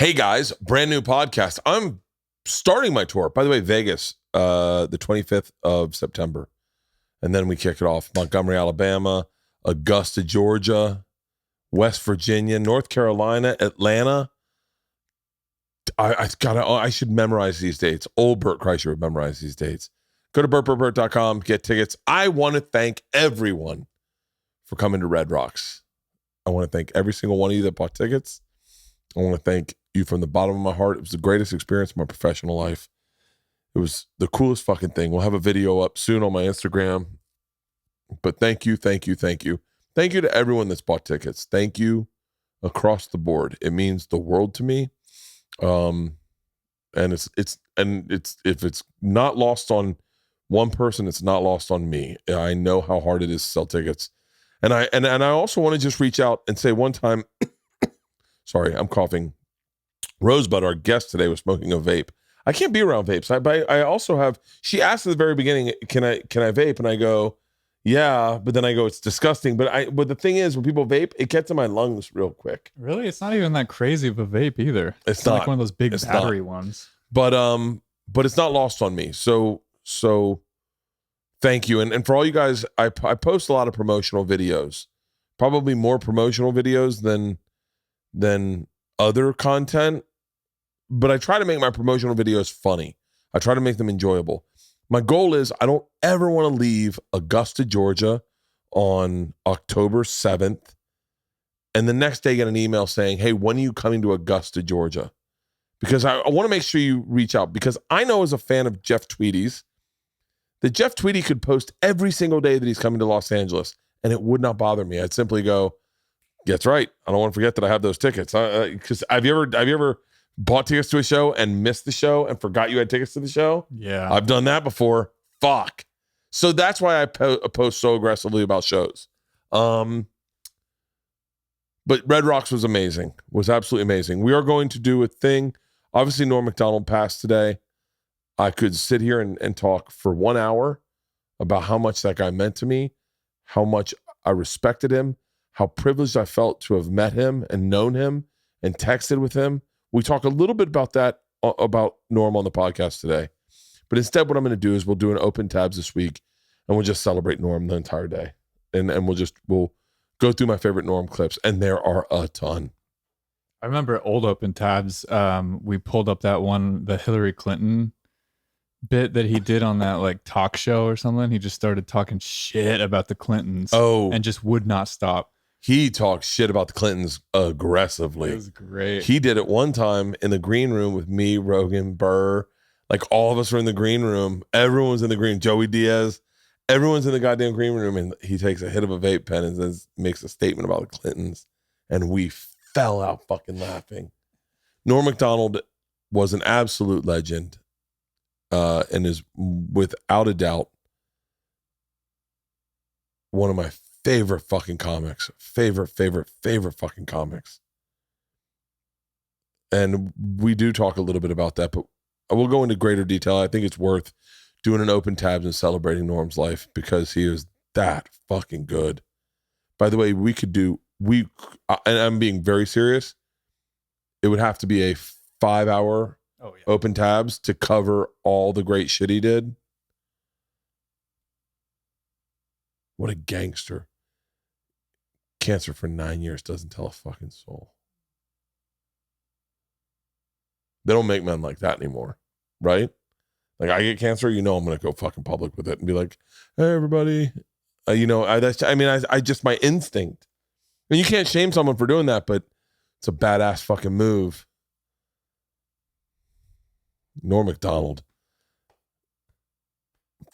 Hey guys, brand new podcast. I'm starting my tour. By the way, Vegas, the 25th of September. And then we kick it off. Montgomery, Alabama, Augusta, Georgia, West Virginia, North Carolina, Atlanta. I should memorize these dates. Old Bert Kreischer would memorize these dates. Go to bertcast.com, get tickets. I want to thank everyone for coming to Red Rocks. I want to thank every single one of you that bought tickets. I want to thank you from the bottom of my heart. It was the greatest experience of my professional life. It was the coolest fucking thing. We'll have a video up soon on my Instagram. But thank you, thank you, thank you. Thank you to everyone that's bought tickets. Thank you across the board. It means the world to me. And it's if it's not lost on one person, it's not lost on me. I know how hard it is to sell tickets. And I also want to just reach out and say one time, sorry, I'm coughing. Rosebud, our guest today, was smoking a vape. I can't be around vapes. I also have, she asked at the very beginning, can I vape? And I go, yeah, but then I go, it's disgusting. But the thing is, when people vape, it gets in my lungs real quick. Really? It's not even that crazy of a vape either. It's not like one of those big battery ones. But it's not lost on me. So thank you. And for all you guys, I post a lot of promotional videos, probably more promotional videos than other content, but I try to make my promotional videos funny. I try to make them enjoyable. My goal is I don't ever want to leave Augusta, Georgia on October 7th and the next day get an email saying, hey, when are you coming to Augusta, Georgia? Because I want to make sure you reach out, because I know as a fan of Jeff Tweedy's that Jeff Tweedy could post every single day that he's coming to Los Angeles and it would not bother me. I'd simply go, that's right. I don't want to forget that I have those tickets. Because have you ever bought tickets to a show and missed the show and forgot you had tickets to the show? Yeah. I've done that before. Fuck. So that's why I post so aggressively about shows. But Red Rocks was amazing. Was absolutely amazing. We are going to do a thing. Obviously, Norm Macdonald passed today. I could sit here and talk for 1 hour about how much that guy meant to me, how much I respected him, how privileged I felt to have met him and known him and texted with him. We talk a little bit about that, about Norm on the podcast today. But instead, what I'm going to do is we'll do an open tabs this week and we'll just celebrate Norm the entire day. And we'll go through my favorite Norm clips. And there are a ton. I remember old open tabs. We pulled up that one, the Hillary Clinton bit that he did on that like talk show or something. He just started talking shit about the Clintons. And just would not stop. He talks shit about the Clintons aggressively. It was great. He did it one time in the green room with me, Rogan, Burr. Like all of us were in the green room. Everyone was in the green. Joey Diaz. Everyone's in the goddamn green room. And he takes a hit of a vape pen and makes a statement about the Clintons. And we fell out fucking laughing. Norm Macdonald was an absolute legend. And is without a doubt one of my favorite fucking comics. Favorite fucking comics. And we do talk a little bit about that, but we'll go into greater detail. I think it's worth doing an open tabs and celebrating Norm's life because he is that fucking good. By the way, and I'm being very serious, it would have to be a 5-hour open tabs to cover all the great shit he did. What a gangster. Cancer for 9 years doesn't tell a fucking soul. They don't make men like that anymore, right? Like I get cancer, I'm going to go fucking public with it and be like, hey, everybody. I just my instinct. And you can't shame someone for doing that, but it's a badass fucking move. Norm Macdonald.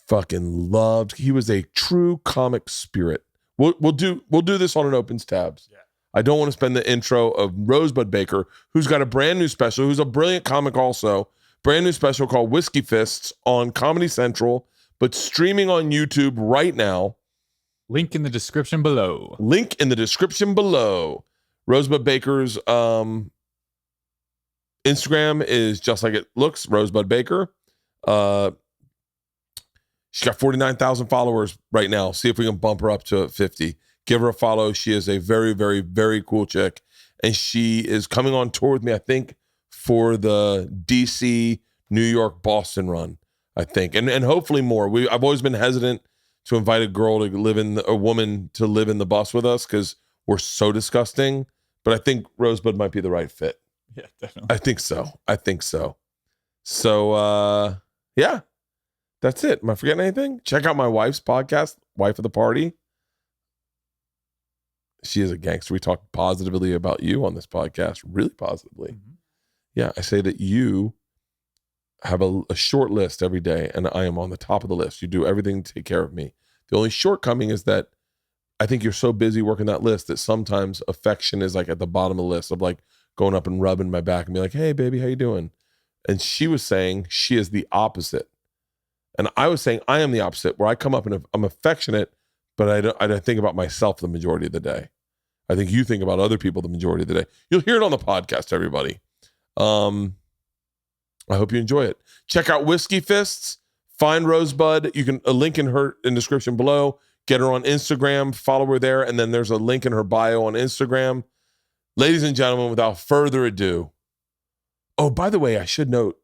Fucking loved. He was a true comic spirit. We'll do this on an opens tabs. Yeah. I don't want to spend the intro of Rosebud Baker, who's got a brand new special, who's a brilliant comic also. Brand new special called Whiskey Fists on Comedy Central, but streaming on YouTube right now. Link in the description below. Rosebud Baker's Instagram is just like it looks, Rosebud Baker. She's got 49,000 followers right now. See if we can bump her up to 50. Give her a follow. She is a very, very, very cool chick. And she is coming on tour with me, I think, for the DC, New York, Boston run, I think. And hopefully more. I've always been hesitant to invite a woman to live in the bus with us because we're so disgusting. But I think Rosebud might be the right fit. Yeah, definitely. I think so. So, yeah, that's it. Am I forgetting anything? Check out my wife's podcast, Wife of the Party. She is a gangster. We talk positively about you on this podcast, really positively. Mm-hmm. Yeah, I say that you have a short list every day, and I am on the top of the list. You do everything to take care of me. The only shortcoming is that I think you're so busy working that list that sometimes affection is like at the bottom of the list of like going up and rubbing my back and be like, hey, baby, how you doing? And she was saying she is the opposite. And I was saying I am the opposite, where I come up and I'm affectionate, but I don't think about myself the majority of the day. I think you think about other people the majority of the day. You'll hear it on the podcast, everybody. I hope you enjoy it. Check out Whiskey Fists. Find Rosebud. You can a link in her in description below. Get her on Instagram. Follow her there, and then there's a link in her bio on Instagram. Ladies and gentlemen, without further ado. Oh, by the way, I should note,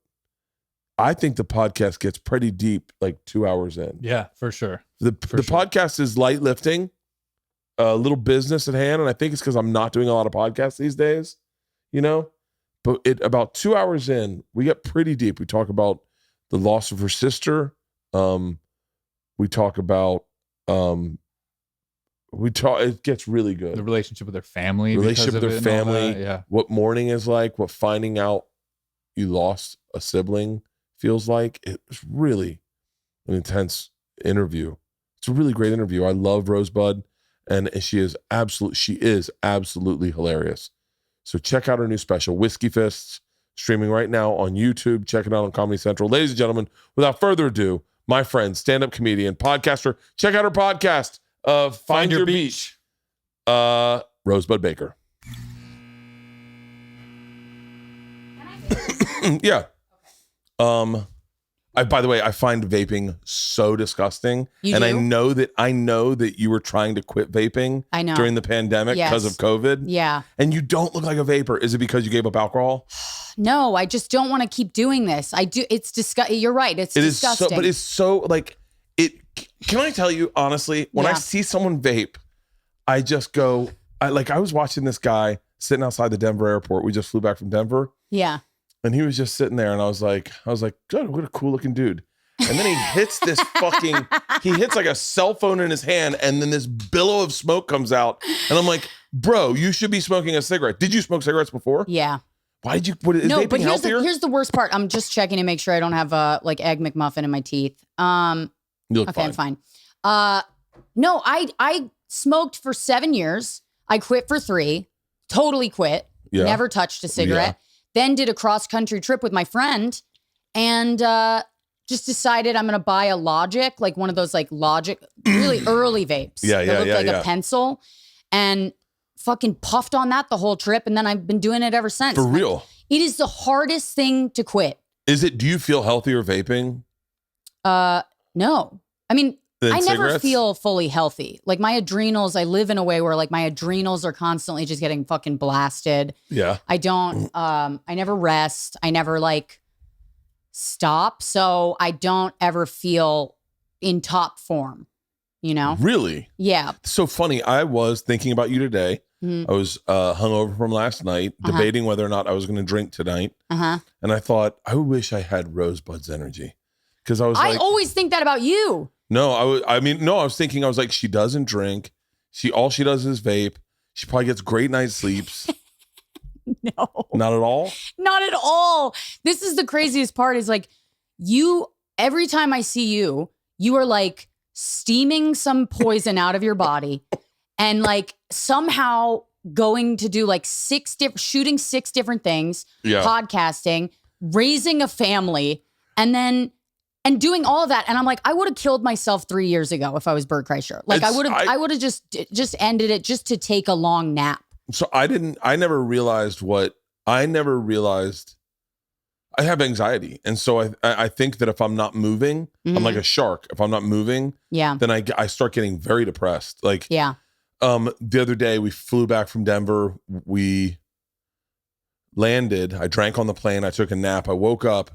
I think the podcast gets pretty deep, like 2 hours in. Yeah, for sure. The podcast is light lifting, a little business at hand, and I think it's because I'm not doing a lot of podcasts these days, you know? But about 2 hours in, we get pretty deep. We talk about the loss of her sister. We talk about, it gets really good. The relationship with their family. Yeah. What mourning is like, what finding out you lost a sibling feels like. It was really an intense interview. It's a really great interview. I love Rosebud, and she is absolutely hilarious. So check out her new special, Whiskey Fists, streaming right now on YouTube. Check it out on Comedy Central. Ladies and gentlemen, without further ado, my friend, stand-up comedian, podcaster, check out her podcast, Find Your Beach, Rosebud Baker. Yeah. By the way, I find vaping so disgusting. You and do? I know that you were trying to quit vaping during the pandemic because of COVID. Yeah. And you don't look like a vapor. Is it because you gave up alcohol? No, I just don't want to keep doing this. I do. It's disgusting. You're right. It's disgusting. But it's so like it. Can I tell you honestly, when I see someone vape, I just go, I was watching this guy sitting outside the Denver airport. We just flew back from Denver. Yeah. And he was just sitting there, and I was like, God, what a cool looking dude. And then he hits this he hits like a cell phone in his hand, and then this billow of smoke comes out. And I'm like, bro, you should be smoking a cigarette. Did you smoke cigarettes before? Yeah. Why did you? Is no, vaping but healthier? here's the worst part. I'm just checking to make sure I don't have a like egg McMuffin in my teeth. You look okay, fine. I'm fine. No, I smoked for 7 years. I quit for 3. Totally quit. Yeah. Never touched a cigarette. Then did a cross-country trip with my friend and just decided I'm going to buy a Logic, like one of those like Logic, really early vapes. That looked like a pencil, and fucking puffed on that the whole trip. And then I've been doing it ever since. For real? It is the hardest thing to quit. Is it? Do you feel healthier vaping? No. I mean, I never cigarettes? feel fully healthy. Like my adrenals, I live in a way where like my adrenals are constantly just getting fucking blasted. Yeah. I don't, I never rest. I never like stop. So I don't ever feel in top form, you know? Really? Yeah. So funny. I was thinking about you today. Mm-hmm. I was hungover from last night, debating whether or not I was going to drink tonight. And I thought, I wish I had Rosebud's energy. Because I always think that about you. No, I was thinking, I was like, she doesn't drink. All she does is vape. She probably gets great night's sleeps. No. Not at all? Not at all. This is the craziest part is like every time I see you, you are like steaming some poison out of your body and like somehow going to do like shooting 6 different things, podcasting, raising a family, and doing all of that. And I'm like, I would have killed myself 3 years ago if I was Bert Kreischer. Like I would have just ended it just to take a long nap. So I never realized I have anxiety. And so I think that if I'm not moving, I'm like a shark. If I'm not moving, then I start getting very depressed. Like, the other day we flew back from Denver. landed. I drank on the plane. I took a nap. I woke up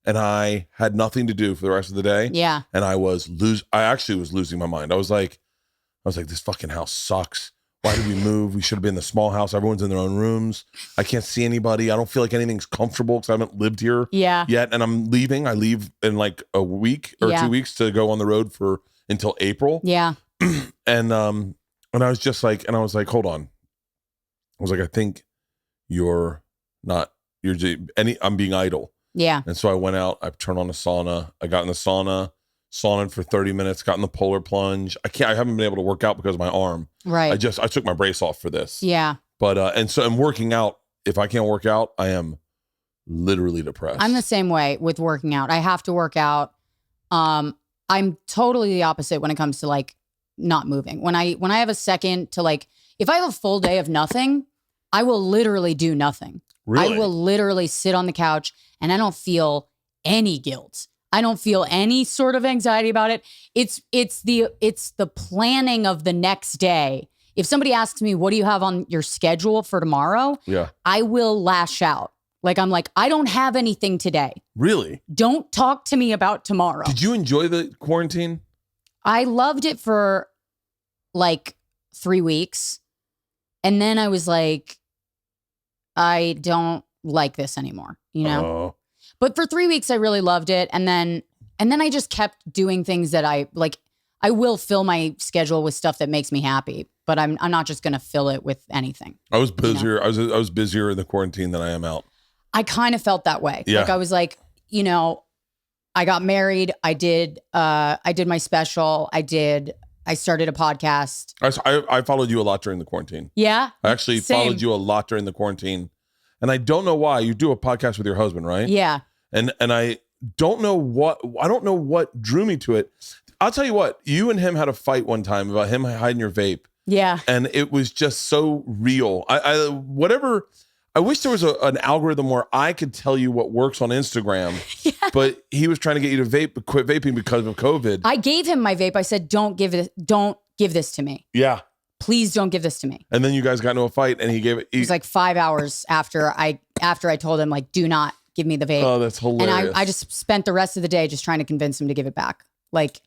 and I had nothing to do for the rest of the day. Yeah. And I actually was losing my mind. I was like, this fucking house sucks. Why did we move? We should have been in the small house. Everyone's in their own rooms. I can't see anybody. I don't feel like anything's comfortable because I haven't lived here yet. And I'm leaving. I leave in like a week or 2 weeks to go on the road until April. Yeah. And I was just like, hold on. I was like, I think I'm being idle. Yeah. And so I went out, I turned on a sauna. I got in the saunaed for 30 minutes, got in the polar plunge. I haven't been able to work out because of my arm. Right. I took my brace off for this. Yeah. But, and so I'm working out. If I can't work out, I am literally depressed. I'm the same way with working out. I have to work out. I'm totally the opposite when it comes to like not moving. When I have a second to like, if I have a full day of nothing, I will literally do nothing. Really? I will literally sit on the couch and I don't feel any guilt. I don't feel any sort of anxiety about it. It's the planning of the next day. If somebody asks me, what do you have on your schedule for tomorrow? Yeah. I will lash out. Like, I'm like, I don't have anything today. Really? Don't talk to me about tomorrow. Did you enjoy the quarantine? I loved it for like 3 weeks. And then I was like, I don't like this anymore, you know? Oh. But for 3 weeks, I really loved it. And then I just kept doing things that I like. I will fill my schedule with stuff that makes me happy, but I'm not just going to fill it with anything. I was busier. I was busier in the quarantine than I am out. I kind of felt that way. Yeah. Like I was like, you know, I got married. I did my special. I started a podcast. I followed you a lot during the quarantine. Yeah. I actually followed you a lot during the quarantine. And I don't know why. You do a podcast with your husband, right? Yeah. And I don't know what drew me to it. I'll tell you what, you and him had a fight one time about him hiding your vape. Yeah. And it was just so real. I wish there was an algorithm where I could tell you what works on Instagram, but he was trying to get you to quit vaping because of COVID. I gave him my vape. I said, don't give this to me. Yeah. Please don't give this to me. And then you guys got into a fight and he gave it. It was like 5 hours after I told him, like, do not give me the vape. Oh, that's hilarious. And I just spent the rest of the day just trying to convince him to give it back. Like,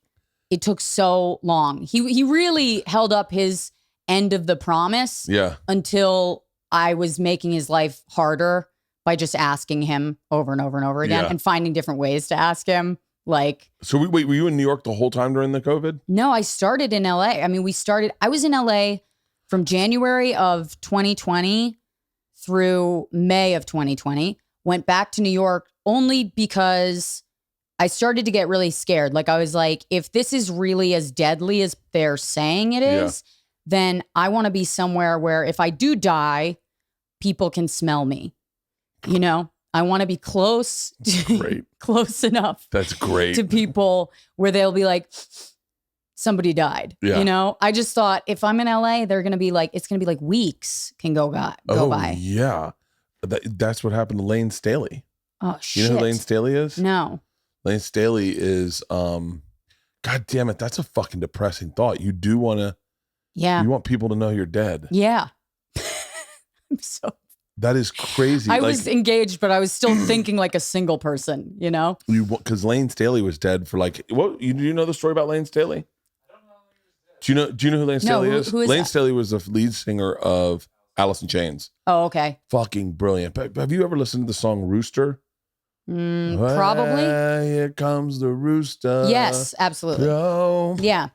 it took so long. He really held up his end of the promise until I was making his life harder by just asking him over and over and over again and finding different ways to ask him. Like, so wait, were you in New York the whole time during the COVID? No, I started in LA. I mean, I was in LA from January of 2020 through May of 2020, went back to New York only because I started to get really scared. Like, I was like, if this is really as deadly as they're saying it is, then I want to be somewhere where if I do die, people can smell me. You know, I want to be close enough. That's great. To people where they'll be like, somebody died. Yeah. You know, I just thought if I'm in LA, they're going to be like, it's going to be like weeks can go by. Yeah. That's what happened to Lane Staley. Oh, shit. You know who Lane Staley is? No. Lane Staley is, God damn it. That's a fucking depressing thought. You do want to, you want people to know you're dead. Yeah. That is crazy. I was engaged, but I was still thinking like a single person, you know? Because Lane Staley was dead for like, do you know the story about Lane Staley? I don't know. Do you know who Lane Staley is? Who is Lane that? Staley was the lead singer of Alice in Chains. Oh, okay. Fucking brilliant. Have you ever listened to the song Rooster? Probably. Here comes the rooster. Yes, absolutely. Yeah.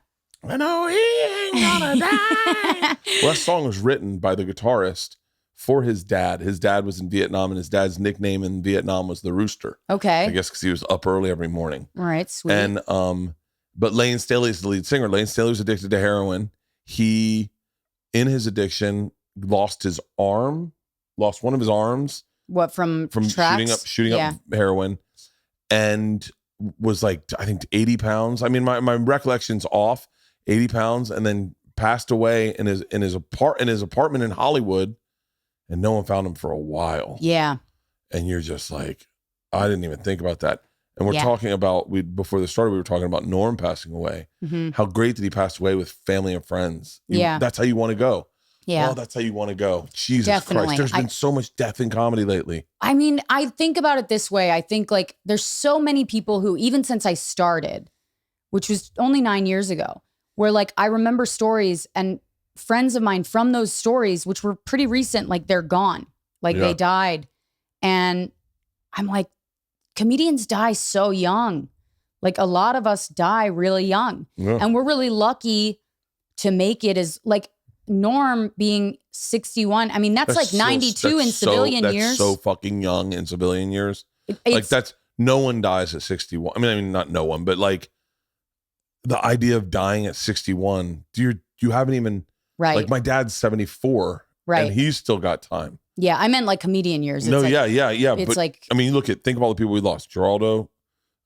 I know he ain't gonna die. Well, that song was written by the guitarist for his dad. His dad was in Vietnam, and his dad's nickname in Vietnam was the Rooster. Okay. I guess because he was up early every morning. All right, sweet. And but Lane Staley is the lead singer. Lane Staley was addicted to heroin. He, in his addiction, lost one of his arms. What, from tracks? shooting up heroin, and was like, I think 80 pounds. I mean, my recollection's off, 80 pounds, and then passed away in his apartment in Hollywood, and no one found him for a while. Yeah. And you're just like, I didn't even think about that. And we're talking about, before this started, we were talking about Norm passing away. Mm-hmm. How great that he passed away with family and friends. That's how you want to go. Yeah. Oh, that's how you want to go. Jesus Definitely. Christ. There's been so much death in comedy lately. I mean, I think about it this way. I think like there's so many people who, even since I started, which was only 9 years ago, where like I remember stories and friends of mine from those stories, which were pretty recent, like they're gone, like they died. And I'm like, comedians die so young. Like a lot of us die really young. Yeah. And we're really lucky to make it as like Norm being 61. I mean, that's like 92 in civilian years. That's so fucking young in civilian years. It's, Like no one dies at 61. I mean, not no one, but like the idea of dying at 61, you haven't even, right. like my dad's 74 right. and he's still got time. Yeah. I meant like comedian years. It's No, like, yeah. It's but, like, I mean, think of all the people we lost. Geraldo,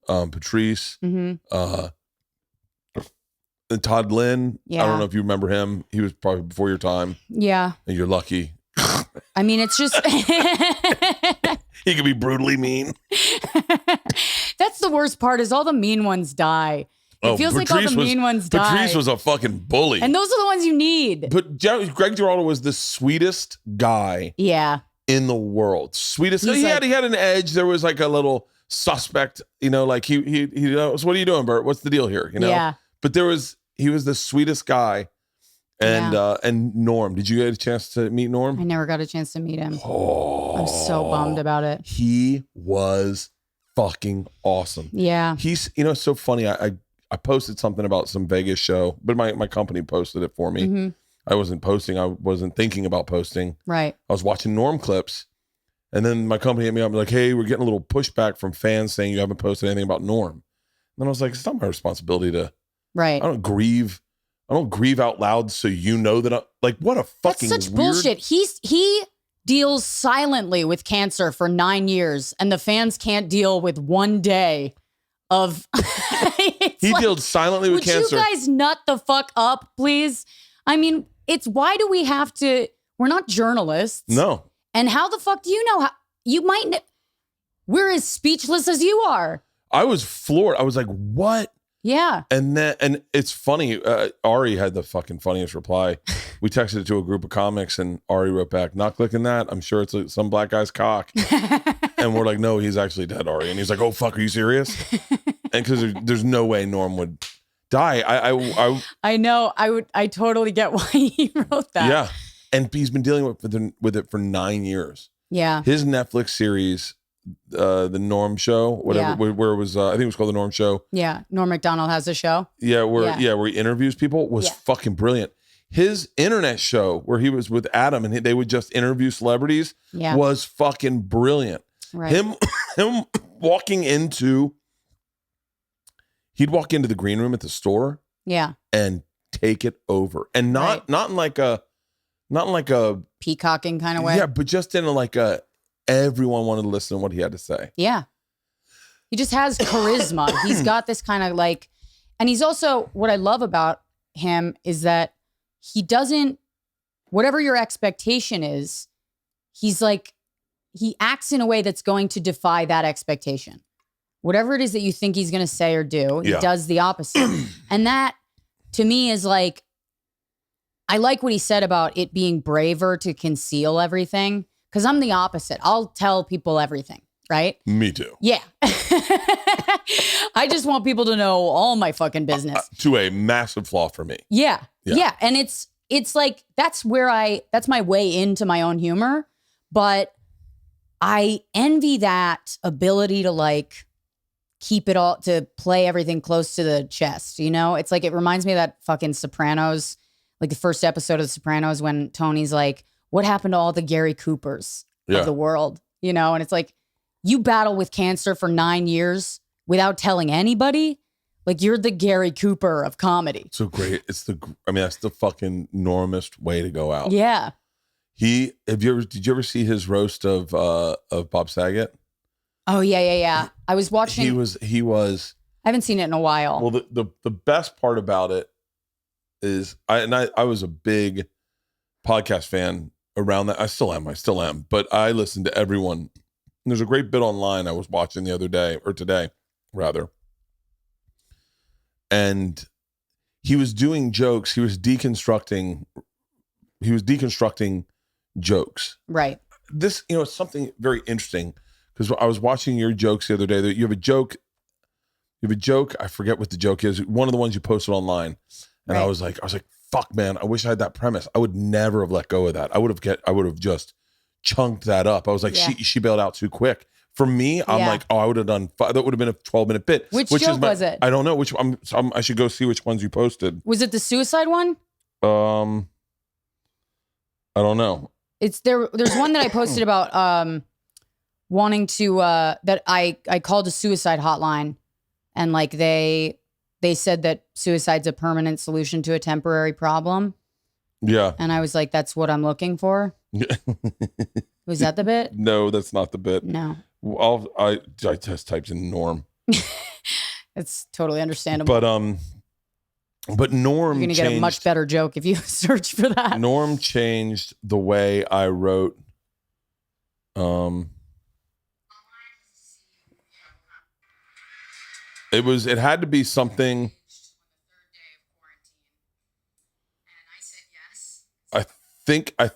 Patrice, Todd Lynn. Yeah. I don't know if you remember him. He was probably before your time. Yeah. And you're lucky. I mean, it's just He could be brutally mean. that's the worst part is all the mean ones die. It feels like all the mean ones die. Patrice was a fucking bully. And those are the ones you need. But Greg Giraldo was the sweetest guy in the world. Sweetest. He had an edge. There was like a little suspect, like he knows, what are you doing, Bert? What's the deal here? Yeah. But he was the sweetest guy. And Norm, did you get a chance to meet Norm? I never got a chance to meet him. Oh, I'm so bummed about it. He was fucking awesome. Yeah. He's, it's so funny. I posted something about some Vegas show, but my company posted it for me. Mm-hmm. I wasn't posting. I wasn't thinking about posting. Right. I was watching Norm clips, and then my company hit me up like, "Hey, we're getting a little pushback from fans saying you haven't posted anything about Norm." And then I was like, "It's not my responsibility to." Right. I don't grieve out loud, so that what a fucking That's such weird... bullshit. He deals silently with cancer for 9 years, and the fans can't deal with 1 day of. He deals silently with cancer. Would you guys nut the fuck up, please? I mean, why do we have to? We're not journalists. No. And how the fuck do you know? You might. We're as speechless as you are. I was floored. I was like, "What?" Yeah. And it's funny. Ari had the fucking funniest reply. We texted it to a group of comics, and Ari wrote back, "Not clicking that. I'm sure it's some black guy's cock." And we're like, "No, he's actually dead, Ari." And he's like, "Oh fuck, are you serious?" And because there's no way Norm would die. I know. I totally get why he wrote that. Yeah, and he's been dealing with it for 9 years. Yeah. His Netflix series, the Norm Show, whatever, where it was, I think it was called the Norm Show. Yeah, Norm Macdonald has a show. Yeah, where he interviews people was fucking brilliant. His internet show where he was with Adam and they would just interview celebrities was fucking brilliant. Right. Him walking into, he'd walk into the green room at the store, and take it over, and not in like a peacocking kind of way. Yeah, but just in everyone wanted to listen to what he had to say. Yeah. He just has charisma. He's got this kind of and he's also, what I love about him is that he doesn't, whatever your expectation is, he's like, he acts in a way that's going to defy that expectation. Whatever it is that you think he's going to say or do, he does the opposite. And that to me is I like what he said about it being braver to conceal everything. Because I'm the opposite. I'll tell people everything, right? Me too. Yeah. I just want people to know all my fucking business. To a massive flaw for me. Yeah. And it's like, that's my way into my own humor. But I envy that ability to keep it all, to play everything close to the chest. It's like, it reminds me of that fucking Sopranos, like the first episode of The Sopranos when Tony's like, what happened to all the Gary Coopers of the world? And it's like, you battle with cancer for 9 years without telling anybody. Like, you're the Gary Cooper of comedy. So great. That's the fucking normest way to go out. Yeah. Did you ever see his roast of Bob Saget? Oh yeah. I was watching. He was. I haven't seen it in a while. Well, the best part about it is I was a big podcast fan around that. I still am, but I listen to everyone. There's a great bit online I was watching the other day, or today rather, and he was doing jokes. He was deconstructing deconstructing jokes. Right. This, it's something very interesting because I was watching your jokes the other day. That you have a joke. I forget what the joke is. One of the ones you posted online, and Right. I was like, fuck, man, I wish I had that premise. I would never have let go of that. I would have just chunked that up. I was like, Yeah. she bailed out too quick. For me, I'm like, I would have done. That would have been a 12-minute bit. Which joke was it? I don't know which. I should go see which ones you posted. Was it the suicide one? I don't know. There's one that I posted about wanting to that I called a suicide hotline, and like they said that suicide's a permanent solution to a temporary problem. Yeah. And I was like, that's what I'm looking for. Was that the bit? No, that's not the bit. No. I just typed in Norm. It's totally understandable. But Norm You're gonna get a much better joke if you search for that. Norm changed the way I wrote. It had to be something. I think I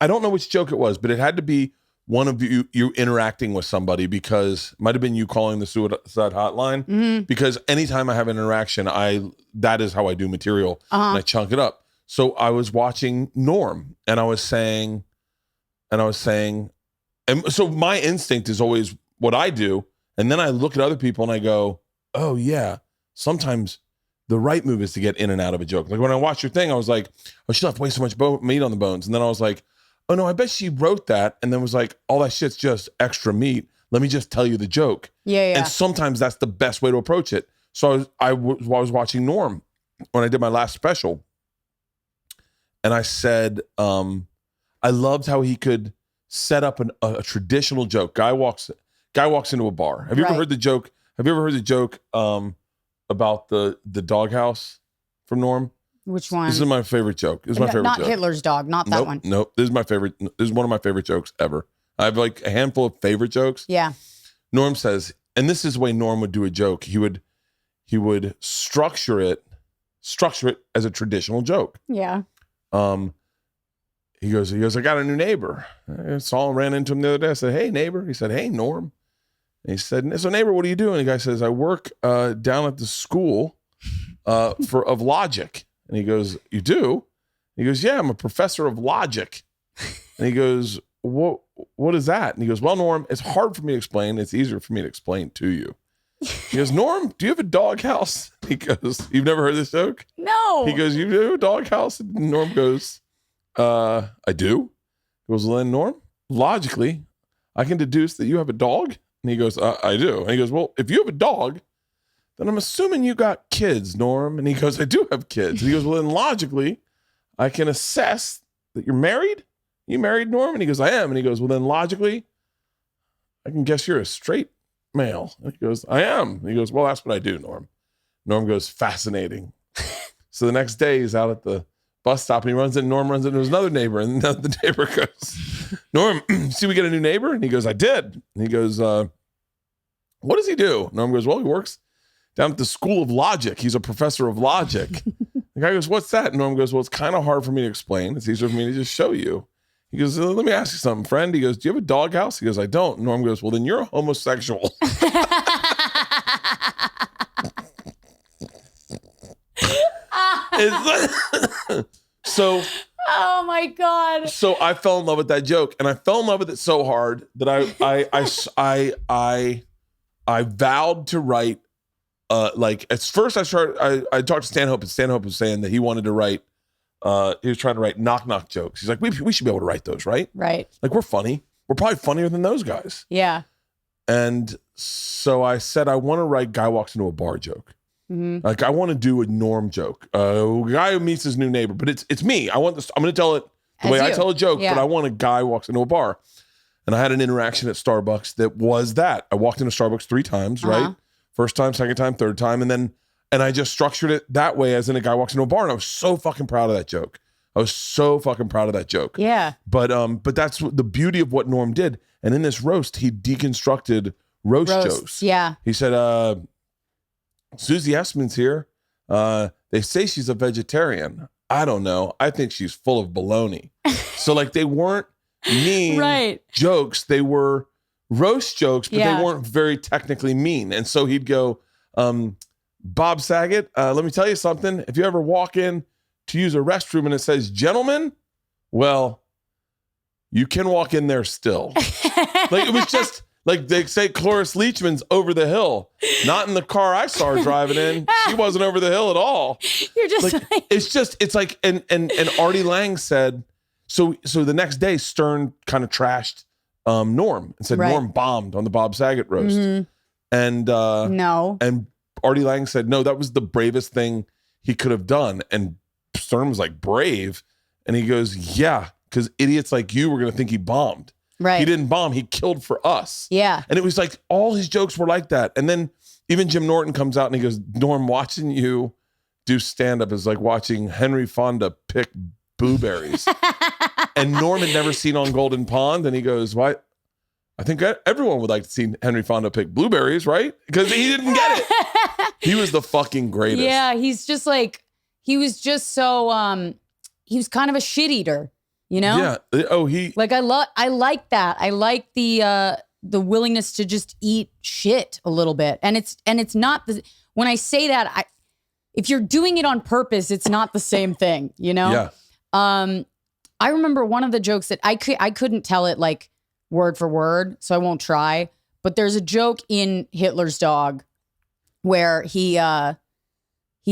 don't know which joke it was, but it had to be one of you interacting with somebody, because it might have been you calling the suicide hotline. Mm-hmm. Because anytime I have an interaction, that is how I do material, and I chunk it up. So I was watching Norm, and I was saying, and so my instinct is always what I do, and then I look at other people and I go, oh yeah, sometimes the right move is to get in and out of a joke. Like when I watched your thing, I was like, oh, she left way so much meat on the bones. And then I was like, oh no, I bet she wrote that and then was like, all that shit's just extra meat. Let me just tell you the joke. Yeah. And sometimes that's the best way to approach it. So I was watching Norm when I did my last special. And I said, I loved how he could set up a traditional joke. Guy walks into a bar. Have you ever heard the joke? Have you ever heard the joke about the doghouse from Norm? Which one? This is my favorite joke. This is my favorite not joke. Hitler's dog, not that one. Nope. This is my favorite. This is one of my favorite jokes ever. I have like a handful of favorite jokes. Yeah. Norm says, and this is the way Norm would do a joke. He would structure it as a traditional joke. Yeah. He goes, I got a new neighbor. I ran into him the other day. I said, hey, neighbor. He said, hey, Norm. And he said, so neighbor, what are you doing? The guy says, I work down at the school of logic. And he goes, you do? He goes, yeah, I'm a professor of logic. And he goes, what is that? And he goes, well, Norm, it's hard for me to explain. It's easier for me to explain to you. He goes, Norm, do you have a doghouse? He goes, you've never heard this joke? No. He goes, you have a doghouse? And Norm goes, I do. He goes, well, then, Norm, logically, I can deduce that you have a dog. And he goes, I do. And he goes, well, if you have a dog, then I'm assuming you got kids, Norm. And he goes, I do have kids. And he goes, well, then logically, I can assess that you're married. You married, Norm? And he goes, I am. And he goes, well, then logically, I can guess you're a straight male. And he goes, I am. And he goes, well, that's what I do, Norm. Norm goes, fascinating. So the next day he's out at the bus stop and Norm runs into his another neighbor. And the neighbor goes, Norm, see we get a new neighbor? And he goes, I did. And he goes, what does he do? Norm goes, well, he works down at the School of Logic. He's a professor of logic. The guy goes, what's that? And Norm goes, well, it's kind of hard for me to explain. It's easier for me to just show you. He goes, let me ask you something, friend. He goes, do you have a doghouse? He goes, I don't. And Norm goes, well, then you're a homosexual. So, oh my God. So I fell in love with that joke, and I fell in love with it so hard that I vowed to write. Like at first, I talked to Stanhope, and Stanhope was saying that he wanted to write. He was trying to write knock jokes. He's like, we should be able to write those, right? Right. Like we're funny. We're probably funnier than those guys. Yeah. And so I said, I want to write guy walks into a bar joke. Mm-hmm. Like I want to do a Norm joke. A guy who meets his new neighbor, but it's me. I'm going to tell it the way I tell a joke, but I want a guy walks into a bar. And I had an interaction at Starbucks that was that. I walked into Starbucks 3 times, right? First time, second time, third time. And I just structured it that way, as in a guy walks into a bar. And I was so fucking proud of that joke. Yeah. But that's the beauty of what Norm did. And in this roast, he deconstructed roast jokes. Yeah. He said, Susie Essman's here. They say she's a vegetarian. I don't know. I think she's full of baloney. So like they weren't mean jokes. They were roast jokes, but they weren't very technically mean. And so he'd go, Bob Saget, let me tell you something. If you ever walk in to use a restroom and it says gentlemen, well, you can walk in there still. Like it was just like they say Cloris Leachman's over the hill. Not in the car I saw her driving in. She wasn't over the hill at all. You're just like it's like and Artie Lang said, so the next day Stern kind of trashed Norm and said Norm bombed on the Bob Saget roast. Mm-hmm. And and Artie Lang said, no, that was the bravest thing he could have done. And Stern was like, brave? And he goes, yeah, because idiots like you were going to think he bombed. Right. He didn't bomb. He killed for us. Yeah. And it was like all his jokes were like that. And then even Jim Norton comes out and he goes, Norm, watching you do stand-up is like watching Henry Fonda pick blueberries. And Norm had never seen On Golden Pond. And he goes, why? I think everyone would like to see Henry Fonda pick blueberries, right? Because he didn't get it. He was the fucking greatest. Yeah, he's just like, he was just so, he was kind of a shit eater, you know? Yeah. Oh, like I like that. I like the willingness to just eat shit a little bit. And it's not when I say that, if you're doing it on purpose, it's not the same thing, you know? Yeah. I remember one of the jokes that I couldn't tell it like word for word, so I won't try. But there's a joke in Hitler's Dog where he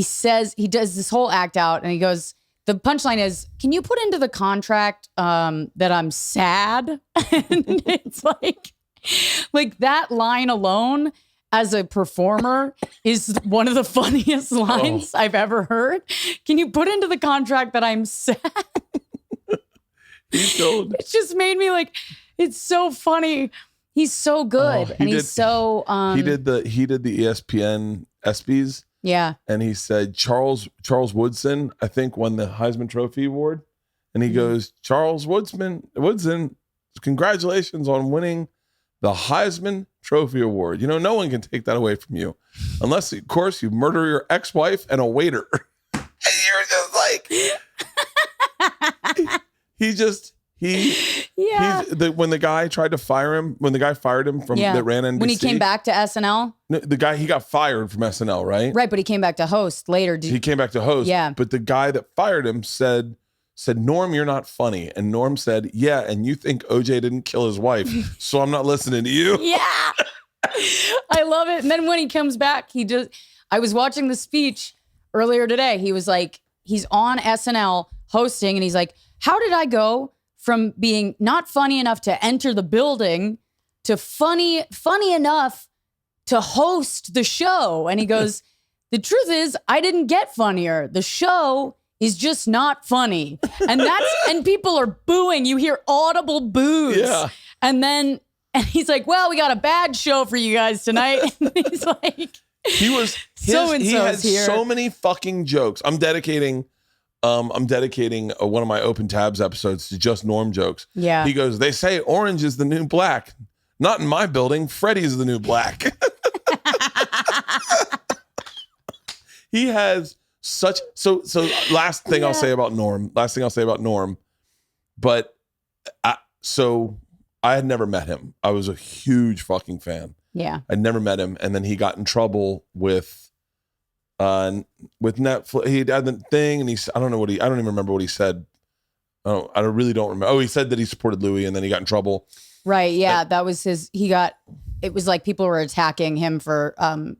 says, he does this whole act out and he goes, the punchline is, can you put into the contract that I'm sad? And it's like that line alone as a performer is one of the funniest lines I've ever heard. Can you put into the contract that I'm sad? It just made me like, it's so funny. He's so good. He did the ESPN ESPYs. Yeah. And he said Charles Woodson, I think, won the Heisman Trophy award. And he goes, Charles Woodson, congratulations on winning the Heisman Trophy Award. You know, no one can take that away from you. Unless, of course, you murder your ex-wife and a waiter. And you're just like when the guy tried to fire him, when the guy fired him from that ran NBC. When he came back to SNL? No, the guy, he got fired from SNL, right? Right, but he came back to host later. He came back to host. Yeah. But the guy that fired him said, Norm, you're not funny. And Norm said, yeah, and you think OJ didn't kill his wife, so I'm not listening to you. Yeah. I love it. And then when he comes back, I was watching the speech earlier today. He was like, he's on SNL hosting and he's like, how did I go from being not funny enough to enter the building to funny enough to host the show? And he goes, the truth is, I didn't get funnier. The show is just not funny. And people are booing. You hear audible boos. Yeah. And he's like, well, we got a bad show for you guys tonight. And he's like, he had so many fucking jokes. I'm dedicating one of my Open Tabs episodes to just Norm jokes. Yeah. He goes, they say orange is the new black. Not in my building. Freddie's the new black. He has so last thing I'll say about Norm, but I had never met him. I was a huge fucking fan. Yeah. I'd never met him. And then he got in trouble with Netflix. He had the thing and I don't even remember what he said. I really don't remember. Oh, he said that he supported Louis and then he got in trouble. Right. Yeah. That was it was like people were attacking him for, having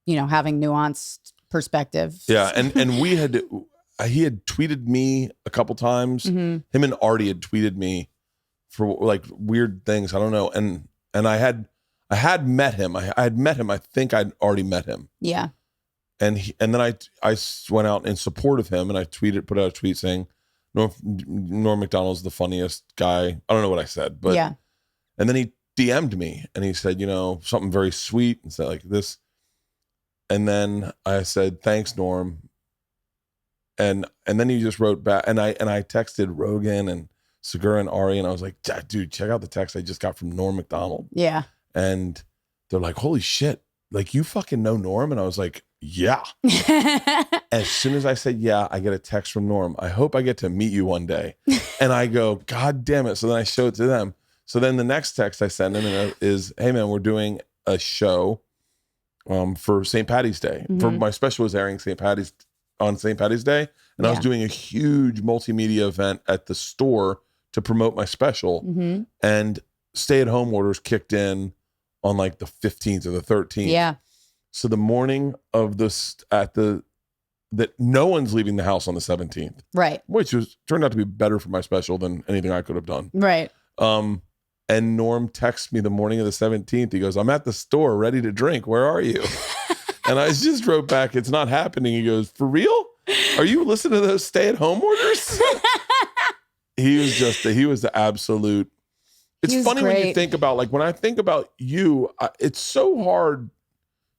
nuanced perspective. Yeah. And he had tweeted me a couple times. Mm-hmm. Him and Artie had tweeted me for like weird things. I don't know. And I had met him. I had met him. I think I'd already met him. Yeah. And then I went out in support of him and I put out a tweet saying, Norm Macdonald's the funniest guy. I don't know what I said, but yeah. And then he DM'd me and he said, something very sweet and said like this. And then I said, thanks, Norm. And then he just wrote back and I texted Rogan and Segura and Ari and I was like, dude, check out the text I just got from Norm Macdonald. Yeah. And they're like, holy shit, like you fucking know Norm? And I was like, yeah. As soon as I said, yeah, I get a text from Norm. I hope I get to meet you one day. And I go, God damn it. So then I show it to them. So then the next text I send him is, hey man, we're doing a show for St. Patty's Day. For my special was airing on St. Patty's Day. And I was doing a huge multimedia event at the store to promote my special. And stay-at-home orders kicked in on like the 15th or the 13th. Yeah. So the morning of this that no one's leaving the house on the 17th. Right. Which turned out to be better for my special than anything I could have done. Right. And Norm texts me the morning of the 17th. He goes, I'm at the store ready to drink. Where are you? And I just wrote back, it's not happening. He goes, for real? Are you listening to those stay-at-home orders? He was the absolute. It's funny when you think about, like, when I think about you, it's so hard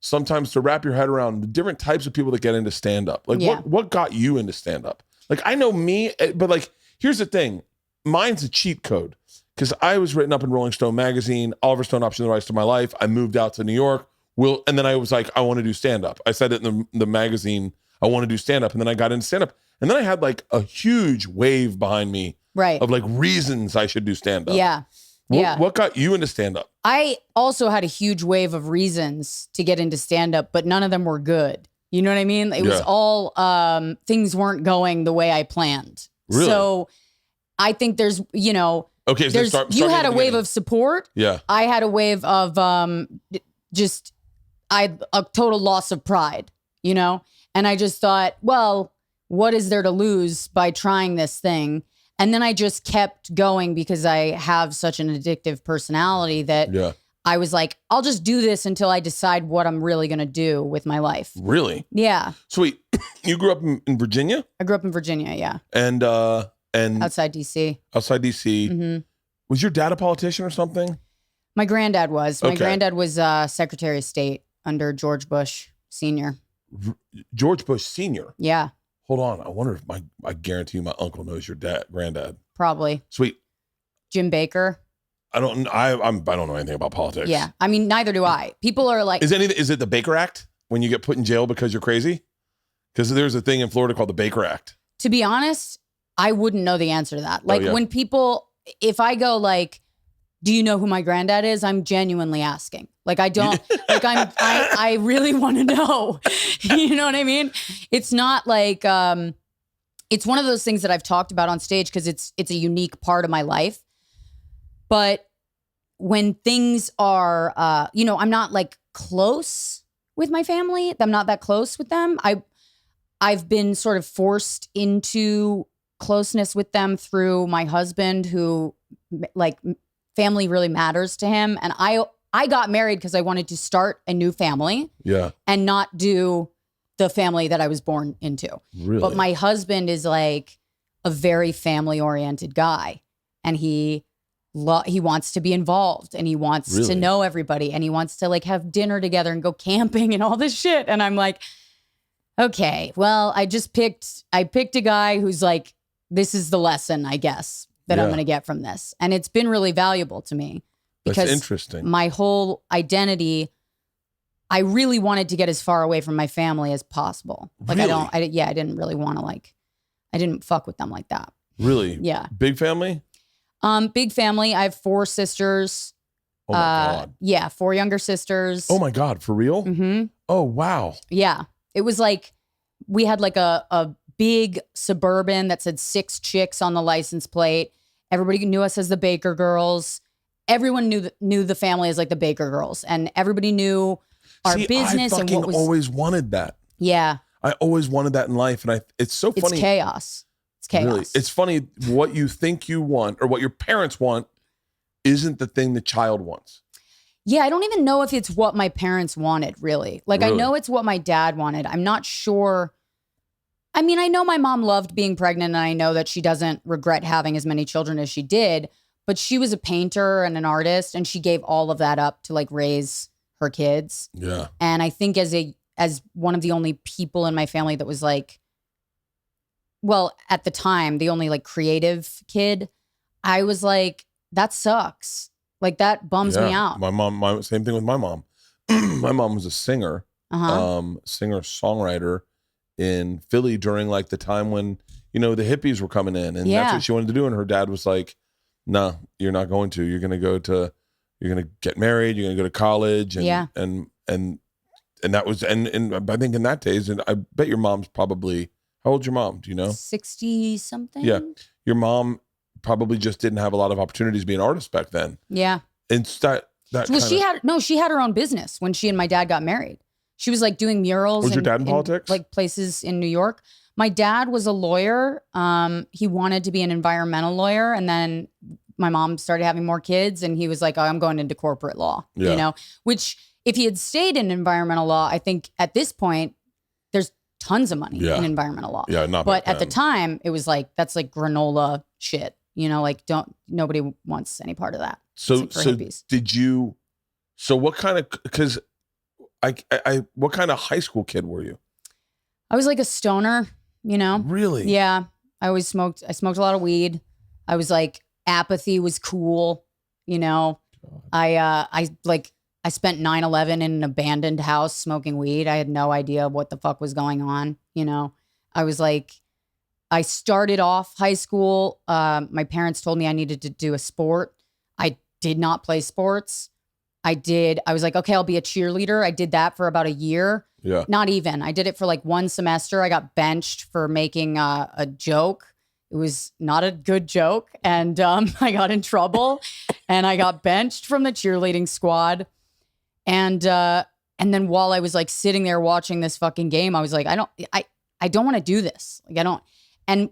sometimes to wrap your head around the different types of people that get into stand-up. Like, what got you into stand-up? Like, I know me, but like, here's the thing. Mine's a cheat code because I was written up in Rolling Stone magazine, Oliver Stone Option the Rest of My Life. I moved out to New York. And then I was like, I want to do stand-up. I said it in the magazine, I want to do stand-up. And then I got into stand-up. And then I had like a huge wave behind me of like reasons I should do stand-up. Yeah. What got you into stand-up? I also had a huge wave of reasons to get into stand-up, but none of them were good. You know what I mean? It was all, things weren't going the way I planned. Really? So I think there's, okay, so you had a wave of support. Yeah. I had a wave of a total loss of pride, And I just thought, well, what is there to lose by trying this thing? And then I just kept going because I have such an addictive personality that I was like, I'll just do this until I decide what I'm really going to do with my life. Really? Yeah. Sweet. You grew up in Virginia? I grew up in Virginia, yeah. And outside DC. Outside DC. Was your dad a politician or something? My granddad was. My granddad was Secretary of State under George Bush Sr. George Bush Sr.? Yeah. Hold on. I wonder if I guarantee you my uncle knows your granddad. Probably. Sweet. Jim Baker. I don't know anything about politics. Yeah. I mean, neither do I. People are like, is it the Baker Act when you get put in jail because you're crazy? Because there's a thing in Florida called the Baker Act. To be honest, I wouldn't know the answer to that. Like when people, if I go like, do you know who my granddad is? I'm genuinely asking. Like I don't, like I really want to know. You know what I mean? It's not like, it's one of those things that I've talked about on stage because it's a unique part of my life. But when things are, I'm not like close with my family. I'm not that close with them. I've been sort of forced into closeness with them through my husband, who like family really matters to him. And I got married because I wanted to start a new family. Yeah. And not do the family that I was born into. Really? But my husband is like a very family oriented guy, and he wants to be involved, and he wants to know everybody, and he wants to like have dinner together and go camping and all this shit. And I'm like, okay, well, I picked a guy who's like, this is the lesson, I guess, that I'm going to get from this. And it's been really valuable to me because that's interesting. My whole identity, I really wanted to get as far away from my family as possible. Like really? I didn't really want to I didn't fuck with them like that. Really? Yeah. Big family? Big family. I have 4 sisters. Oh my God. Yeah. 4 younger sisters. Oh my God. For real? Mm-hmm. Oh, wow. Yeah. It was like, we had like a big Suburban that said 6 chicks on the license plate. Everybody knew us as the Baker girls. Everyone knew the family as like the Baker girls, and everybody knew our business. I always wanted that. Yeah. I always wanted that in life. And it's so funny. It's chaos. It's chaos. Really. It's funny what you think you want or what your parents want isn't the thing the child wants. Yeah. I don't even know if it's what my parents wanted, really. Like, I know it's what my dad wanted. I'm not sure. I mean, I know my mom loved being pregnant, and I know that she doesn't regret having as many children as she did, but she was a painter and an artist, and she gave all of that up to like raise her kids. Yeah. And I think as one of the only people in my family that was like, well, at the time, the only like creative kid, I was like, that sucks. Like that bums me out. My mom, same thing with my mom. My mom was a singer, singer-songwriter in Philly during like the time when, the hippies were coming in, and that's what she wanted to do. And her dad was like, "No, you're not going to. You're going to get married. You're going to go to college." And that was, and I think in that days, and I bet your mom's probably, how old's your mom? Do you know? 60 something. Yeah. Your mom probably just didn't have a lot of opportunities being artists back then. Yeah. And she had her own business when she and my dad got married. She was like doing murals. Was your dad in politics? Like places in New York. My dad was a lawyer. He wanted to be an environmental lawyer. And then my mom started having more kids and he was like, "Oh, I'm going into corporate law," which if he had stayed in environmental law, I think at this point, there's tons of money in environmental law. Yeah, not But at the time, it was like, that's like granola shit. Nobody wants any part of that. So what kind of, because what kind of high school kid were you? I was like a stoner, Really? Yeah. I smoked a lot of weed. I was like, apathy was cool. I spent 9/11 in an abandoned house smoking weed. I had no idea what the fuck was going on. I was like, I started off high school. My parents told me I needed to do a sport. I did not play sports. I was like, okay, I'll be a cheerleader. I did that for about a year. Yeah. Not even. I did it for like one semester. I got benched for making a joke. It was not a good joke. And I got in trouble and I got benched from the cheerleading squad. And then while I was like sitting there watching this fucking game, I was like, I don't want to do this. Like I don't, and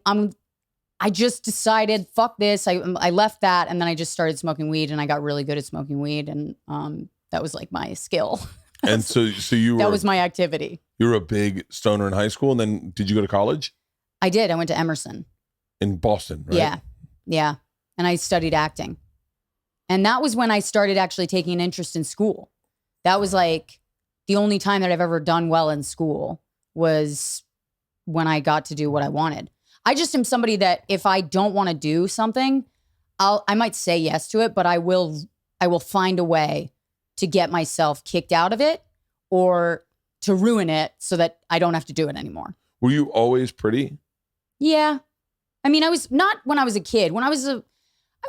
I just decided, fuck this. I left that. And then I just started smoking weed and I got really good at smoking weed. And that was like my skill. And so that was my activity. You were a big stoner in high school. And then did you go to college? I did. I went to Emerson. In Boston, right? Yeah. Yeah. And I studied acting. And that was when I started actually taking an interest in school. That was like the only time that I've ever done well in school was when I got to do what I wanted. I just am somebody that if I don't want to do something, I might say yes to it, but I will find a way to get myself kicked out of it or to ruin it so that I don't have to do it anymore. Were you always pretty? Yeah. I mean, I was not when I was a kid. I was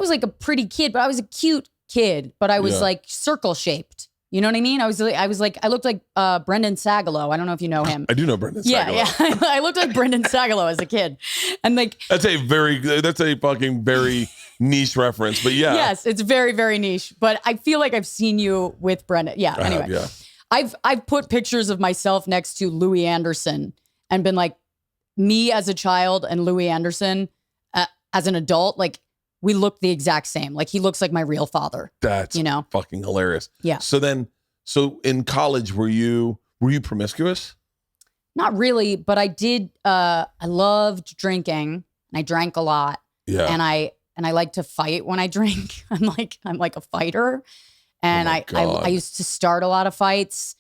like a pretty kid, but I was a cute kid, but I was like circle shaped. You know what I mean? I looked like Brendan Sagalow. I don't know if you know him. I do know Brendan Sagalow. Yeah. I looked like Brendan Sagalow as a kid. And like that's a fucking very niche reference, but yeah. Yes, it's very, very niche. But I feel like I've seen you with Brendan. Yeah. Anyway. I've put pictures of myself next to Louis Anderson and been like, me as a child and Louis Anderson as an adult, like we look the exact same. Like he looks like my real father. That's fucking hilarious. Yeah. So in college, were you promiscuous? Not really, but I did. I loved drinking and I drank a lot. Yeah. And I like to fight when I drink. I'm like a fighter. And I used to start a lot of fights.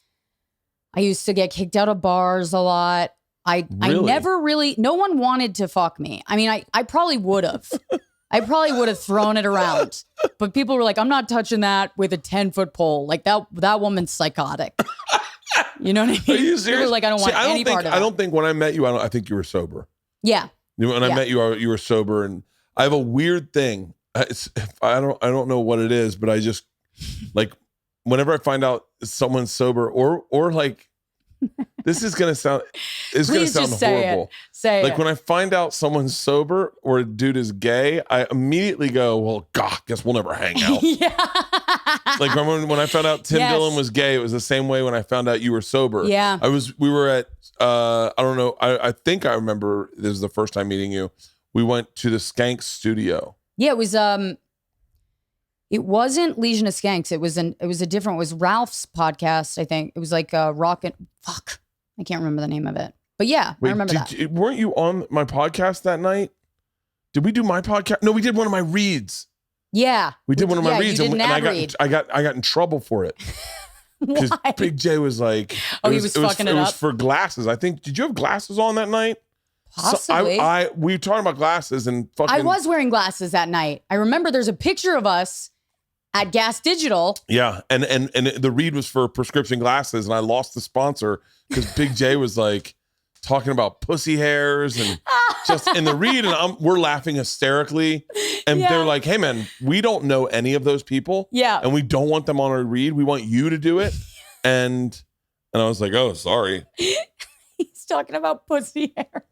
I used to get kicked out of bars a lot. I never really, no one wanted to fuck me. I mean, I probably would have. I probably would have thrown it around. But people were like, I'm not touching that with a 10-foot pole. Like that woman's psychotic. You know what I mean? Are you serious? People were like, I don't want any part of it. I don't think when I met you, I think you were sober. Yeah. When I met you, you were sober. And I have a weird thing. I don't know what it is, but I just like whenever I find out someone's sober or like, this is gonna sound horrible. Say like it. when I find out someone's sober or a dude is gay, I immediately go, well, God, guess we'll never hang out. Yeah. Like when I found out Tim Dillon was gay, it was the same way when I found out you were sober. Yeah. We were at I don't know, I think I remember this is the first time meeting you. We went to the Skank studio. Yeah, it was it wasn't Legion of Skanks. It was a different, it was Ralph's podcast, I think. It was like fuck. I can't remember the name of it. But yeah, I remember that. Weren't you on my podcast that night? Did we do my podcast? No, we did one of my reads. Yeah. We did one of my reads and I got in trouble for it. Because Big J was like, he was fucking it up. It was for glasses. I think, did you have glasses on that night? Possibly. So we were talking about glasses and fucking. I was wearing glasses that night. I remember there's a picture of us at Gas Digital. Yeah, and the read was for prescription glasses, and I lost the sponsor because Big J was like talking about pussy hairs and just in the read, and we're laughing hysterically, and they're like, "Hey, man, we don't know any of those people, and we don't want them on our read. We want you to do it." And I was like, "Oh, sorry." He's talking about pussy hair.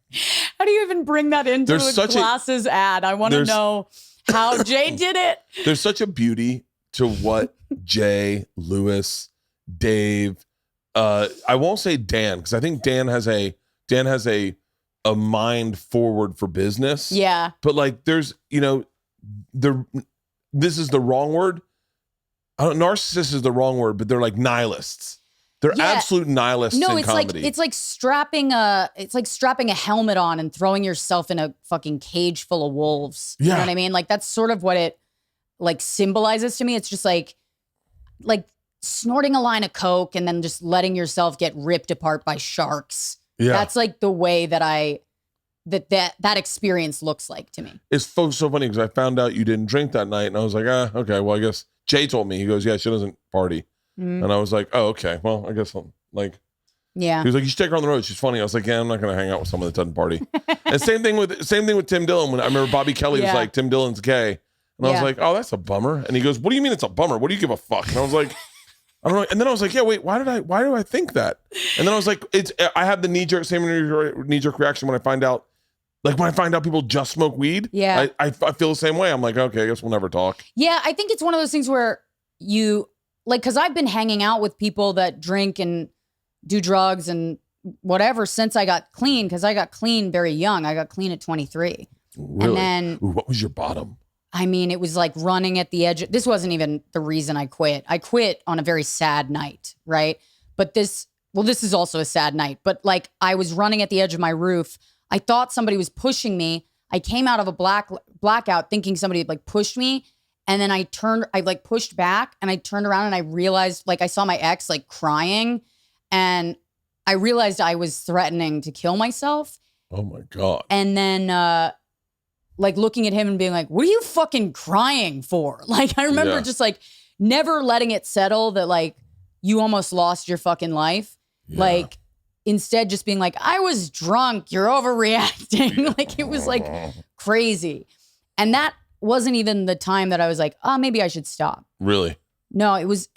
How do you even bring that into a glasses ad? I want to know how Jay did it. There's such a beauty to what Jay, Lewis, Dave, I won't say Dan, because I think Dan has a mind forward for business. Yeah. But like there's, this is the wrong word. Narcissist is the wrong word, but they're like nihilists. They're absolute nihilists in comedy. It's like strapping a helmet on and throwing yourself in a fucking cage full of wolves. You know what I mean? Like that's sort of what it like symbolizes to me. It's just like snorting a line of coke and then just letting yourself get ripped apart by sharks. Yeah. That's like the way that that experience looks like to me. It's so funny because I found out you didn't drink that night and I was like, okay, well, I guess Jay told me. He goes, yeah, she doesn't party. Mm. And I was like, oh, okay. Well, I guess I'm like, yeah. He was like, you should take her on the road. She's funny. I was like, yeah, I'm not going to hang out with someone that doesn't party. And same thing with Tim Dillon. When I remember Bobby Kelly was like, Tim Dillon's gay. And I was like, oh, that's a bummer. And he goes, what do you mean it's a bummer? What do you give a fuck? And I was like, I don't know. And then I was like, yeah, wait, why do I think that? And then I was like, I have the knee-jerk reaction when I find out people just smoke weed. Yeah. I feel the same way. I'm like, okay, I guess we'll never talk. Yeah, I think it's one of those things where you like, because I've been hanging out with people that drink and do drugs and whatever since I got clean, because I got clean very young. I got clean at 23. Really? And then, what was your bottom? I mean, it was like running at the edge. This wasn't even the reason I quit. I quit on a very sad night, right? But this is also a sad night. But like, I was running at the edge of my roof. I thought somebody was pushing me. I came out of a blackout thinking somebody had like pushed me. And then I like pushed back and I turned around and I realized, like, I saw my ex like crying and I realized I was threatening to kill myself. Oh my God. And then, like looking at him and being like, what are you fucking crying for? Like, I remember just like never letting it settle that like you almost lost your fucking life. Yeah. Like instead just being like, I was drunk. You're overreacting. Like it was like crazy. And that wasn't even the time that I was like, oh, maybe I should stop. Really? No, it was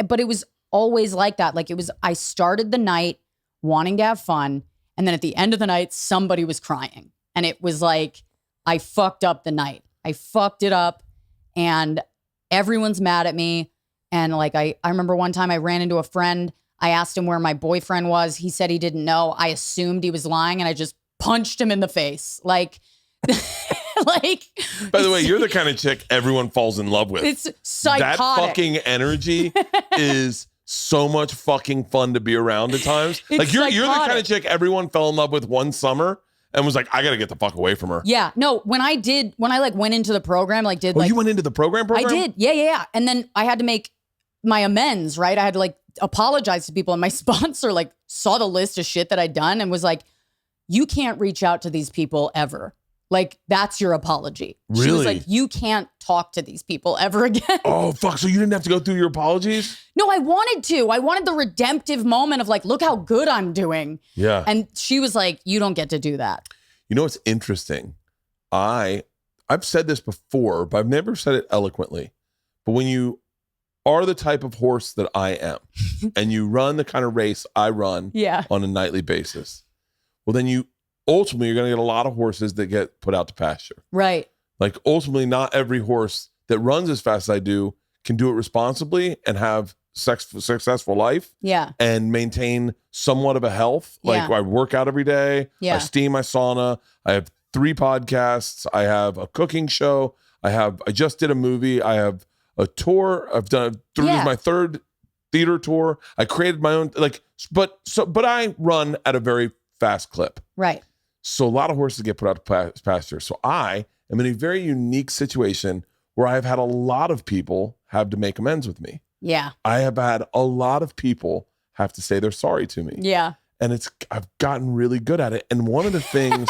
always like that. Like I started the night wanting to have fun. And then at the end of the night, somebody was crying. And it was like, I fucked up the night. I fucked it up and everyone's mad at me. And like, I remember one time I ran into a friend. I asked him where my boyfriend was. He said he didn't know. I assumed he was lying and I just punched him in the face. Like, like. By the way, you're the kind of chick everyone falls in love with. It's psychotic. That fucking energy is so much fucking fun to be around at times. It's like you're the psychotic. kind of chick everyone fell in love with one summer and was like, I gotta get the fuck away from her. Yeah. No, when I like went into the program, like did like. You went into the program? I did. Yeah. And then I had to make my amends, right? I had to like apologize to people and my sponsor like saw the list of shit that I'd done and was like, you can't reach out to these people ever. Like, that's your apology. Really? She was like, you can't talk to these people ever again. Oh, fuck. So you didn't have to go through your apologies? No, I wanted to. I wanted the redemptive moment of like, look how good I'm doing. Yeah. And she was like, you don't get to do that. You know what's interesting? I've said this before, but I've never said it eloquently. But when you are the type of horse that I am and you run the kind of race I run on a nightly basis, well, then ultimately, you're going to get a lot of horses that get put out to pasture. Right. Like, ultimately, not every horse that runs as fast as I do can do it responsibly and have successful life. Yeah. And maintain somewhat of a health. Like, I work out every day. Yeah. I steam my sauna. I have 3 podcasts. I have a cooking show. I just did a movie. I have a tour. This is my 3rd theater tour. I created my own, but I run at a very fast clip. Right. So a lot of horses get put out to pasture. So I am in a very unique situation where I've had a lot of people have to make amends with me. Yeah. I have had a lot of people have to say they're sorry to me. Yeah. And I've gotten really good at it. And one of the things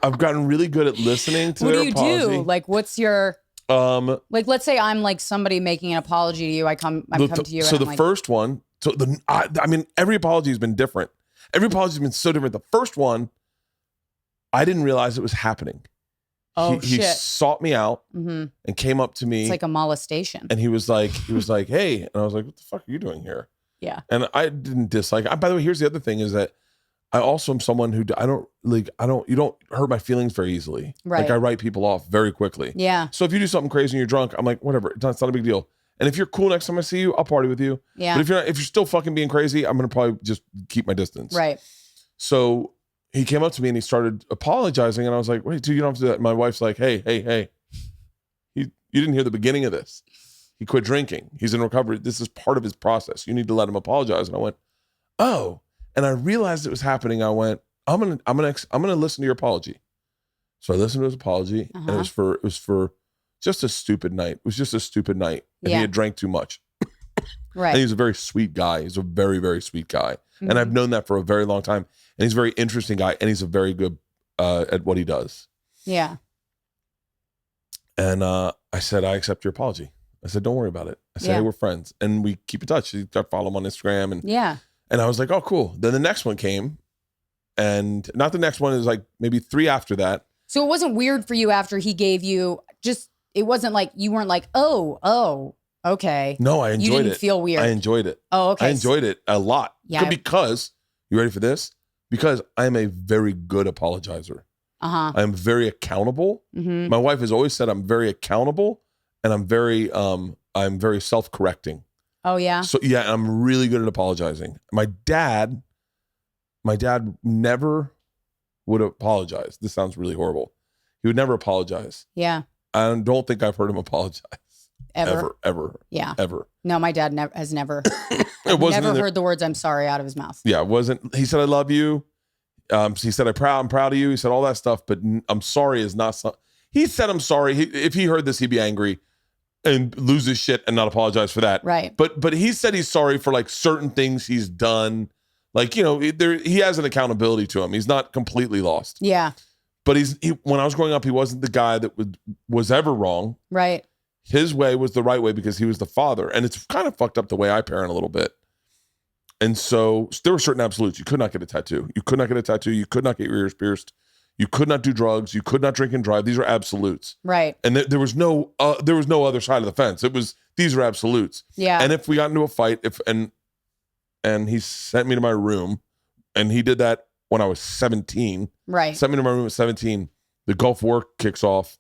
I've gotten really good at listening to their apology. What do you do? Like, what's your... Like, let's say I'm like somebody making an apology to you. I come to you. So and the I'm like, first one, I mean, every apology has been different. Every apology has been so different. The first one, I didn't realize it was happening. He sought me out and came up to me. It's like a molestation. And he was like, hey. And I was like, what the fuck are you doing here? Yeah. And I didn't dislike. By the way, here's the other thing is that I also am someone who you don't hurt my feelings very easily. Right. Like I write people off very quickly. Yeah. So if you do something crazy and you're drunk, I'm like, whatever, it's not a big deal. And if you're cool next time I see you, I'll party with you. Yeah. But if you're still fucking being crazy, I'm going to probably just keep my distance. Right. So he came up to me and he started apologizing. And I was like, wait, dude, you don't have to do that. And my wife's like, hey. You didn't hear the beginning of this. He quit drinking. He's in recovery. This is part of his process. You need to let him apologize. And I went, oh. And I realized it was happening. I went, I'm gonna listen to your apology. So I listened to his apology, and it was for just a stupid night. It was just a stupid night, and he had drank too much. Right. And he's a very sweet guy. He's a very, very sweet guy, and I've known that for a very long time. And he's a very interesting guy, and he's a very good at what he does. Yeah. And I said, I accept your apology. I said, don't worry about it. I said, hey, we're friends, and we keep in touch. I follow him on Instagram, and I was like, oh, cool. Then the next one came. And not the next one, is like maybe 3 after that. So it wasn't weird for you after he gave you it wasn't like you weren't like, oh, okay. No, I enjoyed it. You didn't feel weird. I enjoyed it. Oh, okay. I enjoyed it a lot. Yeah. Because, you ready for this? Because I am a very good apologizer. I am very accountable. My wife has always said I'm very accountable, and I'm very self-correcting. Oh, yeah? So, yeah, I'm really good at apologizing. My dad never would apologize. This sounds really horrible. He would never apologize. Yeah. I don't think I've heard him apologize. Ever. Yeah. Ever. No, my dad has never. It wasn't never heard the words "I'm sorry" out of his mouth. Yeah, it wasn't. He said, "I love you." He said, I'm proud of you." He said all that stuff, but "I'm sorry" is not. He said, "I'm sorry." If he heard this, he'd be angry and lose his shit and not apologize for that. Right. But he said he's sorry for like certain things he's done. Like, you know, he has an accountability to him. He's not completely lost. Yeah. But when I was growing up, he wasn't the guy that was ever wrong. Right. His way was the right way because he was the father. And it's kind of fucked up the way I parent a little bit. And so there were certain absolutes. You could not get a tattoo. You could not get a tattoo. You could not get your ears pierced. You could not do drugs. You could not drink and drive. These are absolutes. Right. And there was no other side of the fence. These are absolutes. Yeah. And if we got into a fight, and he sent me to my room, and he did that when I was 17. Right. Sent me to my room at 17. The Gulf War kicks off,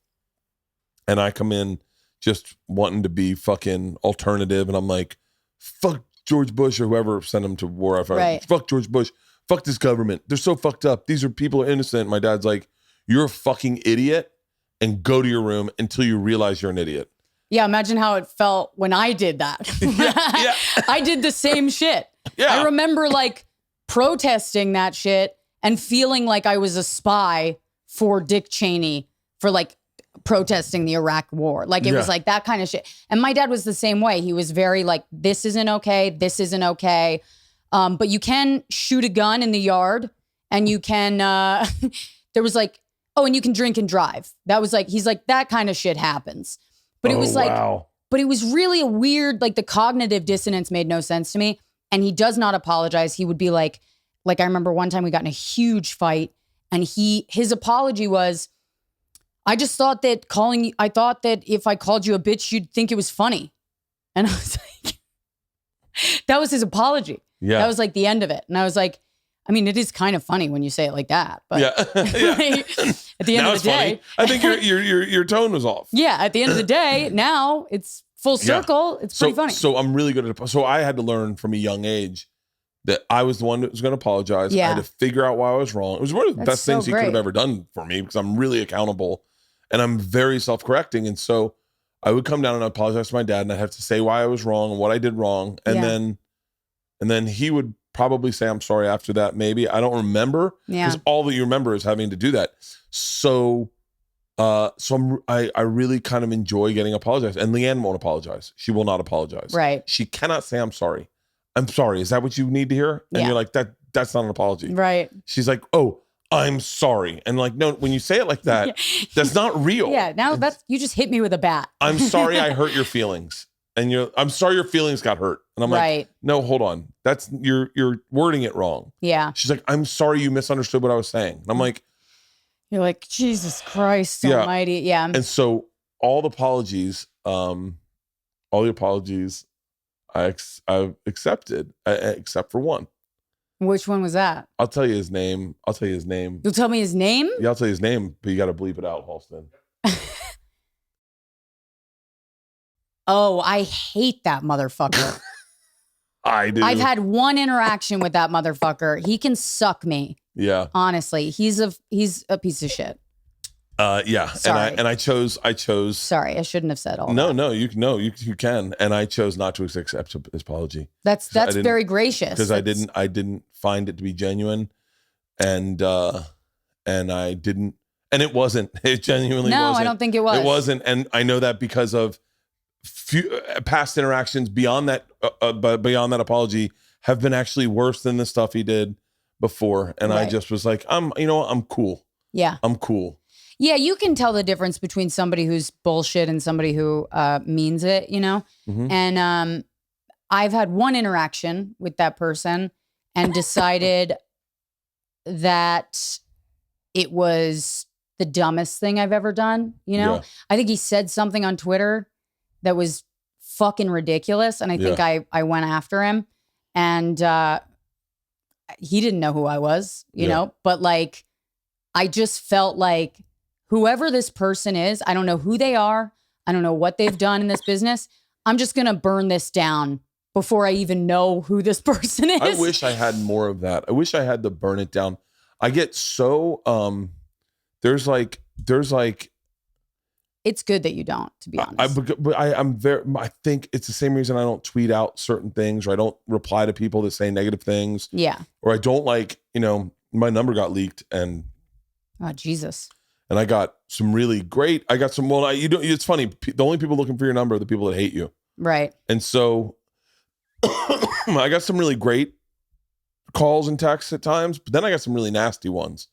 and I come in just wanting to be fucking alternative, and I'm like, fuck George Bush or whoever sent him to war. Right. Fuck George Bush. Fuck this government. They're so fucked up. People are innocent. My dad's like, you're a fucking idiot, and go to your room until you realize you're an idiot. Yeah, imagine how it felt when I did that. Yeah. I did the same shit. Yeah. I remember like protesting that shit and feeling like I was a spy for Dick Cheney for like protesting the Iraq war. Like it was like that kind of shit. And my dad was the same way. He was very like, this isn't okay. This isn't okay. But you can shoot a gun in the yard, and you can, there was like, oh, and you can drink and drive. That was like, he's like, that kind of shit happens. But it was like, wow. But it was really a weird, like the cognitive dissonance made no sense to me. And he does not apologize. He would be like I remember one time we got in a huge fight, and his apology was, I just thought that I thought that if I called you a bitch, you'd think it was funny. And I was like, that was his apology. Yeah. That was like the end of it. And I was like, I mean, it is kind of funny when you say it like that. But yeah. at the end of the day, funny. I think your tone was off. Yeah. At the end of the day, now it's full circle. Yeah. It's pretty funny. So I'm really good at so I had to learn from a young age that I was the one that was going to apologize. Yeah. I had to figure out why I was wrong. It was one of the best things he could have ever done for me, because I'm really accountable and I'm very self-correcting. And so I would come down and apologize to my dad, and I'd have to say why I was wrong and what I did wrong. And then he would probably say, I'm sorry after that. Maybe I don't remember, because all that you remember is having to do that. So I really kind of enjoy getting apologized. And Leanne won't apologize. She will not apologize. Right. She cannot say, I'm sorry. I'm sorry. Is that what you need to hear? And you're like, that's not an apology. Right. She's like, oh, I'm sorry. And like, no, when you say it like that, that's not real. Yeah, now you just hit me with a bat. I'm sorry I hurt your feelings. And I'm sorry your feelings got hurt. And I'm like, no, hold on. That's you're wording it wrong. Yeah. She's like, I'm sorry you misunderstood what I was saying. And I'm like, you're like, Jesus Christ almighty. Yeah. And so all the apologies I've accepted, except for one. Which one was that? I'll tell you his name. You'll tell me his name? Yeah, I'll tell you his name, but you got to bleep it out, Halston. Oh, I hate that motherfucker. I do. I've had one interaction with that motherfucker. He can suck me. Yeah. Honestly, he's a piece of shit. Yeah. Sorry. And I chose. Sorry, I shouldn't have said all that. No, you can. And I chose not to accept his apology. That's very gracious. Because I didn't find it to be genuine, and I didn't, and it wasn't. It genuinely wasn't. No, I don't think it was. It wasn't, and I know that because of past interactions beyond that, but beyond that apology have been actually worse than the stuff he did before. And I just was like, I'm cool. Yeah, I'm cool. Yeah, you can tell the difference between somebody who's bullshit and somebody who means it, Mm-hmm. And I've had one interaction with that person and decided that it was the dumbest thing I've ever done. Yeah. I think he said something on Twitter that was fucking ridiculous. And I think I went after him, and he didn't know who I was, you know, but like, I just felt like whoever this person is, I don't know who they are. I don't know what they've done in this business. I'm just going to burn this down before I even know who this person is. I wish I had more of that. I wish I had to burn it down. I get so, there's like, it's good that you don't, to be honest. I think it's the same reason I don't tweet out certain things, or I don't reply to people that say negative things. Yeah. Or I don't my number got leaked, and oh, Jesus. And I got some really great. It's funny. The only people looking for your number are the people that hate you. Right. And so I got some really great calls and texts at times, but then I got some really nasty ones.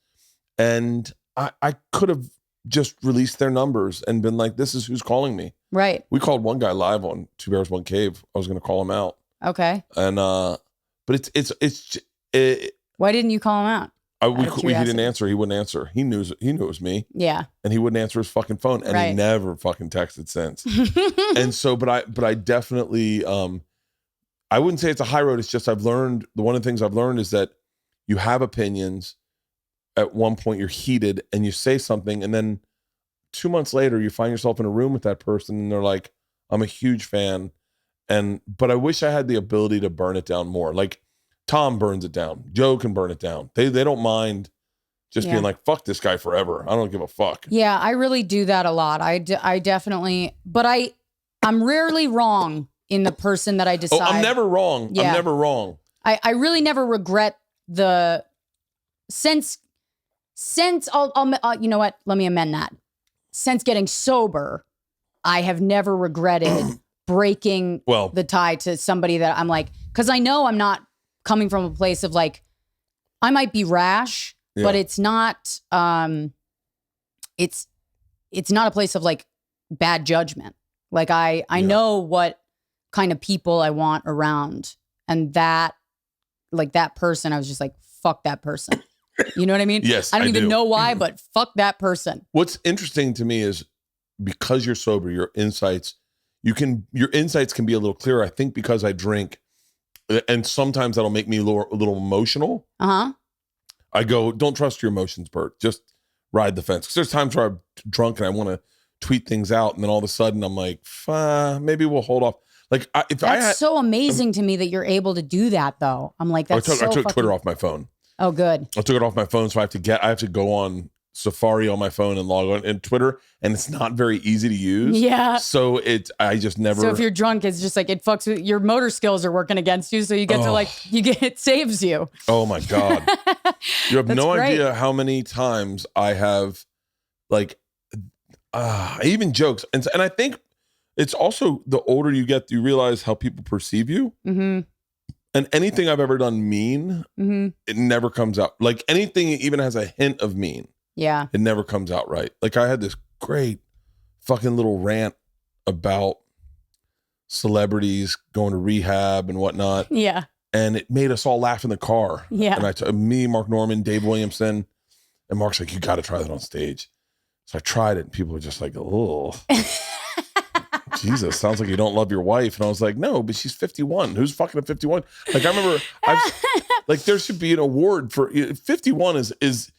And I could have just released their numbers and been like, this is who's calling me. Right. We called one guy live on Two Bears, One Cave. I was going to call him out. Okay. And, but it's why didn't you call him out? He didn't answer. He wouldn't answer. He knew it was me. Yeah. And he wouldn't answer his fucking phone. And he never fucking texted since. And so, but I definitely, I wouldn't say it's a high road. It's just one of the things I've learned is that you have opinions. At one point you're heated and you say something, and then 2 months later you find yourself in a room with that person and they're like, I'm a huge fan. But I wish I had the ability to burn it down more. Like, Tom burns it down. Joe can burn it down. They don't mind just being like, fuck this guy forever. I don't give a fuck. Yeah, I really do that a lot. I definitely, but I'm rarely wrong in the person that I decide. Oh, I'm never wrong. Yeah. I'm never wrong. I really never regret since I'll you know what? Let me amend that. Since getting sober, I have never regretted breaking the tie to somebody that I'm like, because I know I'm not coming from a place of like, I might be rash, but it's not, it's not a place of like bad judgment. Like I know what kind of people I want around, and that person, I was just like, fuck that person. You know what I mean? Yes. I don't even know why, but fuck that person. What's interesting to me is because you're sober, your insights can be a little clearer. I think because I drink, and sometimes that'll make me a little emotional. Uh-huh. I go, don't trust your emotions, Bert. Just ride the fence. Because there's times where I'm drunk and I want to tweet things out, and then all of a sudden I'm like, maybe we'll hold off. Like, that's so amazing to me that you're able to do that, though. I'm like, I took Twitter off my phone. Oh, good. I took it off my phone, so I have to go on Safari on my phone and log on in Twitter, and it's not very easy to use. Yeah. So I just never. So if you're drunk, it's just like it fucks with your motor skills are working against you. So you get it saves you. Oh my God. You have no idea how many times I have even jokes. And I think it's also the older you get, you realize how people perceive you. Mm-hmm. And anything I've ever done mean, it never comes out. Like anything that even has a hint of mean, it never comes out right. Like I had this great fucking little rant about celebrities going to rehab and whatnot. Yeah. And it made us all laugh in the car. Yeah. And me, Mark Norman, Dave Williamson, and Mark's like, you got to try that on stage. So I tried it and people were just like, oh, Jesus, sounds like you don't love your wife. And I was like, no, but she's 51. Who's fucking at 51? Like I remember, like there should be an award for 51 is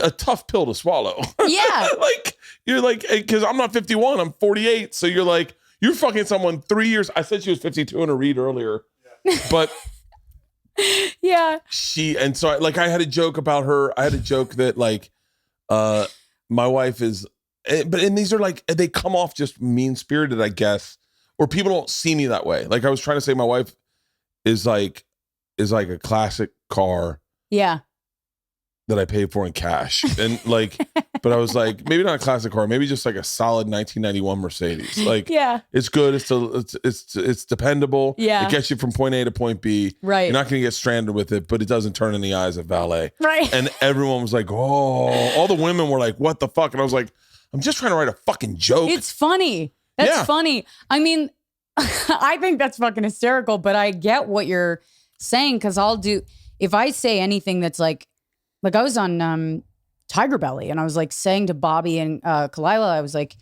a tough pill to swallow. Yeah. Like you're like, because I'm not 51, I'm 48. So you're like, you're fucking someone 3 years. I said she was 52 in a read earlier, but yeah. And so I had a joke about her. I had a joke that like, my wife is, and these are like, they come off just mean spirited, I guess, or people don't see me that way. Like I was trying to say, my wife is like a classic car. Yeah. That I paid for in cash. And like, but I was like, maybe not a classic car, maybe just like a solid 1991 Mercedes. Like, it's good. It's dependable. Yeah. It gets you from point A to point B. Right. You're not going to get stranded with it, but it doesn't turn in the eyes of valet. Right. And everyone was like, oh, all the women were like, what the fuck? And I was like, I'm just trying to write a fucking joke. It's funny. That's funny. I mean, I think that's fucking hysterical, but I get what you're saying. Cause if I say anything that's like I was on Tiger Belly and I was like saying to Bobby and Kalila, I was like,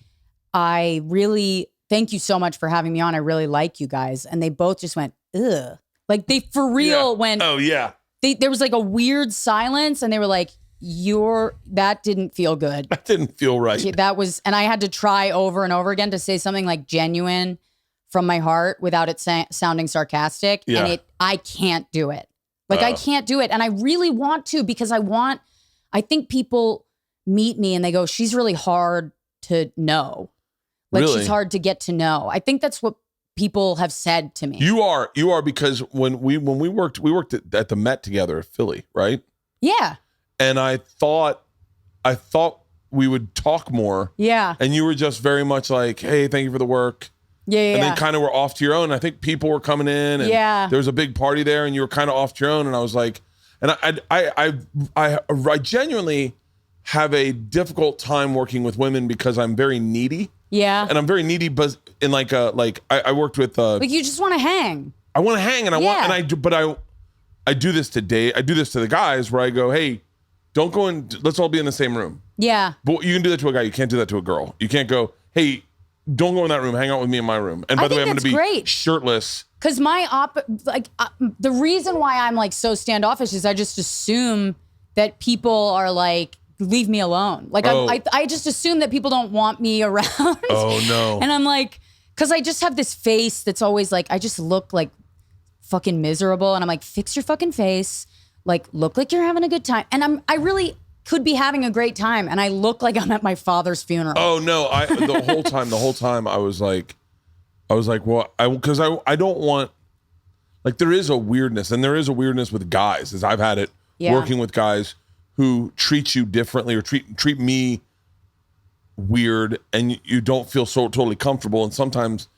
I really thank you so much for having me on. I really like you guys. And they both just went, ugh. Like they for real went, oh yeah. There was like a weird silence and they were like, that didn't feel good. That didn't feel right. That was, and I had to try over and over again to say something like genuine from my heart without it sounding sarcastic. Yeah. And I can't do it. Like I can't do it. And I really want to because I think people meet me and they go, she's really hard to know. Like Really? She's hard to get to know. I think that's what people have said to me. You are because when we worked at the Met together at Philly, right? Yeah. And I thought we would talk more. Yeah. And you were just very much like, hey, thank you for the work. Yeah. And then kind of were off to your own. I think people were coming in and there was a big party there and you were kind of off to your own. And I was like, and I genuinely have a difficult time working with women because I'm very needy. Yeah. And I'm very needy, but in I worked with like you just want to hang. I want to hang and I do this today. I do this to the guys where I go, hey, don't go in. Let's all be in the same room. Yeah. But you can do that to a guy. You can't do that to a girl. You can't go, hey, don't go in that room. Hang out with me in my room. And by the way, I'm going to be shirtless. Because the reason why I'm like so standoffish is I just assume that people are like, leave me alone. Like I just assume that people don't want me around. Oh no. And I'm like, because I just have this face that's always like, I just look like fucking miserable. And I'm like, fix your fucking face. Like, look like you're having a good time. And I really could be having a great time. And I look like I'm at my father's funeral. Oh no. The whole time I was like, well, because I don't want, like, there is a weirdness, and there is a weirdness with guys, as I've had it working with guys who treat you differently or treat me weird, and you don't feel so totally comfortable. And sometimes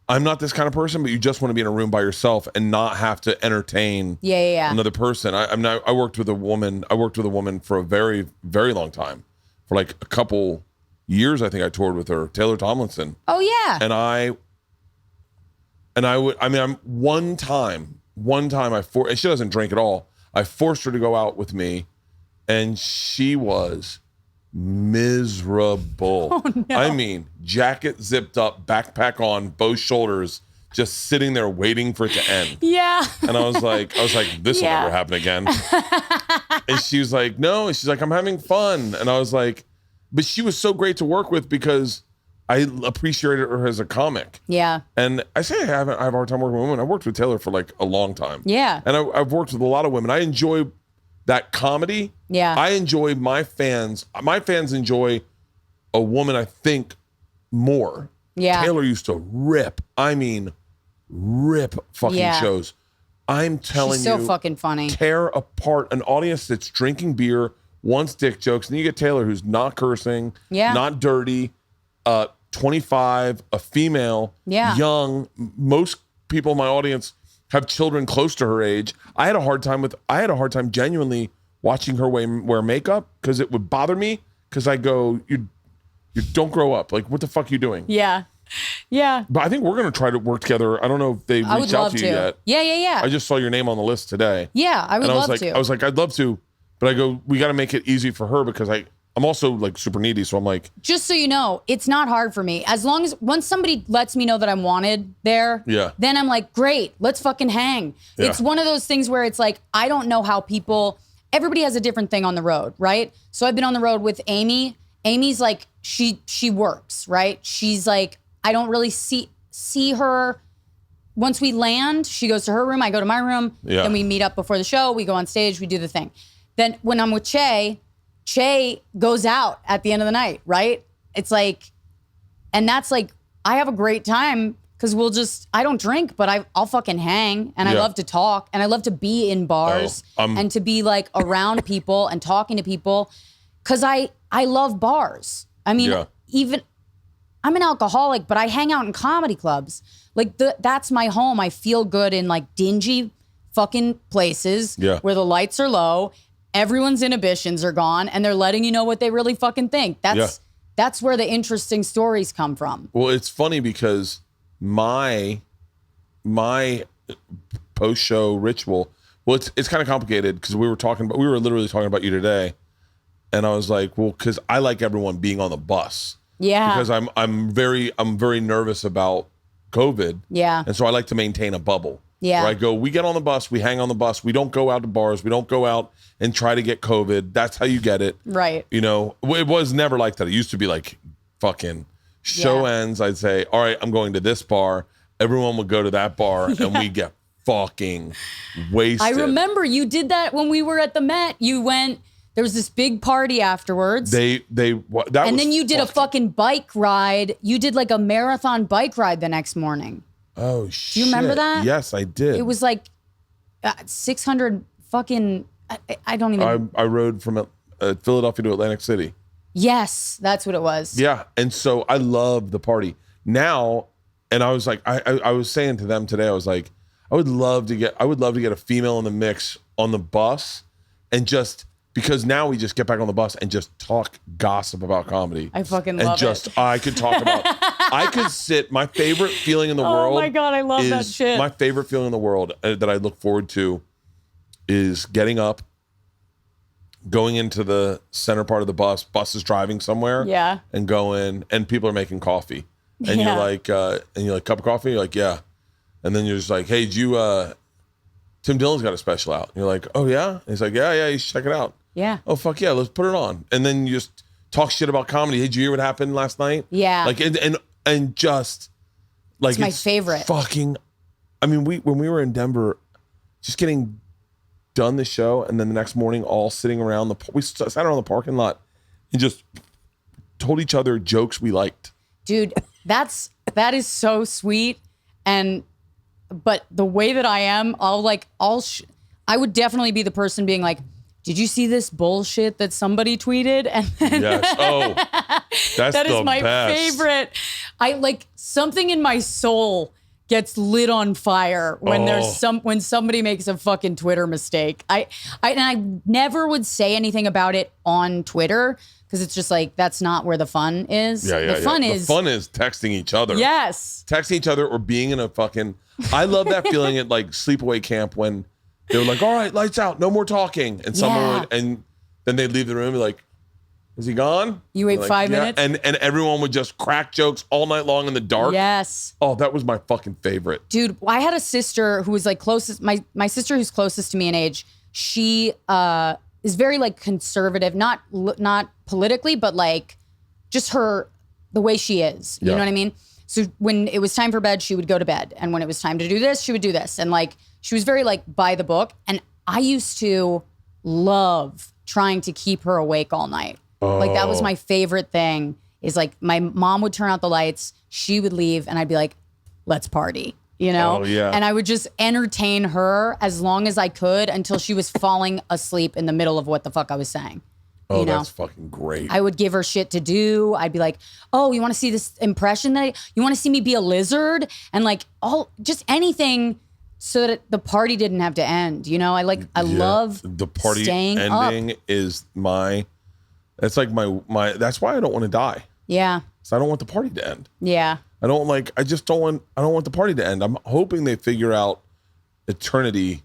I'm not this kind of person, but you just want to be in a room by yourself and not have to entertain another person. I worked with a woman. I worked with a woman for a very, very long time, for like a couple years. I think I toured with her, Taylor Tomlinson. Oh yeah. One time and she doesn't drink at all. I forced her to go out with me, and she was miserable. Oh, no. I mean, jacket zipped up, backpack on, both shoulders, just sitting there waiting for it to end. Yeah. And I was like, this will never happen again. And she was like, no. And she's like, I'm having fun. And I was like, but she was so great to work with because I appreciated her as a comic. Yeah. And I say I have a hard time working with women. I worked with Taylor for like a long time. Yeah. And I've worked with a lot of women. I enjoy that comedy. Yeah. I enjoy my fans. My fans enjoy a woman, I think, more. Yeah. Taylor used to rip fucking shows. I'm telling you. She's so fucking funny. Tear apart an audience that's drinking beer, wants dick jokes, and you get Taylor, who's not cursing, not dirty, 25, a female, young. Most people in my audience have children close to her age. I had a hard time genuinely watching her wear makeup because it would bother me because I go, you don't grow up. Like, what the fuck are you doing? Yeah. Yeah. But I think we're going to try to work together. I don't know if they reached out to you yet. Yeah. I just saw your name on the list today. Yeah, I would love to. I was like, I'd love to. But I go, we got to make it easy for her because I'm also like super needy. So I'm like. Just so you know, it's not hard for me. As long as once somebody lets me know that I'm wanted there, then I'm like, great, let's fucking hang. Yeah. It's one of those things where it's like, I don't know how everybody has a different thing on the road, right? So I've been on the road with Amy. Amy's like, she works, right? She's like, I don't really see her. Once we land, she goes to her room, I go to my room, then we meet up before the show, we go on stage, we do the thing. Then when I'm with Che goes out at the end of the night, right? It's like, and that's like, I have a great time because I don't drink, but I'll fucking hang and I love to talk and I love to be in bars and to be like around people and talking to people because I love bars. I mean, even I'm an alcoholic, but I hang out in comedy clubs. Like that's my home. I feel good in like dingy fucking places where the lights are low, everyone's inhibitions are gone, and they're letting you know what they really fucking think. That's where the interesting stories come from. Well, it's funny because my post-show ritual, well, it's kind of complicated because we were literally talking about you today, and I was like, well, because I like everyone being on the bus. Yeah. Because I'm very nervous about COVID. Yeah. And so I like to maintain a bubble. Yeah. Where we get on the bus, we hang on the bus, we don't go out to bars, we don't go out and try to get COVID. That's how you get it. Right. You know, it was never like that. It used to be like fucking show ends, I'd say, all right, I'm going to this bar. Everyone would go to that bar and we get fucking wasted. I remember you did that when we were at the Met. You went. There was this big party afterwards. And then you did a fucking bike ride. You did like a marathon bike ride the next morning. Oh, shit. Do you remember that? Yes, I did. It was like 600 fucking, I don't even. I rode from Philadelphia to Atlantic City. Yes, that's what it was. Yeah. And so I love the party. Now, and I was like, I was saying to them today, I was like, I would love to get a female in the mix on the bus and just. Because now we just get back on the bus and just talk gossip about comedy. I fucking love it. I could talk about, I could sit, my favorite feeling in the world. Oh my God, I love that shit. My favorite feeling in the world that I look forward to is getting up, going into the center part of the bus is driving somewhere. Yeah. And going, and people are making coffee. And you're like, cup of coffee? You're like, yeah. And then you're just like, hey, Tim Dillon's got a special out. And you're like, oh yeah? And he's like, yeah, you should check it out. Yeah. Oh, fuck yeah, let's put it on. And then you just talk shit about comedy. Hey, did you hear what happened last night? Yeah. Like, and just, like, it's my favorite. Fucking, I mean, when we were in Denver, just getting done the show, and then the next morning, all sitting around we sat around the parking lot and just told each other jokes we liked. Dude, that is so sweet. But the way that I am, I would definitely be the person being like, did you see this bullshit that somebody tweeted? And then yes. Oh, that is my favorite. I like something in my soul gets lit on fire when when somebody makes a fucking Twitter mistake. I never would say anything about it on Twitter because it's just like that's not where the fun is. The fun is texting each other. Yes. Texting each other or being in a fucking I love that feeling at like sleepaway camp when they were like, all right, lights out, no more talking. And someone would, and then they'd leave the room and be like, is he gone? You wait like, 5 minutes? And everyone would just crack jokes all night long in the dark. Yes. Oh, that was my fucking favorite. Dude, I had a sister who was like closest, my sister who's closest to me in age. She is very like conservative, not politically, but like just the way she is. You know what I mean? So when it was time for bed, she would go to bed. And when it was time to do this, she would do this. And like, she was very like by the book. And I used to love trying to keep her awake all night. Oh. Like that was my favorite thing is like my mom would turn out the lights, she would leave and I'd be like, let's party, you know? Oh, yeah. And I would just entertain her as long as I could until she was falling asleep in the middle of what the fuck I was saying. Oh, you know? That's fucking great. I would give her shit to do. I'd be like, oh, you want to see this impression you want to see me be a lizard? And like just anything so that the party didn't have to end. You know, I love the party staying ending up. is it's like my that's why I don't want to die. Yeah. So I don't want the party to end. Yeah. I don't want the party to end. I'm hoping they figure out eternity,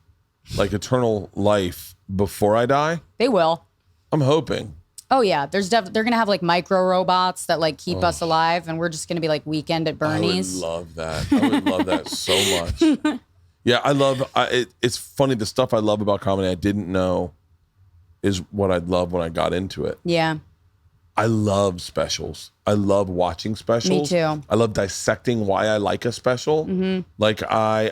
like eternal life before I die. They will. I'm hoping. Oh yeah, they're gonna have like micro robots that like keep us alive, and we're just gonna be like Weekend at Bernie's. I would love that. I would love that so much. Yeah, it's funny. The stuff I love about comedy I didn't know is what I'd love when I got into it. Yeah. I love specials. I love watching specials. Me too. I love dissecting why I like a special. Mm-hmm. Like I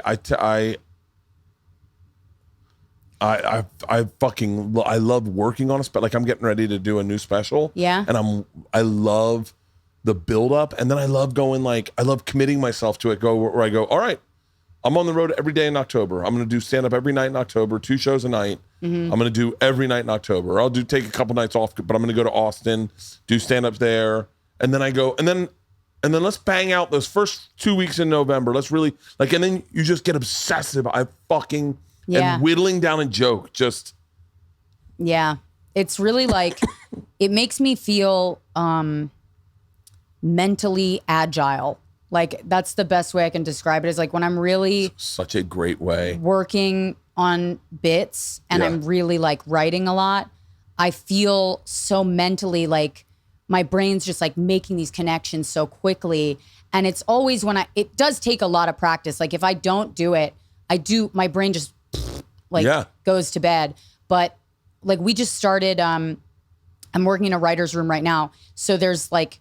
love working on a special. Like I'm getting ready to do a new special. Yeah. And I love the build up, and then I love committing myself to it. Where I go, all right, I'm on the road every day in October. I'm going to do stand up every night in October, 2 shows a night. Mm-hmm. I'm going to do every night in October. I'll take a couple nights off, but I'm going to go to Austin, do stand up there. And then I go, and then let's bang out those first 2 weeks in November. Let's really and then you just get obsessive. And whittling down a joke Yeah. It's really like, it makes me feel mentally agile. Like that's the best way I can describe it, is like when I'm really such a great way working on bits and I'm really like writing a lot, I feel so mentally like my brain's just like making these connections so quickly. And it's always it does take a lot of practice. Like if I don't do it, my brain just goes to bed. But like we just started, I'm working in a writer's room right now. So there's like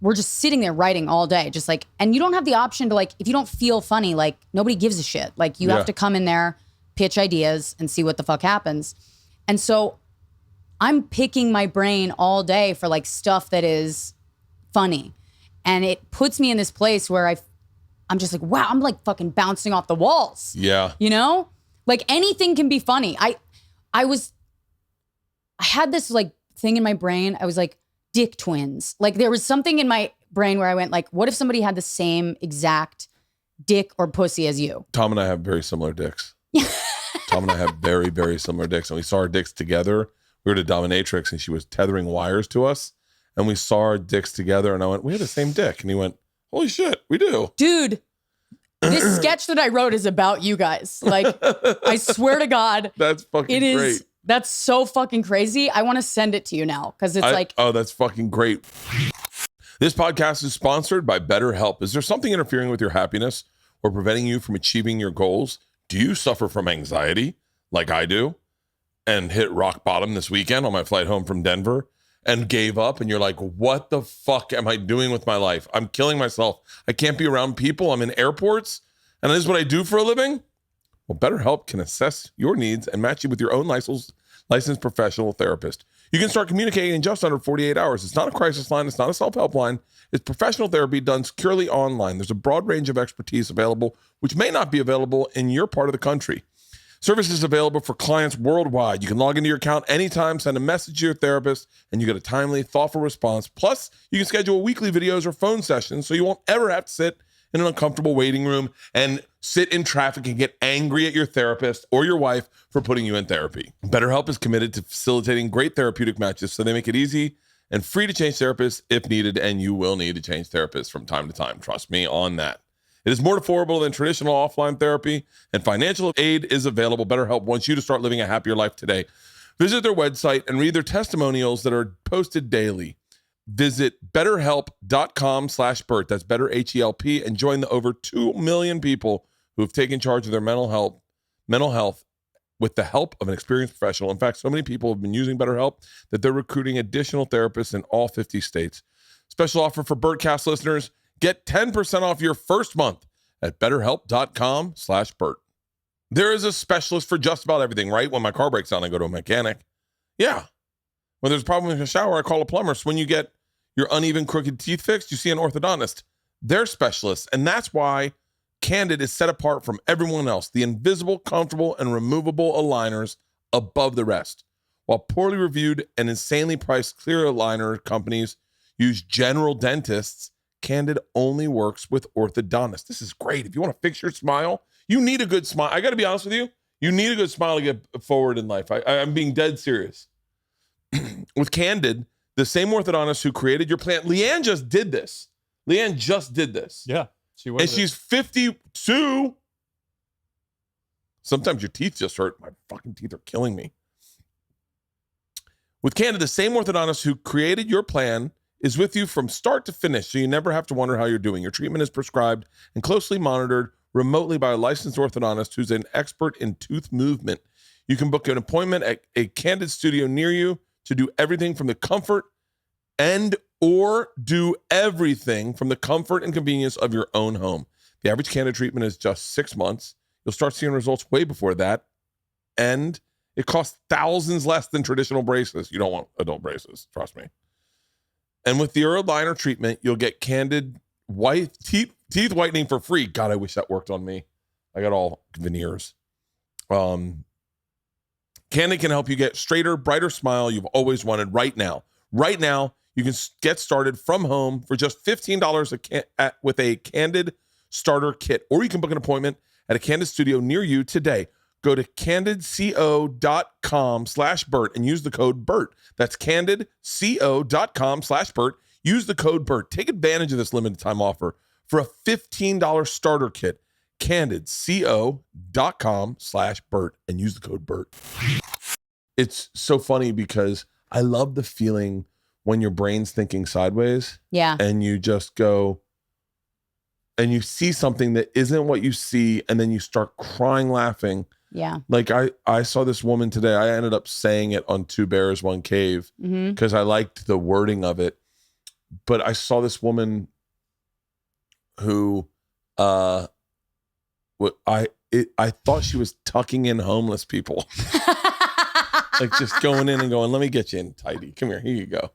we're just sitting there writing all day, just like, and you don't have the option to like, if you don't feel funny, like nobody gives a shit. Like you have to come in there, pitch ideas and see what the fuck happens. And so I'm picking my brain all day for like stuff that is funny. And it puts me in this place where I'm just like, wow, I'm like fucking bouncing off the walls. Yeah. You know? Like anything can be funny. I had this like thing in my brain. I was like, dick twins. Like there was something in my brain where I went like, what if somebody had the same exact dick or pussy as you? Tom and I have very similar dicks. Tom and I have very, very similar dicks. And we saw our dicks together. We were at a dominatrix and she was tethering wires to us. And we saw our dicks together and I went, we have the same dick. And he went, holy shit, we do. Dude, this sketch that I wrote is about you guys. Like, I swear to God. That's fucking great. That's so fucking crazy. I want to send it to you now because it's oh, that's fucking great. This podcast is sponsored by BetterHelp. Is there something interfering with your happiness or preventing you from achieving your goals? Do you suffer from anxiety like I do and hit rock bottom this weekend on my flight home from Denver and gave up? And you're like, what the fuck am I doing with my life? I'm killing myself. I can't be around people. I'm in airports and this is what I do for a living. Well, BetterHelp can assess your needs and match you with your own licensed professional therapist. You can start communicating in just under 48 hours. It's not a crisis line. It's not a self-help line. It's professional therapy done securely online. There's a broad range of expertise available, which may not be available in your part of the country. Services available for clients worldwide. You can log into your account anytime, send a message to your therapist, and you get a timely, thoughtful response. Plus, you can schedule weekly videos or phone sessions so you won't ever have to sit in an uncomfortable waiting room and sit in traffic and get angry at your therapist or your wife for putting you in therapy. BetterHelp is committed to facilitating great therapeutic matches, so they make it easy and free to change therapists if needed, and you will need to change therapists from time to time. Trust me on that. It is more affordable than traditional offline therapy, and financial aid is available. BetterHelp wants you to start living a happier life today. Visit their website and read their testimonials that are posted daily. Visit betterhelp.com/Bert. That's better HELP, and join the over 2 million people who have taken charge of their mental health with the help of an experienced professional. In fact, so many people have been using BetterHelp that they're recruiting additional therapists in all 50 states. Special offer for Bertcast listeners. Get 10% off your first month at betterhelp.com/Bert. There is a specialist for just about everything, right? When my car breaks down, I go to a mechanic. Yeah. When there's a problem in the shower, I call a plumber. So when you get your uneven, crooked teeth fixed, you see an orthodontist. They're specialists. And that's why Candid is set apart from everyone else. The invisible, comfortable, and removable aligners above the rest. While poorly reviewed and insanely priced clear aligner companies use general dentists, Candid only works with orthodontists. This is great. If you want to fix your smile, You need a good smile. I got to be honest with you. You need a good smile to get forward in life. I'm being dead serious. With Candid, the same orthodontist who created your plan, Leanne just did this. Leanne just did this. Yeah. She was. And she's 52. Sometimes your teeth just hurt. My fucking teeth are killing me. With Candid, the same orthodontist who created your plan is with you from start to finish, so you never have to wonder how you're doing. Your treatment is prescribed and closely monitored remotely by a licensed orthodontist who's an expert in tooth movement. You can book an appointment at a Candid studio near you to do everything from the comfort and or do everything from the comfort and convenience of your own home. The average Candid treatment is just 6 months. You'll start seeing results way before that. And it costs thousands less than traditional braces. You don't want adult braces, trust me. And with the Airliner treatment, you'll get Candid teeth whitening for free. God, I wish that worked on me. I got all veneers. Candid can help you get straighter, brighter smile you've always wanted right now. Right now, you can get started from home for just $15 with a Candid starter kit, or you can book an appointment at a Candid studio near you today. Go to candidco.com/Bert and use the code BERT. That's candidco.com/Bert. Use the code BERT. Take advantage of this limited time offer for a $15 starter kit. candidco.com/Bert and use the code BERT. It's so funny because I love the feeling when your brain's thinking sideways. Yeah. And you just go and you see something that isn't what you see, and then you start crying laughing. Yeah. Like I saw this woman today. I ended up saying it on Two Bears, One Cave because I liked the wording of it. But I saw this woman who I thought she was tucking in homeless people. Like just going in and going, let me get you in tidy. Come here you go.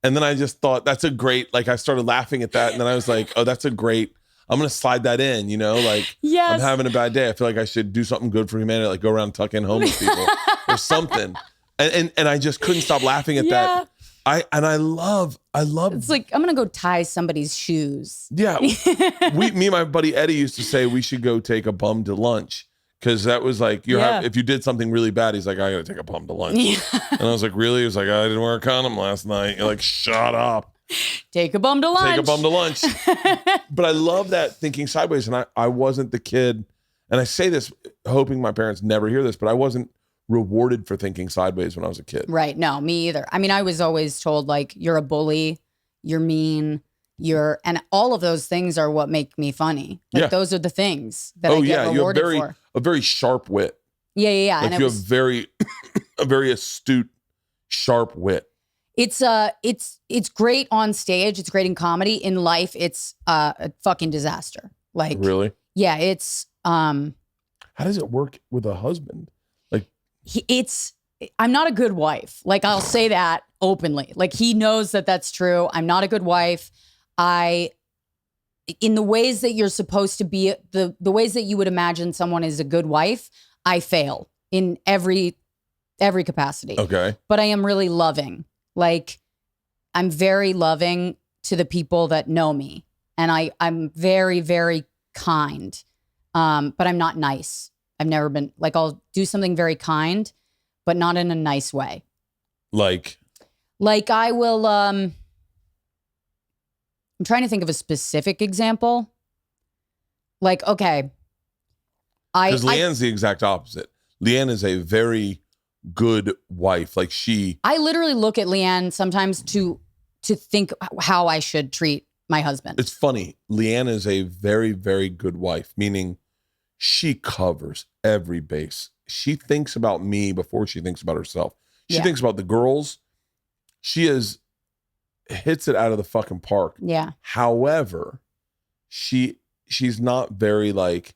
And then I just thought that's a great, like I started laughing at that. And then I was like, oh, that's a great, I'm going to slide that in, you know, like yes. I'm having a bad day. I feel like I should do something good for humanity, like go around and tuck in homeless people or something. And I just couldn't stop laughing at that. I love. It's like, I'm going to go tie somebody's shoes. Yeah. Me and my buddy Eddie used to say we should go take a bum to lunch. Cause that was like, if you did something really bad, he's like, I got to take a bum to lunch. Yeah. And I was like, really? He was like, I didn't wear a condom last night. You're like, shut up. Take a bum to lunch. Take a bum to lunch. But I love that thinking sideways. And I wasn't the kid. And I say this hoping my parents never hear this, but I wasn't rewarded for thinking sideways when I was a kid. Right. No, me either. I mean, I was always told like, you're a bully, you're mean, and all of those things are what make me funny. Like those are the things that I get rewarded for. A very sharp wit. Yeah. Like and you have a very astute, sharp wit. It's great on stage. It's great in comedy. In life, it's a fucking disaster. Like really? Yeah. It's how does it work with a husband? Like I'm not a good wife. Like I'll say that openly. Like he knows that that's true. I'm not a good wife. In the ways that you're supposed to be, the ways that you would imagine someone is a good wife, I fail in every capacity. Okay. But I am really loving. Like I'm very loving to the people that know me. And I'm very, very kind. But I'm not nice. I've never been like, I'll do something very kind, but not in a nice way. Like I will, I'm trying to think of a specific example. Like, okay. Because Leanne's the exact opposite. Leanne is a very good wife. Like I literally look at Leanne sometimes to think how I should treat my husband. It's funny. Leanne is a very, very good wife, meaning she covers every base. She thinks about me before she thinks about herself. She thinks about the girls. She hits it out of the fucking park. Yeah. However, she's not very like,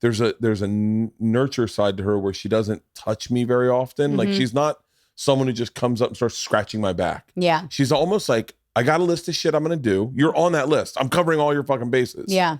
there's a nurture side to her where she doesn't touch me very often. Mm-hmm. Like she's not someone who just comes up and starts scratching my back. Yeah. She's almost like, I got a list of shit I'm going to do. You're on that list. I'm covering all your fucking bases. Yeah.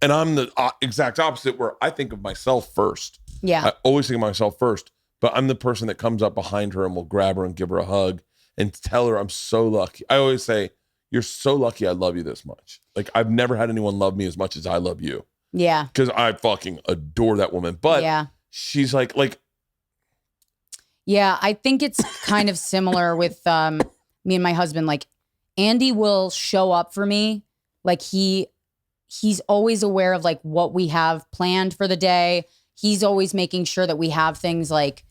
And I'm the exact opposite where I think of myself first. Yeah. I always think of myself first, but I'm the person that comes up behind her and will grab her and give her a hug and tell her I'm so lucky. I always say, you're so lucky I love you this much. Like I've never had anyone love me as much as I love you. Yeah. Because I fucking adore that woman. But yeah. she's like, Yeah, I think it's kind of similar with me and my husband. Like Andy will show up for me. Like he's always aware of like what we have planned for the day. He's always making sure that we have things like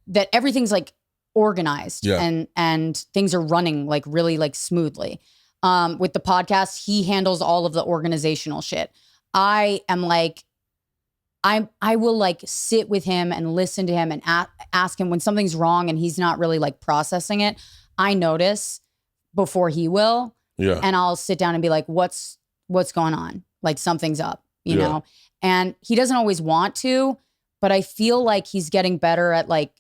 that everything's like organized and things are running like really like smoothly. With the podcast, he handles all of the organizational shit. I am like, I will like sit with him and listen to him and ask him when something's wrong and he's not really like processing it. I notice before he will. yeah. And I'll sit down and be like, what's going on? Like something's up, you know? And he doesn't always want to, but I feel like he's getting better at like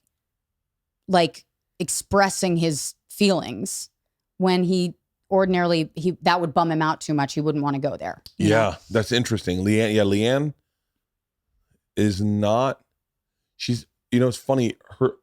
expressing his feelings when he ordinarily, that would bum him out too much. He wouldn't want to go there. You know? That's interesting. Leanne is not, she's, it's funny, her,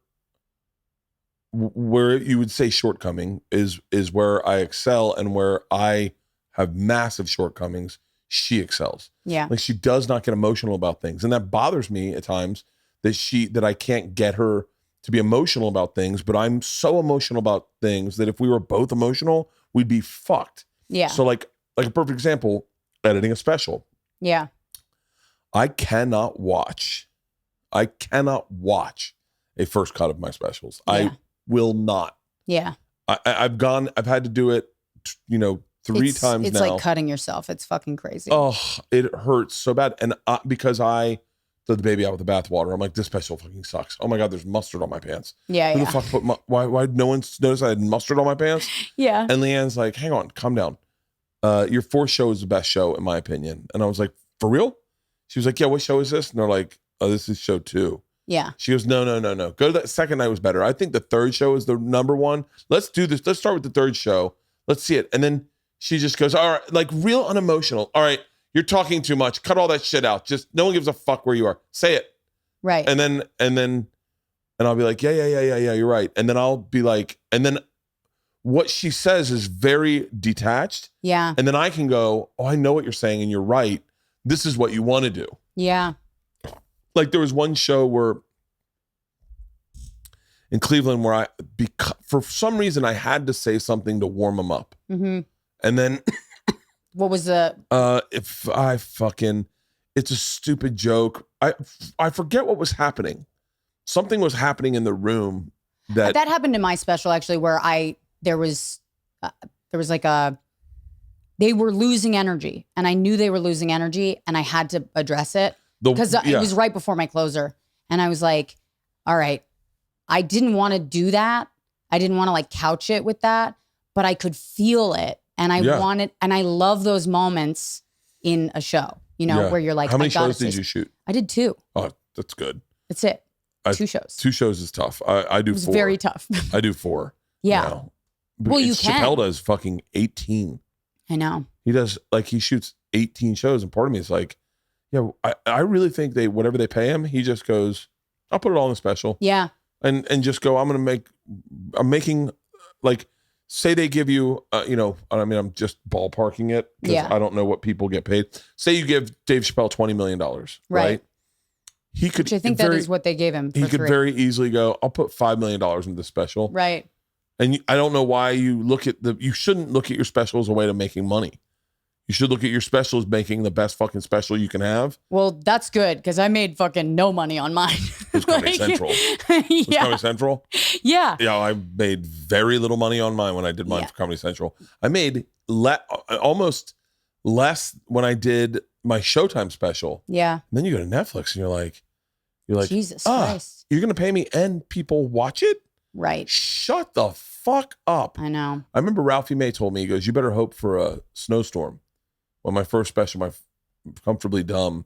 where you would say shortcoming is where I excel, and where I have massive shortcomings, she excels. Yeah. Like she does not get emotional about things. And that bothers me at times that I can't get her to be emotional about things, but I'm so emotional about things that if we were both emotional, we'd be fucked. Yeah. So like a perfect example, editing a special. Yeah. I cannot watch a first cut of my specials. Yeah. I will not. Yeah. I've had to do it, 3 times it's now. It's like cutting yourself. It's fucking crazy. Oh, it hurts so bad. And because I threw the baby out with the bathwater, I'm like, this special fucking sucks. Oh my God, there's mustard on my pants. Yeah. Who the fuck put why no one noticed I had mustard on my pants? Yeah. And Leanne's like, hang on, calm down. Your 4th show is the best show in my opinion. And I was like, for real? She was like, yeah, what show is this? And they're like, oh, this is show 2. Yeah. She goes, no. Go to that second night was better. I think the 3rd show is the number 1. Let's do this. Let's start with the 3rd show. Let's see it. And then she just goes, all right, like real unemotional. All right, you're talking too much. Cut all that shit out. Just no one gives a fuck where you are. Say it. Right. And I'll be like, yeah, you're right. And then I'll be like, and then what she says is very detached. Yeah. And then I can go, oh, I know what you're saying and you're right. This is what you want to do. Yeah. Like there was one show in Cleveland where for some reason I had to say something to warm them up. Mm-hmm. And then what was the it's a stupid joke. I forget what was happening. Something was happening in the room that happened in my special actually, where there was like they were losing energy, and I knew they were losing energy, and I had to address it because it was right before my closer, and I was like, all right, I didn't want to do that. I didn't want to like couch it with that, but I could feel it, and I wanted, and I love those moments in a show, where you're like, how many shows did you shoot? I did 2. Oh, that's good. That's it. 2 shows. 2 shows is tough. I do 4. It was very tough. I do 4. Yeah. Now. Well, you can. Chappelle does fucking 18. I know. He does, like, he shoots 18 shows, and part of me is like, yeah, I really think whatever they pay him, he just goes, I'll put it all in the special. Yeah. And just go, I'm making, like, say they give you, I'm just ballparking it because I don't know what people get paid. Say you give Dave Chappelle $20 million, right? He could, which I think that is what they gave him. He could very easily go, I'll put $5 million into the special. Right. And I don't know why you shouldn't look at your special as a way to making money. You should look at your special as making the best fucking special you can have. Well, that's good because I made fucking no money on mine. It was Comedy Central. It was Comedy Central? Yeah. Yeah, I made very little money on mine when I did mine for Comedy Central. I made almost less when I did my Showtime special. Yeah. And then you go to Netflix and you're like, Jesus Christ. You're going to pay me and people watch it? Right. Shut the fuck up. I know. I remember Ralphie May told me, he goes, you better hope for a snowstorm. When my first special, my Comfortably Dumb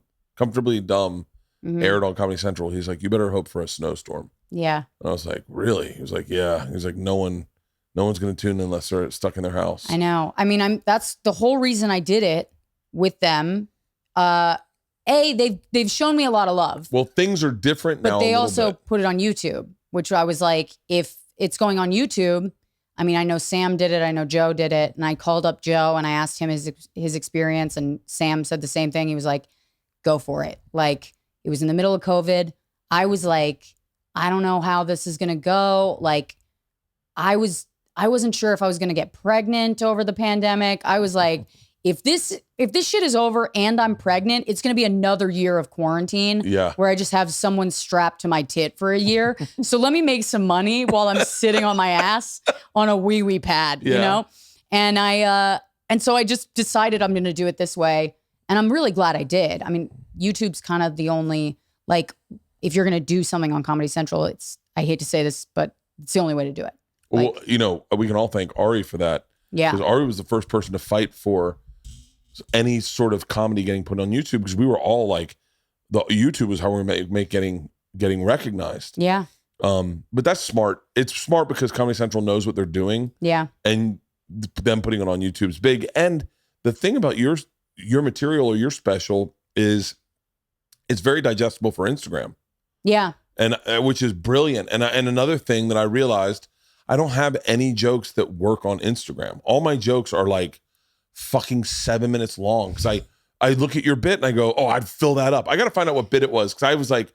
aired on Comedy Central, he's like, you better hope for a snowstorm. Yeah. And I was like, really? He was like, yeah. He was like, no one's going to tune in unless they're stuck in their house. I know. I mean, that's the whole reason I did it with them. They've shown me a lot of love. Well, things are different now. But they also put it on YouTube, which I was like, if it's going on YouTube, I mean, I know Sam did it. I know Joe did it. And I called up Joe and I asked him his experience. And Sam said the same thing. He was like, go for it. Like, it was in the middle of COVID. I was like, I don't know how this is going to go. Like, I wasn't sure if I was going to get pregnant over the pandemic. I was like, if this shit is over and I'm pregnant, it's going to be another year of quarantine where I just have someone strapped to my tit for a year. So let me make some money while I'm sitting on my ass on a wee pad, you know? And so I just decided I'm going to do it this way. And I'm really glad I did. I mean, YouTube's kind of the only, like, if you're going to do something on Comedy Central, I hate to say this, but it's the only way to do it. Well, you know, we can all thank Ari for that. Yeah. Because Ari was the first person to fight for any sort of comedy getting put on YouTube, because we were all like, the YouTube was how we make getting recognized. Yeah. But that's smart. It's smart because Comedy Central knows what they're doing. Yeah. And them putting it on YouTube is big. And the thing about your material or your special is it's very digestible for Instagram. Yeah. And which is brilliant. And another thing that I realized, I don't have any jokes that work on Instagram. All my jokes are like fucking 7 minutes long, because I look at your bit and I go, oh, I'd fill that up. I got to find out what bit it was, because I was like,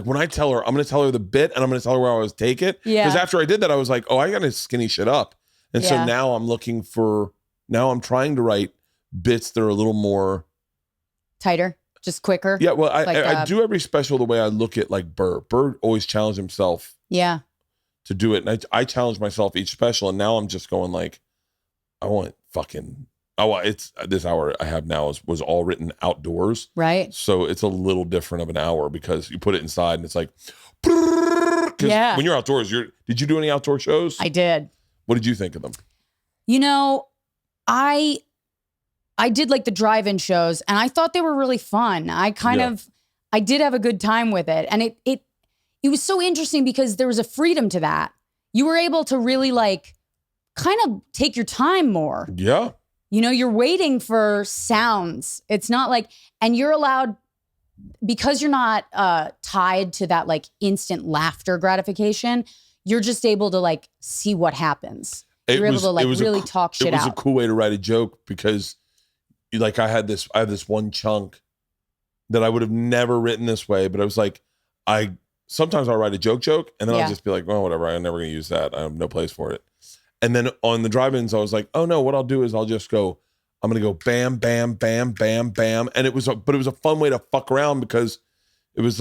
when I tell her, I'm going to tell her the bit and I'm going to tell her where I was take it. Yeah. Because after I did that, I was like, oh, I got to skinny shit up. And so now I'm trying to write bits that are a little more tighter, just quicker. Yeah. Well, I do every special the way I look at like Bert. Bert always challenged himself. Yeah. To do it. And I challenge myself each special. And now I'm just going like, it's this hour I have now was all written outdoors. Right. So it's a little different of an hour because you put it inside and it's like, yeah. When you're outdoors, did you do any outdoor shows? I did. What did you think of them? You know, I did like the drive-in shows and I thought they were really fun. I did have a good time with it. And it was so interesting because there was a freedom to that. You were able to really like kind of take your time more. Yeah. You know, you're waiting for sounds. It's not like, and you're allowed, because you're not tied to that like instant laughter gratification, you're just able to like see what happens. You're able to like really talk shit out. It was a cool way to write a joke because like I have this one chunk that I would have never written this way, but I was like, sometimes I'll write a joke and then I'll just be like, well, whatever, I'm never going to use that. I have no place for it. And then on the drive-ins, I was like, oh no, what I'll do is I'll just go, I'm going to go bam, bam, bam, bam, bam. And it was a fun way to fuck around because it was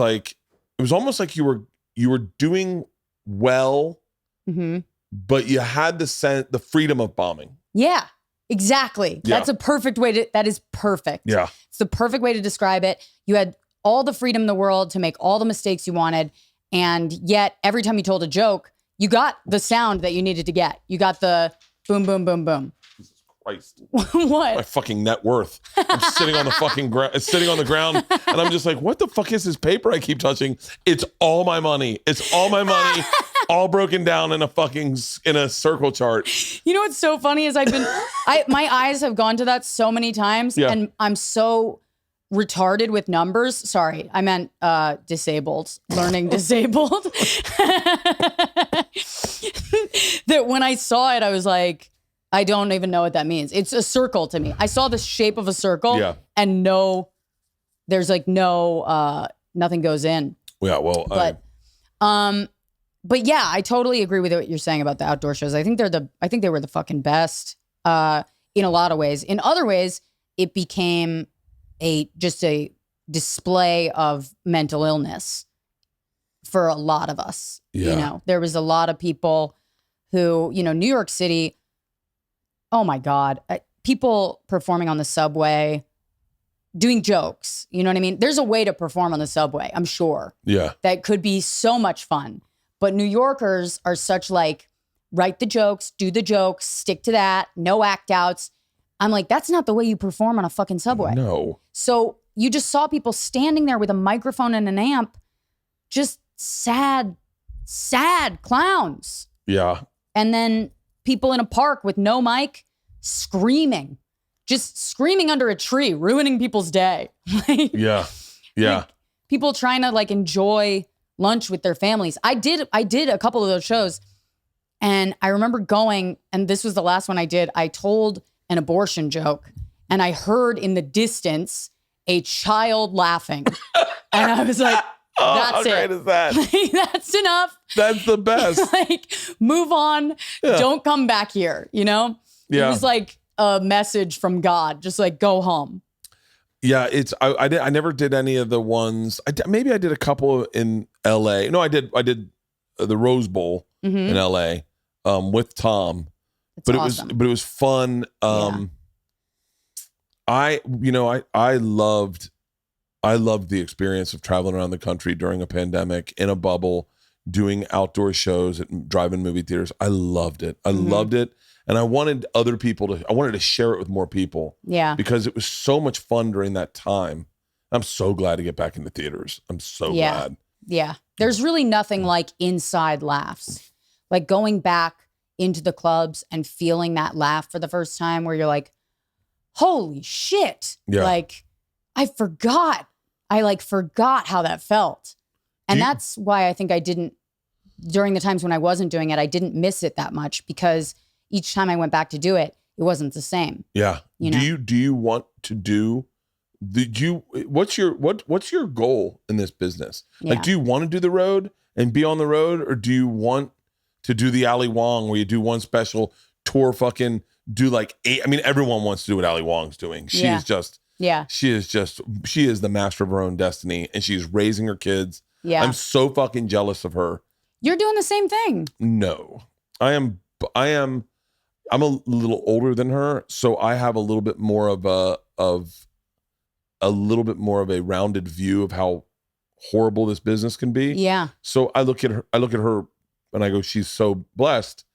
almost like you were doing well, but you had the freedom of bombing. Yeah, exactly. Yeah. That's a perfect way that is perfect. Yeah. It's the perfect way to describe it. You had all the freedom in the world to make all the mistakes you wanted. And yet every time you told a joke, you got the sound that you needed to get. You got the boom, boom, boom, boom. Jesus Christ. What? My fucking net worth. I'm sitting on the fucking ground. It's sitting on the ground. And I'm just like, what the fuck is this paper I keep touching? It's all my money. It's all my money. All broken down in a circle chart. You know what's so funny is my eyes have gone to that so many times. Yeah. And I'm so retarded with numbers. Sorry, I meant disabled, learning disabled. That when I saw it, I was like, I don't even know what that means. It's a circle to me. I saw the shape of a circle and there's like nothing goes in. Yeah, well, but yeah, I totally agree with what you're saying about the outdoor shows. I think they were the fucking best in a lot of ways. In other ways, it became just a display of mental illness for a lot of us. Yeah. You know, there was a lot of people who, you know, New York City, oh my God, people performing on the subway, doing jokes. You know what I mean? There's a way to perform on the subway, I'm sure. Yeah. That could be so much fun. But New Yorkers are such like, write the jokes, do the jokes, stick to that, no act outs. I'm like, that's not the way you perform on a fucking subway. No. So you just saw people standing there with a microphone and an amp, just sad clowns. Yeah. And then people in a park with no mic screaming, just screaming under a tree, ruining people's day. Yeah. Yeah. Like, people trying to like enjoy lunch with their families. I did a couple of those shows and I remember going, and this was the last one I did, I told an abortion joke and I heard in the distance a child laughing. And I was like, that's how great it. is that? Like, that's enough. That's the best. Like, move on. Yeah. Don't come back here, you know? Yeah. It was like a message from God. Just like, go home. Yeah, I never did any of the ones. Maybe I did a couple in L.A. No, I did the Rose Bowl in L.A. With Tom, It's awesome. it was fun. I loved the experience of traveling around the country during a pandemic in a bubble, doing outdoor shows at drive-in movie theaters. I loved it. I loved it. And I wanted I wanted to share it with more people. Yeah. Because it was so much fun during that time. I'm so glad to get back into theaters. I'm so glad. Yeah. There's really nothing like inside laughs. Like going back into the clubs and feeling that laugh for the first time where you're like, holy shit. Yeah. Like, I forgot how that felt. And that's why I think I didn't, during the times when I wasn't doing it, I didn't miss it that much because each time I went back to do it, it wasn't the same. Yeah. You know? Do you want to do? What's your goal in this business? Yeah. Like, do you want to do the road and be on the road, or do you want to do the Ali Wong where you do one special tour? Fucking do like 8. I mean, everyone wants to do what Ali Wong's doing. She is the master of her own destiny, and she's raising her kids. Yeah. I'm so fucking jealous of her. You're doing the same thing. No, I am. I'm a little older than her, so I have a little bit more of a rounded view of how horrible this business can be. Yeah. So I look at her and I go, she's so blessed.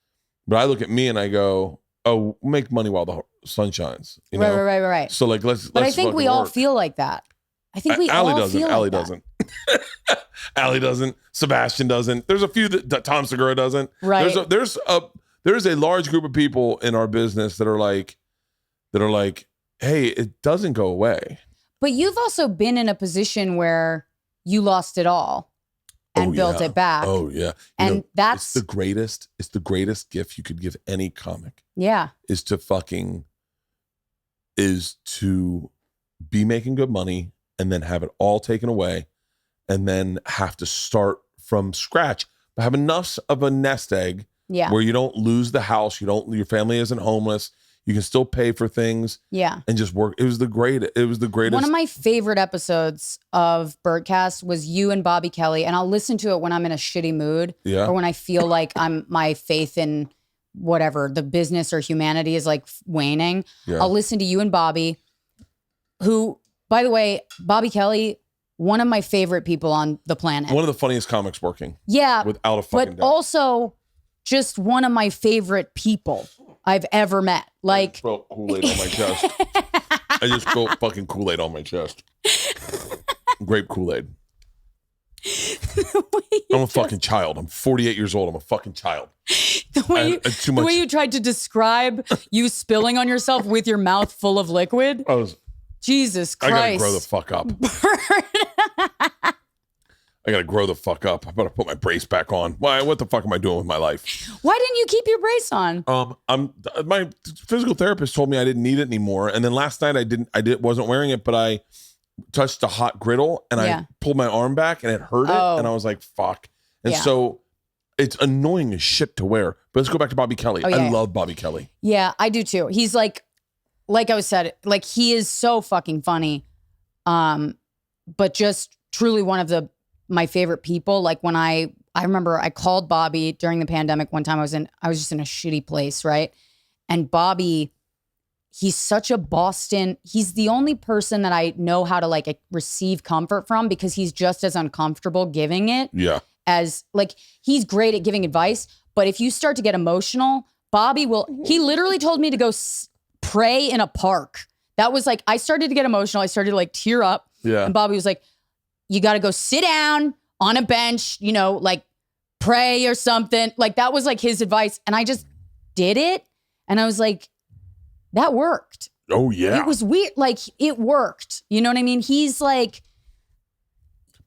But I look at me and I go, oh, make money while the sun shines. You know? Right. So like, let's. But I think we all feel like that. I think we all feel like Allie that. doesn't. Allie doesn't. Sebastian doesn't. There's a few that Tom Segura doesn't. Right. There's a large group of people in our business that are like, hey, it doesn't go away. But you've also been in a position where you lost it all and built it back. Oh yeah. And that's it's the greatest gift you could give any comic. Yeah. Is to be making good money and then have it all taken away and then have to start from scratch, but have enough of a nest egg where you don't lose the house, your family isn't homeless, you can still pay for things. Yeah. And just work. It was the greatest. One of my favorite episodes of Bertcast was you and Bobby Kelly, and I'll listen to it when I'm in a shitty mood or when I feel like my faith in whatever, the business or humanity is like waning. Yeah. I'll listen to you and Bobby, who, by the way, Bobby Kelly, one of my favorite people on the planet. One of the funniest comics working. Yeah. Without a fucking doubt. Also just one of my favorite people I've ever met. Like, I spilled Kool-Aid on my chest. I just spilled fucking Kool-Aid on my chest. Grape Kool-Aid. I'm a fucking child. I'm 48 years old. I'm a fucking child. The way you tried to describe you spilling on yourself with your mouth full of liquid. Jesus Christ. I gotta grow the fuck up. I gotta grow the fuck up. I better put my brace back on. Why? What the fuck am I doing with my life? Why didn't you keep your brace on? My physical therapist told me I didn't need it anymore. And then last night I wasn't wearing it, but I touched a hot griddle and I pulled my arm back and it hurt it. And I was like, fuck. And so it's annoying as shit to wear. But let's go back to Bobby Kelly. I love Bobby Kelly. Yeah, I do too. He's like I said, like he is so fucking funny. But just truly one of my favorite people. Like when I remember I called Bobby during the pandemic one time. I was just in a shitty place, right? And Bobby, he's such a Boston. He's the only person that I know how to like receive comfort from because he's just as uncomfortable giving it. Yeah. As like he's great at giving advice, but if you start to get emotional, Bobby will. He literally told me to go pray in a park. That was like I started to get emotional. I started to like tear up. Yeah. And Bobby was like, you got to go sit down on a bench, like pray or something. Like that was like his advice. And I just did it. And I was like, that worked. Oh, yeah. It was weird. Like it worked. You know what I mean? He's like,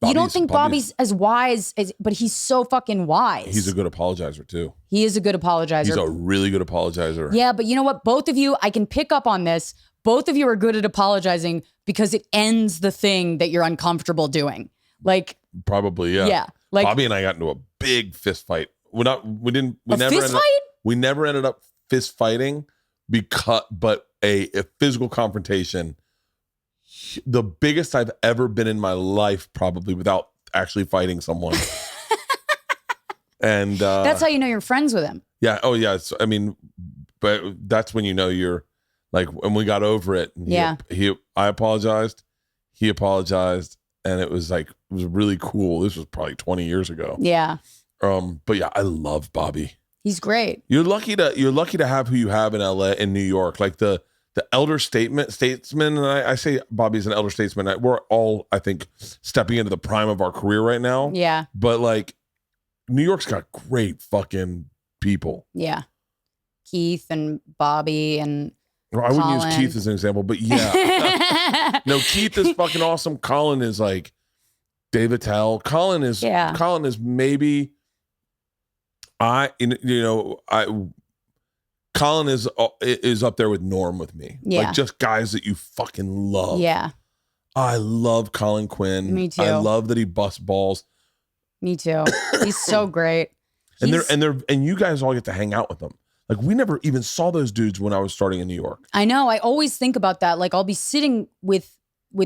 you don't think Bobby's as wise but he's so fucking wise. He's a good apologizer too. He is a good apologizer. He's a really good apologizer. Yeah, but you know what? Both of you, I can pick up on this. Both of you are good at apologizing, because it ends the thing that you're uncomfortable doing. Like Probably, yeah. Yeah. Like Bobby and I got into a big fist fight. We never ended up fist fighting but a physical confrontation. The biggest I've ever been in my life, probably, without actually fighting someone. And that's how you know you're friends with him. Yeah. Oh, yeah. But that's when you know you're like, when we got over it. I apologized. He apologized. And it was really cool. This was probably 20 years ago. Yeah. But yeah, I love Bobby. He's great. You're lucky to have who you have in LA, in New York. Like the elder statesman, and I say Bobby's an elder statesman. We're all, I think, stepping into the prime of our career right now. Yeah. But like, New York's got great fucking people. Yeah. Keith and Bobby and I wouldn't use Keith as an example, but yeah. No, Keith is fucking awesome. Colin is like Dave Attell. Colin is maybe Colin is up there with Norm with me. Yeah. Like just guys that you fucking love. Yeah. I love Colin Quinn. Me too. I love that he busts balls. Me too. He's so great. And you guys all get to hang out with them. Like we never even saw those dudes when I was starting in New York. I know. I always think about that. Like I'll be sitting with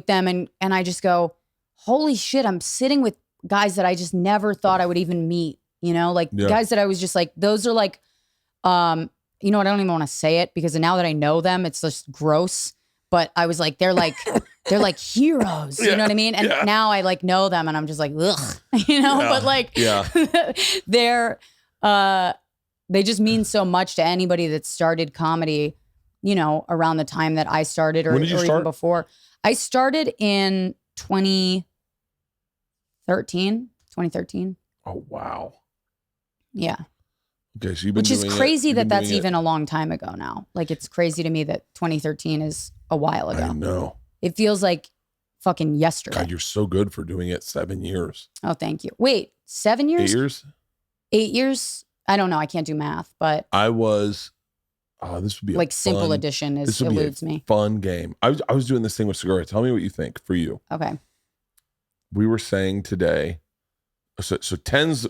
them and I just go, holy shit, I'm sitting with guys that I just never thought I would even meet. You know, like guys that I was just like, those are like, you know what? I don't even want to say it because now that I know them, it's just gross. But I was like, they're like heroes. You know what I mean? And now I like know them and I'm just like, ugh, you know, but like, they just mean so much to anybody that started comedy, you know, around the time that I started or even before. I started in 2013. Oh, wow. Yeah. Okay, so you've been Which is crazy that's even a long time ago now. Like it's crazy to me that 2013 is a while ago. I know. It feels like fucking yesterday. God, you're so good for doing it 7 years. Oh, thank you. Wait, 7 years? 8 years? 8 years? I don't know. I can't do math, but I was. This would be like simple addition eludes me. Fun game. I was doing this thing with Segura. Tell me what you think for you. Okay. We were saying today. So 10's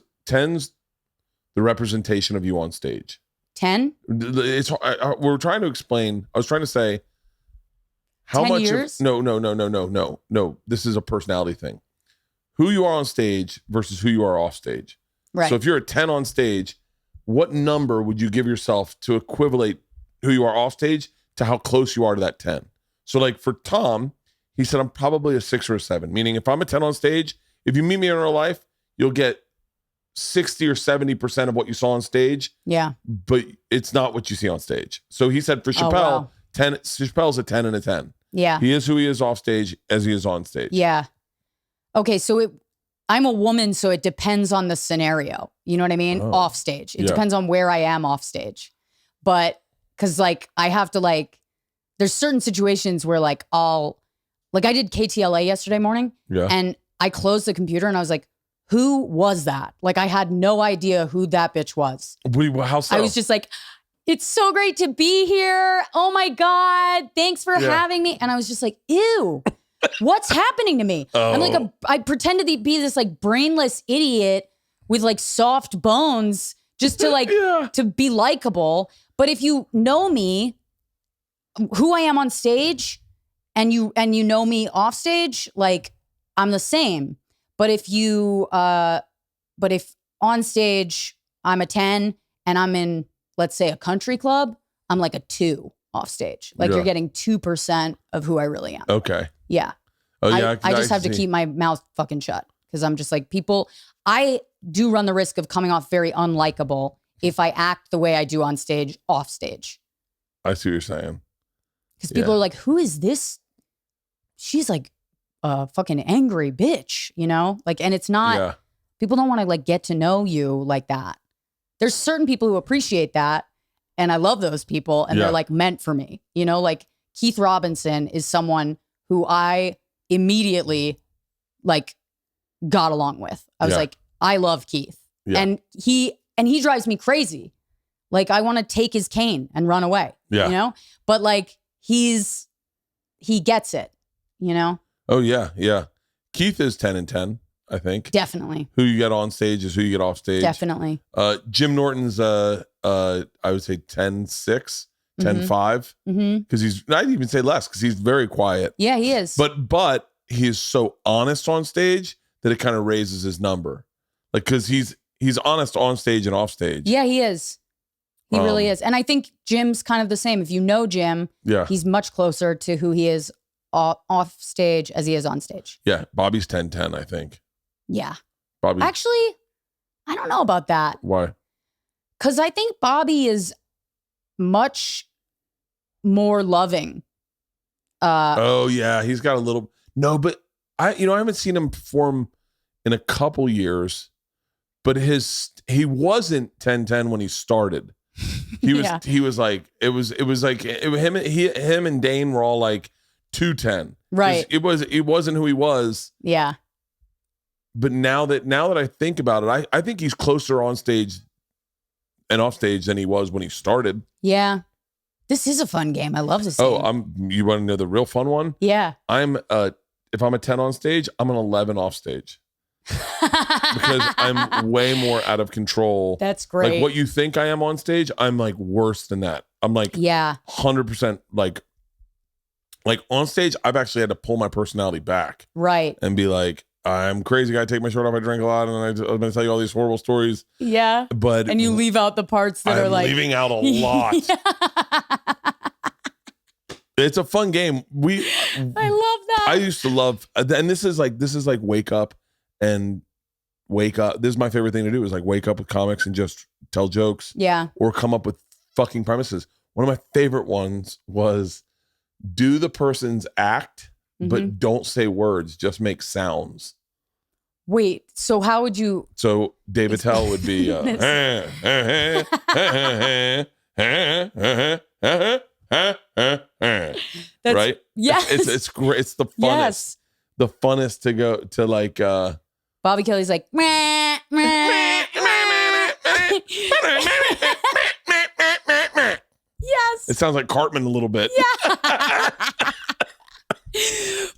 the representation of you on stage. 10? It's we're trying to explain. I was trying to say how 10 much years? No. This is a personality thing. Who you are on stage versus who you are off stage. Right. So if you're a 10 on stage, what number would you give yourself to equivalent who you are off stage to how close you are to that 10? So like for Tom, he said, I'm probably a 6 or a 7, meaning if I'm a 10 on stage, if you meet me in real life, you'll get 60 or 70% of what you saw on stage. Yeah. But it's not what you see on stage. So he said for Chappelle, 10, Chappelle's a 10 and a 10. Yeah. He is who he is off stage as he is on stage. Yeah. Okay. So I'm a woman, so it depends on the scenario. You know what I mean? Oh. Off stage. It depends on where I am off stage. But because like I have to like, there's certain situations where like I did KTLA yesterday morning. Yeah. And I closed the computer and I was like, who was that? Like I had no idea who that bitch was. How so? I was just like, it's so great to be here. Oh my God. Thanks for having me. And I was just like, ew. What's happening to me? Oh. I'm like I pretended to be this like brainless idiot with like soft bones just to like to be likable. But if you know me, who I am on stage, and you know me off stage, like I'm the same. But if on stage I'm a 10 and I'm in, let's say, a country club, I'm like a 2 off stage. Like you're getting 2% of who I really am. Okay. Yeah. Oh, yeah. I just have to keep my mouth fucking shut because I'm just like I do run the risk of coming off very unlikable if I act the way I do on stage, off stage. I see what you're saying. Because people are like, who is this? She's like a fucking angry bitch, you know? Like, and it's not, people don't want to like get to know you like that. There's certain people who appreciate that. And I love those people and they're like meant for me, you know, like Keith Robinson is someone who I immediately like got along with. I was like, I love Keith. Yeah. And he drives me crazy. Like I want to take his cane and run away, you know, but like he gets it. you know? Oh yeah, yeah. Keith is 10 and 10, I think. Definitely. Who you get on stage is who you get off stage. Definitely. Jim Norton's I would say 10-6, 10-5. Because he's, I'd even say less because he's very quiet. Yeah, he is. But he is so honest on stage that it kind of raises his number. Like, because he's honest on stage and off stage. Yeah, he is. He really is. And I think Jim's kind of the same. If you know Jim, he's much closer to who he is off stage as he is on stage. Yeah, Bobby's 10-10, I think. Yeah. Bobby. Actually, I don't know about that. Why? Because I think Bobby is much more loving. Oh yeah, he's got a little. No, but I haven't seen him perform in a couple years, but he wasn't 10-10 when he started. He was like him and Dane were all like 2-10. Right. It wasn't who he was. Yeah. But now that I think about it, I think he's closer on stage and off stage than he was when he started. Yeah. This is a fun game. I love this game. Oh, you want to know the real fun one? Yeah. If I'm a 10 on stage, I'm an 11 off stage. Because I'm way more out of control. That's great. Like what you think I am on stage, I'm like worse than that. I'm like 100% like on stage, I've actually had to pull my personality back. Right. And be like, I'm crazy guy, take my shirt off, I drink a lot, and I'm going to tell you all these horrible stories. Yeah. And you leave out the parts that are like... I'm leaving out a lot. It's a fun game. I love that. I used to love, and this is like wake up. This is my favorite thing to do, is like wake up with comics and just tell jokes. Yeah. Or come up with fucking premises. One of my favorite ones was do the person's act, but don't say words, just make sounds. Wait, so how would you? So Dave Attell would be, right? Yes. It's great. It's the funnest. Yes. The funnest to go to like Bobby Kelly's like meh, meh. Yes. It sounds like Cartman a little bit. Yeah.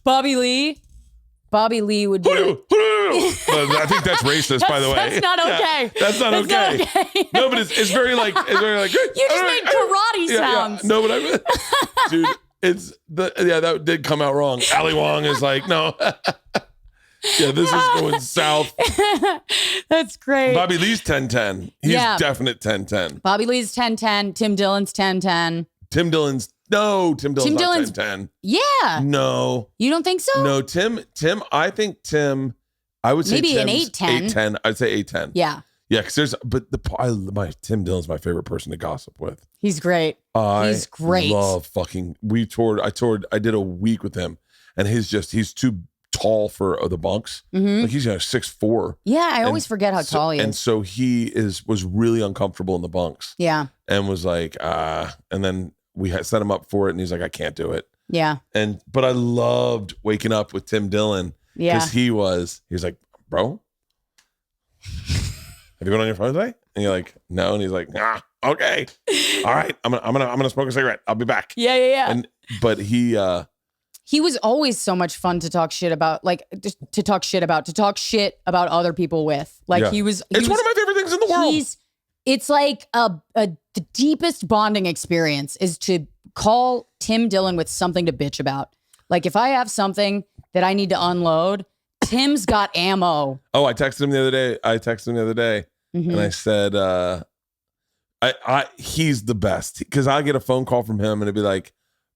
Bobby Lee would be I think that's racist, by the way. That's not okay. Yeah, that's not okay. No, but it's very like you just made karate sounds. Yeah. No, but dude, that did come out wrong. Ali Wong is like, no. Yeah, this is going south. That's great. Bobby Lee's 10-10. He's definite 10-10. Bobby Lee's 10-10. Tim Dillon's 10-10. Tim Dillon's not 10-10. Yeah. No. You don't think so? No, Tim, I think Tim, I would say maybe Tim's an 8-10. I'd say 8-10. Yeah. Yeah, because Tim Dillon's my favorite person to gossip with. He's great. He's great. Love fucking. I did a week with him, and he's too tall for the bunks. Like he's 6'4". Yeah, I always forget how tall he is. And so he was really uncomfortable in the bunks. Yeah. And was like, and then we had set him up for it, and he's like, I can't do it. Yeah. But I loved waking up with Tim Dillon. Yeah. Because he was like, bro, have you been on your phone today? And you're like, no. And he's like, okay. All right. I'm gonna smoke a cigarette. I'll be back. Yeah. But he was always so much fun to talk shit about, to talk shit about other people with. Like one of my favorite things in the world. It's like the deepest bonding experience is to call Tim Dillon with something to bitch about. Like if I have something that I need to unload, Tim's got ammo. Oh, I texted him the other day. And I said, he's the best. Because I get a phone call from him and it'd be like,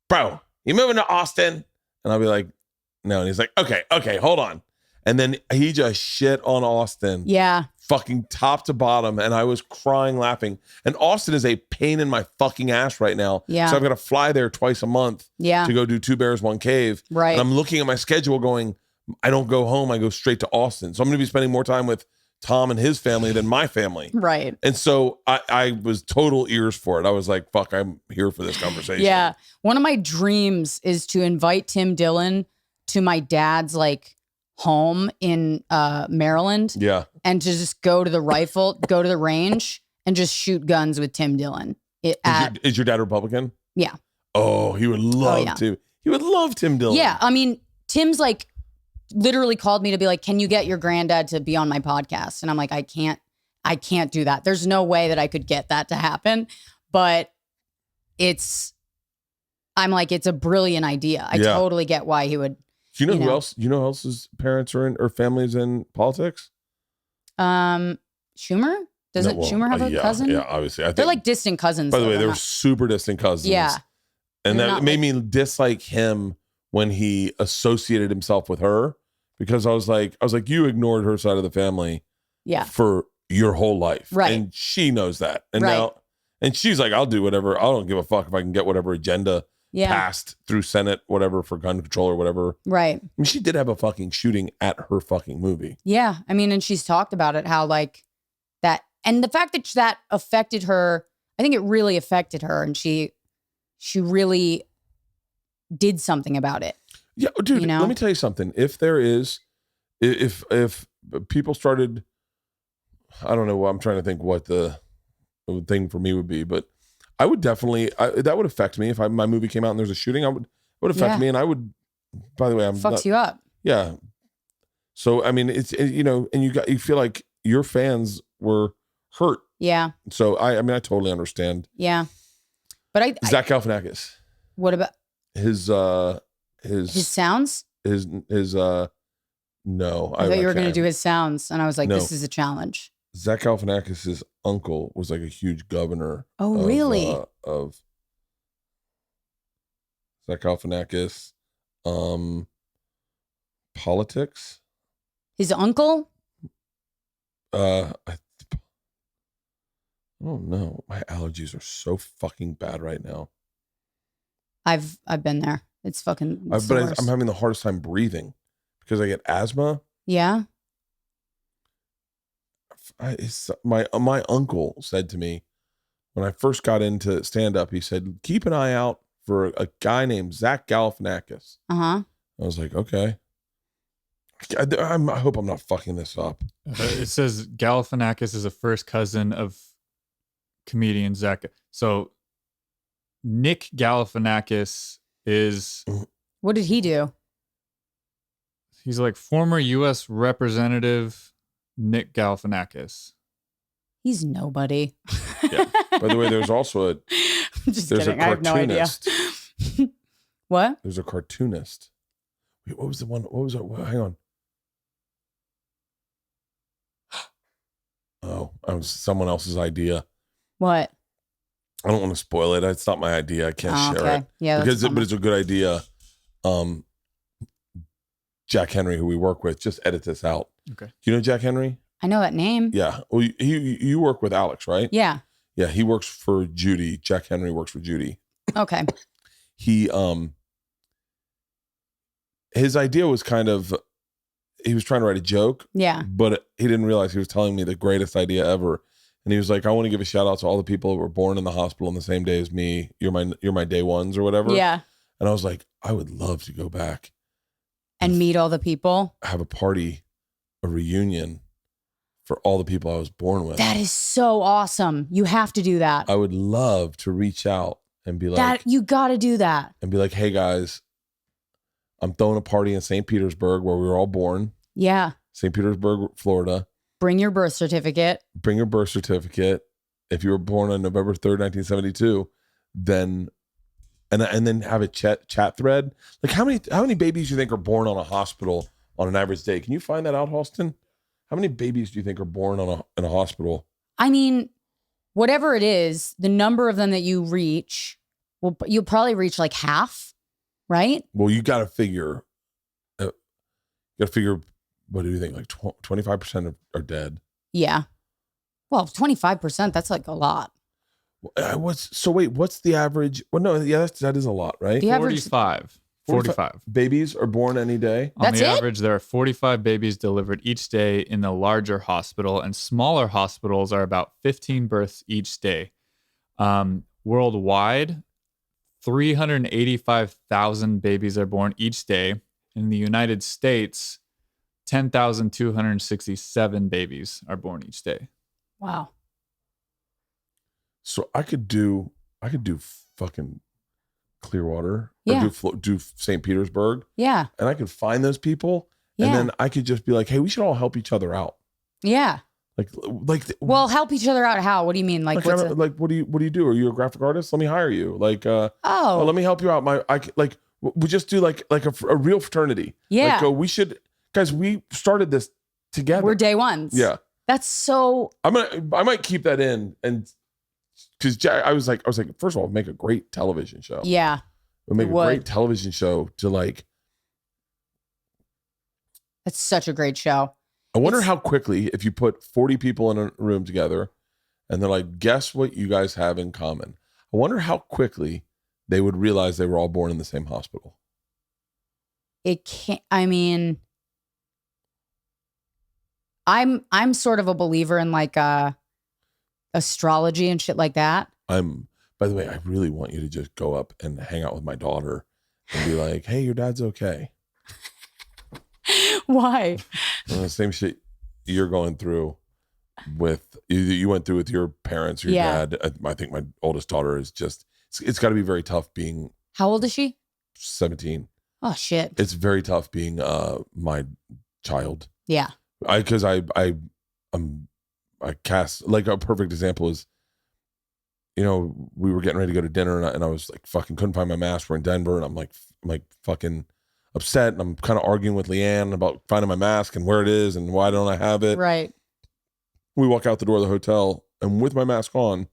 bro, you moving to Austin? And I'll be like, no. And he's like, okay, hold on. And then he just shit on Austin. Yeah. Fucking top to bottom. And I was crying, laughing. And Austin is a pain in my fucking ass right now. Yeah. So I've got to fly there twice a month to go do 2 Bears, 1 Cave. Right. And I'm looking at my schedule going, I don't go home. I go straight to Austin. So I'm going to be spending more time with Tom and his family than my family. Right. And so I was total ears for it. I was like, fuck, I'm here for this conversation. Yeah. One of my dreams is to invite Tim Dillon to my dad's home in Maryland. Yeah. And to just go to the range and just shoot guns with Tim Dillon. Is your dad Republican? Yeah. Oh, he would love to. He would love Tim Dillon. Yeah. I mean, Tim's like literally called me to be like, can you get your granddad to be on my podcast? And I'm like, I can't do that. There's no way that I could get that to happen. But I'm like, it's a brilliant idea. I totally get why he would. Do you know who else? You know who else's parents are in or families in politics? Schumer? Schumer have a cousin? Yeah, obviously. I think, they're like distant cousins. By the way, they're super distant cousins. Yeah. And that made me dislike him when he associated himself with her, because I was like, you ignored her side of the family for your whole life. Right. And she knows that. And now, and she's like, I'll do whatever. I don't give a fuck if I can get whatever agenda passed through Senate, whatever, for gun control or whatever. Right. I mean, she did have a fucking shooting at her fucking movie. Yeah. I mean, and she's talked about it, how like that, and the fact that affected her, I think it really affected her, and she really did something about it. Yeah, dude, let me tell you something. If people started, I don't know, I'm trying to think what the thing for me would be, but I would definitely, that would affect me if my movie came out and there's a shooting. It would affect me, and I would. By the way, fucks you up. Yeah. So I mean, it's and you feel like your fans were hurt. Yeah. So I mean, I totally understand. Yeah. But Zach Galifianakis. What about his sounds? No. I thought you were going to do his sounds, and I was like, this is a challenge. Zach Galifianakis' uncle was like a huge governor. Oh, really? Of Zach Galifianakis, politics. His uncle? I don't know. My allergies are so fucking bad right now. I've been there. It's fucking. But I'm having the hardest time breathing because I get asthma. Yeah. My uncle said to me when I first got into stand up, he said, keep an eye out for a guy named Zach Galifianakis. I was like, okay. I hope I'm not fucking this up. It says Galifianakis is a first cousin of comedian Zach. So Nick Galifianakis is. What did he do? He's like former U.S. Representative Nick Galifianakis. He's nobody. Yeah. By the way, there's also Just kidding. I have no idea. What? There's a cartoonist. Wait, what was the one? What was it? Hang on. Oh, it was someone else's idea. What? I don't want to spoil it. It's not my idea. I can't share it. Yeah, but it's a good idea. Jack Henry, who we work with, just edit this out. Okay. Do you know Jack Henry? I know that name. Yeah. Well, you work with Alex, right? Yeah. Yeah. He works for Judy. Jack Henry works for Judy. Okay. He his idea was kind of, he was trying to write a joke. Yeah. But he didn't realize he was telling me the greatest idea ever. And he was like, I want to give a shout out to all the people that were born in the hospital on the same day as me. You're my day ones or whatever. Yeah. And I was like, I would love to go back and meet all the people. Have a party, a reunion for all the people I was born with. That is so awesome. You have to do that. I would love to reach out and be like, that you got to do that. And be like, hey guys, I'm throwing a party in St. Petersburg where we were all born. Yeah. St. Petersburg, Florida. Bring your birth certificate. Bring your birth certificate. If you were born on November 3rd, 1972, then and then have a chat thread. Like how many babies do you think are born on a hospital on an average day? Can you find that out, Halston? How many babies do you think are born in a hospital? I mean, whatever it is, the number of them that you reach, you'll probably reach like half, right? Well, you got to figure. What do you think? Like 25% are dead. Yeah. Well, 25%. That's like a lot. What's the average? Well, no, yeah, that is a lot, right? The average 45 babies are born any day. On the average, there are 45 babies delivered each day in the larger hospital, and smaller hospitals are about 15 births each day. Worldwide, 385,000 babies are born each day. In the United States, 10,267 babies are born each day. Wow. So I could do fucking Clearwater Yeah. or do St. Petersburg. Yeah. And I could find those people. Yeah. And then I could just be like, hey, we should all help each other out. Yeah. Well, help each other out. How? What do you mean? Like, what do you do? Are you a graphic artist? Let me hire you. Like, let me help you out. We just do like a real fraternity. Yeah. Like, we should, guys, we started this together. We're day ones. Yeah. That's so. I might keep that in, and because I was like, first of all, make a great television show. Yeah. We'll make a great television show to like. That's such a great show. I wonder how quickly, if you put 40 people in a room together and they're like, guess what you guys have in common? I wonder how quickly they would realize they were all born in the same hospital. It can't, I mean, I'm sort of a believer in like astrology and shit like that. By the way, I really want you to just go up and hang out with my daughter and be like, hey, your dad's okay. Why? The same shit you're going through with you went through with your parents, your dad. I think my oldest daughter is just it's got to be very tough being. How old is she? 17. Oh shit. It's very tough being my child. Yeah. Because I cast like a perfect example is, you know, we were getting ready to go to dinner and I was like fucking couldn't find my mask. We're in Denver and I'm like fucking upset and I'm kind of arguing with Leanne about finding my mask and where it is and why don't I have it. Right. We walk out the door of the hotel and with my mask on,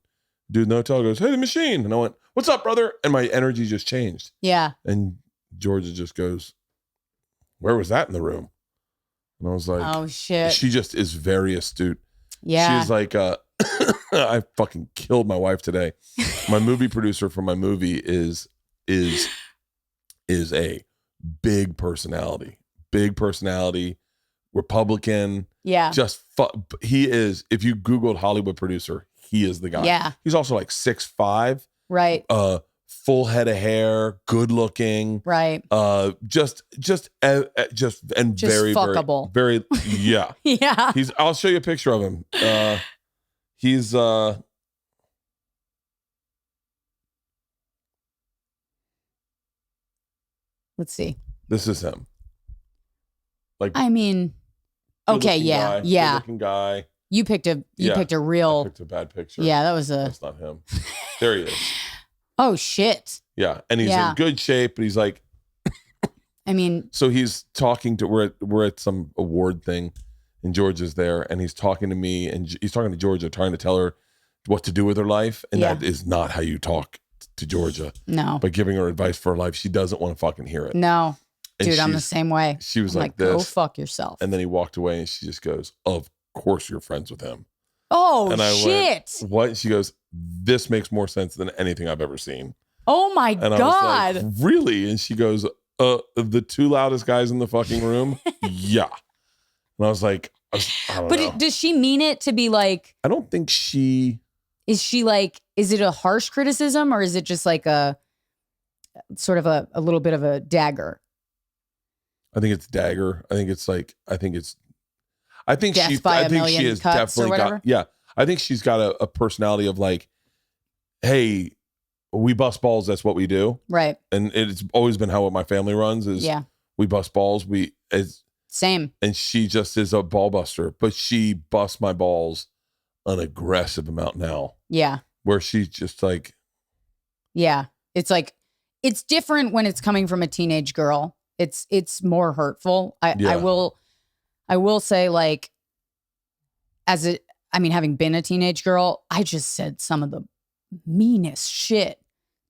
dude in the hotel goes, hey, the machine. And I went, what's up, brother? And my energy just changed. Yeah. And Georgia just goes, where was that in the room? And I was like, oh shit. She just is very astute. Yeah. She's like, I fucking killed my wife today. My movie producer for my movie is a big personality, Republican. Yeah. He is, if you Googled Hollywood producer, he is the guy. Yeah. He's also like 6'5". Right. Full head of hair, good looking. Right. Just very, fuckable. very, yeah. Yeah. I'll show you a picture of him. He's let's see. This is him. Like, I mean, okay, yeah. Good looking guy. You picked a I real. picked a bad picture. Yeah, that was That's not him. There he is. Oh shit. Yeah, and he's in good shape, but he's like. I mean. So he's talking to we're at some award thing, and Georgia's there, and he's talking to me, and he's talking to Georgia, trying to tell her what to do with her life, and that is not how you talk to Georgia. No. By giving her advice for her life, she doesn't want to fucking hear it. No. And dude, I'm the same way. She was I'm like this. Go fuck yourself. And then he walked away, and she just goes, "Of course, you're friends with him." Oh and I shit! Went, what? She goes, "This makes more sense than anything I've ever seen." Oh my and god! I was like, really? And she goes, "The two loudest guys in the fucking room." Yeah. And I was like, I don't know. Does she mean it to be like? I don't think she. Is she like? Is it a harsh criticism or is it just like a sort of a little bit of a dagger? I think it's dagger. I think it's like. I think Death she. by I a think million she has cuts definitely or whatever? got. Yeah, I think she's got a personality of like, hey, we bust balls. That's what we do. Right. And it's always been how my family runs. Is we bust balls. Same. And she just is a ball buster, but she busts my balls an aggressive amount now. Yeah. Where she's just like. Yeah. It's like, it's different when it's coming from a teenage girl. It's more hurtful. I will say, like, having been a teenage girl, I just said some of the meanest shit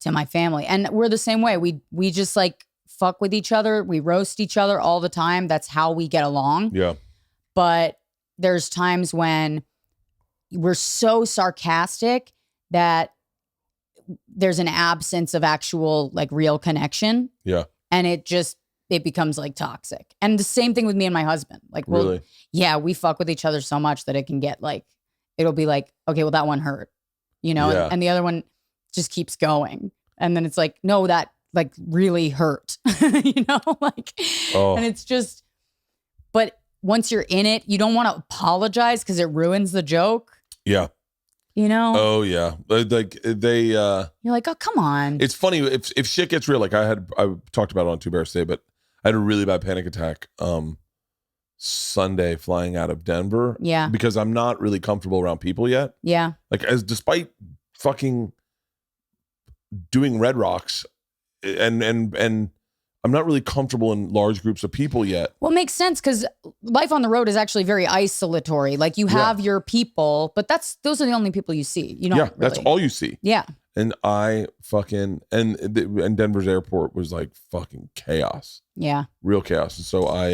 to my family. And we're the same way. We just like fuck with each other. We roast each other all the time. That's how we get along. Yeah. But there's times when we're so sarcastic that there's an absence of actual like real connection. Yeah. And it becomes like toxic. And the same thing with me and my husband. Like, really? Yeah, we fuck with each other so much that it can get like, it'll be like, okay, well, that one hurt, you know, and the other one just keeps going. And then it's like, no, that like really hurt, you know, like, and it's just, but once you're in it, you don't want to apologize because it ruins the joke. Yeah. You know? Oh yeah, like they. You're like, oh, come on. It's funny if shit gets real. Like I talked about it on Two Bears today, but I had a really bad panic attack Sunday flying out of Denver. Yeah. Because I'm not really comfortable around people yet. Yeah. Like despite fucking doing Red Rocks and I'm not really comfortable in large groups of people yet. Well, it makes sense because life on the road is actually very isolatory. Like you have your people, but those are the only people you see. You don't that's all you see. Yeah. And I fucking and Denver's airport was like fucking chaos. Yeah. Real chaos. And so I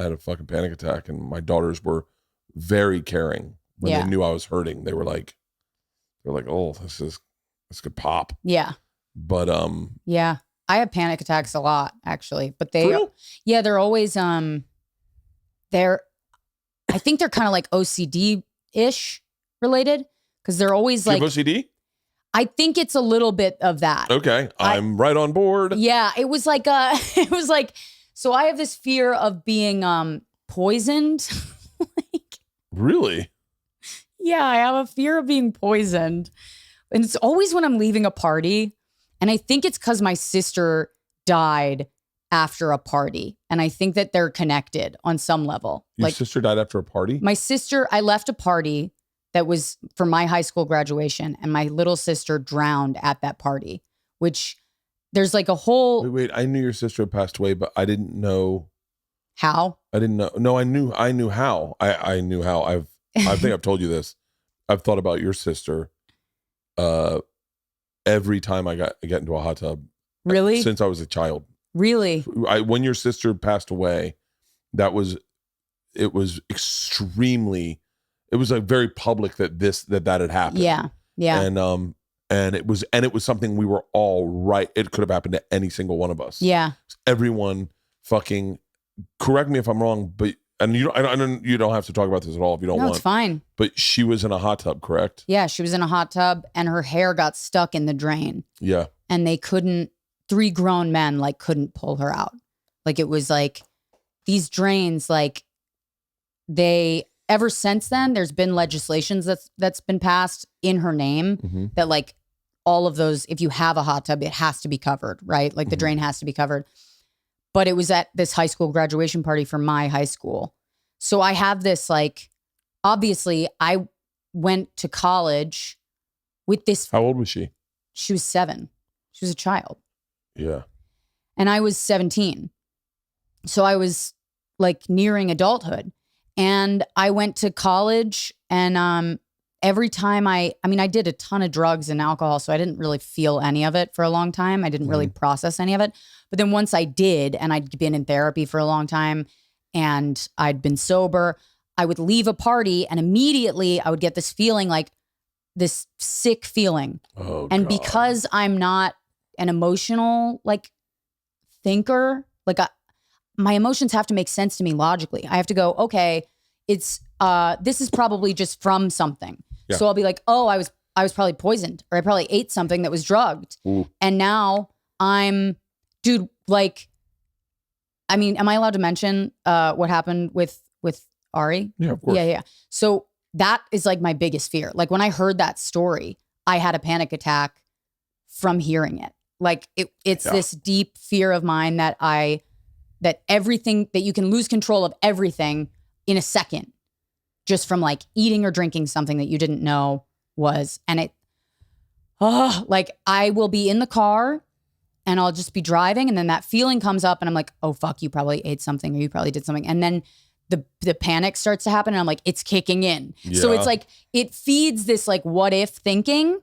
had a fucking panic attack, and my daughters were very caring when they knew I was hurting. They were like, oh, this could pop. Yeah. But yeah. I have panic attacks a lot, actually. But they're always I think they're kind of like OCD-ish related. Because they're always do you like have OCD? I think it's a little bit of that. Okay. I'm right on board. Yeah. It was like so I have this fear of being poisoned. Really? Yeah, I have a fear of being poisoned. And it's always when I'm leaving a party. And I think it's because my sister died after a party. And I think that they're connected on some level. Your sister died after a party? My sister, I left a party that was for my high school graduation, and my little sister drowned at that party, which there's like a whole... Wait, I knew your sister had passed away, but I didn't know... How? I didn't know. No, I knew how. I knew how. I think I've told you this. I've thought about your sister every time I get into a hot tub. Really? Since I was a child. Really? When your sister passed away, it was extremely, it was like very public that that had happened. Yeah. Yeah. And it was something we were all right. It could have happened to any single one of us. Yeah. Everyone fucking, correct me if I'm wrong, but you don't have to talk about this at all if you don't want. No, it's fine. But she was in a hot tub, correct? Yeah, she was in a hot tub and her hair got stuck in the drain. Yeah. And they couldn't, 3 grown men like couldn't pull her out. Like it was like these drains, like they, ever since then, there's been legislations that's been passed in her name that like all of those, if you have a hot tub, it has to be covered, right? Like the drain has to be covered. But it was at this high school graduation party for my high school. So I have this like, obviously I went to college with this. How old was she? She was 7. She was a child. Yeah. And I was 17. So I was like nearing adulthood. And I went to college, and every time I did a ton of drugs and alcohol, so I didn't really feel any of it for a long time. I didn't really process any of it. But then once I did, and I'd been in therapy for a long time and I'd been sober, I would leave a party and immediately I would get this feeling, like this sick feeling. Oh, and God. because I'm not an emotional like thinker, like my emotions have to make sense to me logically. I have to go, okay, it's this is probably just from something. Yeah. So I'll be like, oh, I was probably poisoned, or I probably ate something that was drugged. Ooh. And now dude, like, I mean, am I allowed to mention what happened with Ari? Yeah, of course. Yeah. So that is like my biggest fear. Like when I heard that story, I had a panic attack from hearing it. Like it's this deep fear of mine that everything, that you can lose control of everything in a second, just from like eating or drinking something that you didn't know was. And like I will be in the car and I'll just be driving, and then that feeling comes up and I'm like, oh fuck, you probably ate something or you probably did something. And then the panic starts to happen and I'm like, it's kicking in. Yeah. So it's like, it feeds this like what if thinking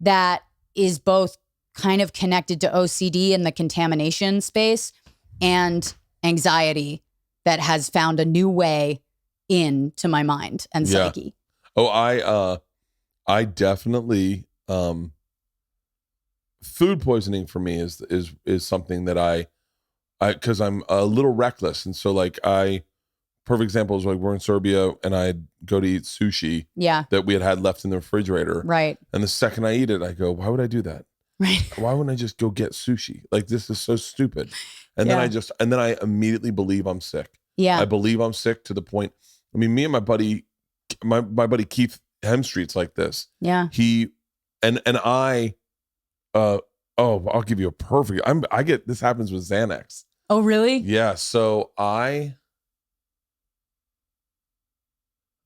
that is both kind of connected to OCD and the contamination space, and anxiety that has found a new way into my mind and psyche. Oh, I definitely, food poisoning for me is something that cause I'm a little reckless. And so like perfect example is like we're in Serbia and I'd go to eat sushi that we had left in the refrigerator. Right. And the second I eat it, I go, why would I do that? Right. Why wouldn't I just go get sushi? Like, this is so stupid. And then I immediately believe I'm sick. Yeah. I believe I'm sick to the point. I mean, me and my buddy Keith, Street's like this. Yeah. He and I I'll give you a perfect. I get this happens with Xanax. Oh, really? Yeah. So let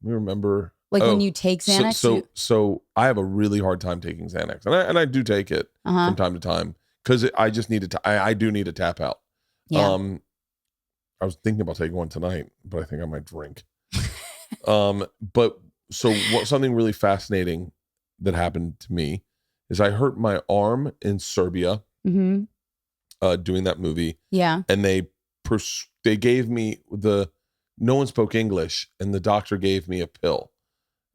me remember. Like when you take Xanax. So I have a really hard time taking Xanax, and I do take it from time to time because I just need to. I do need to tap out. Yeah. I was thinking about taking one tonight, but I think I might drink. But something really fascinating that happened to me is I hurt my arm in Serbia doing that movie. Yeah. And they gave me no one spoke English, and the doctor gave me a pill.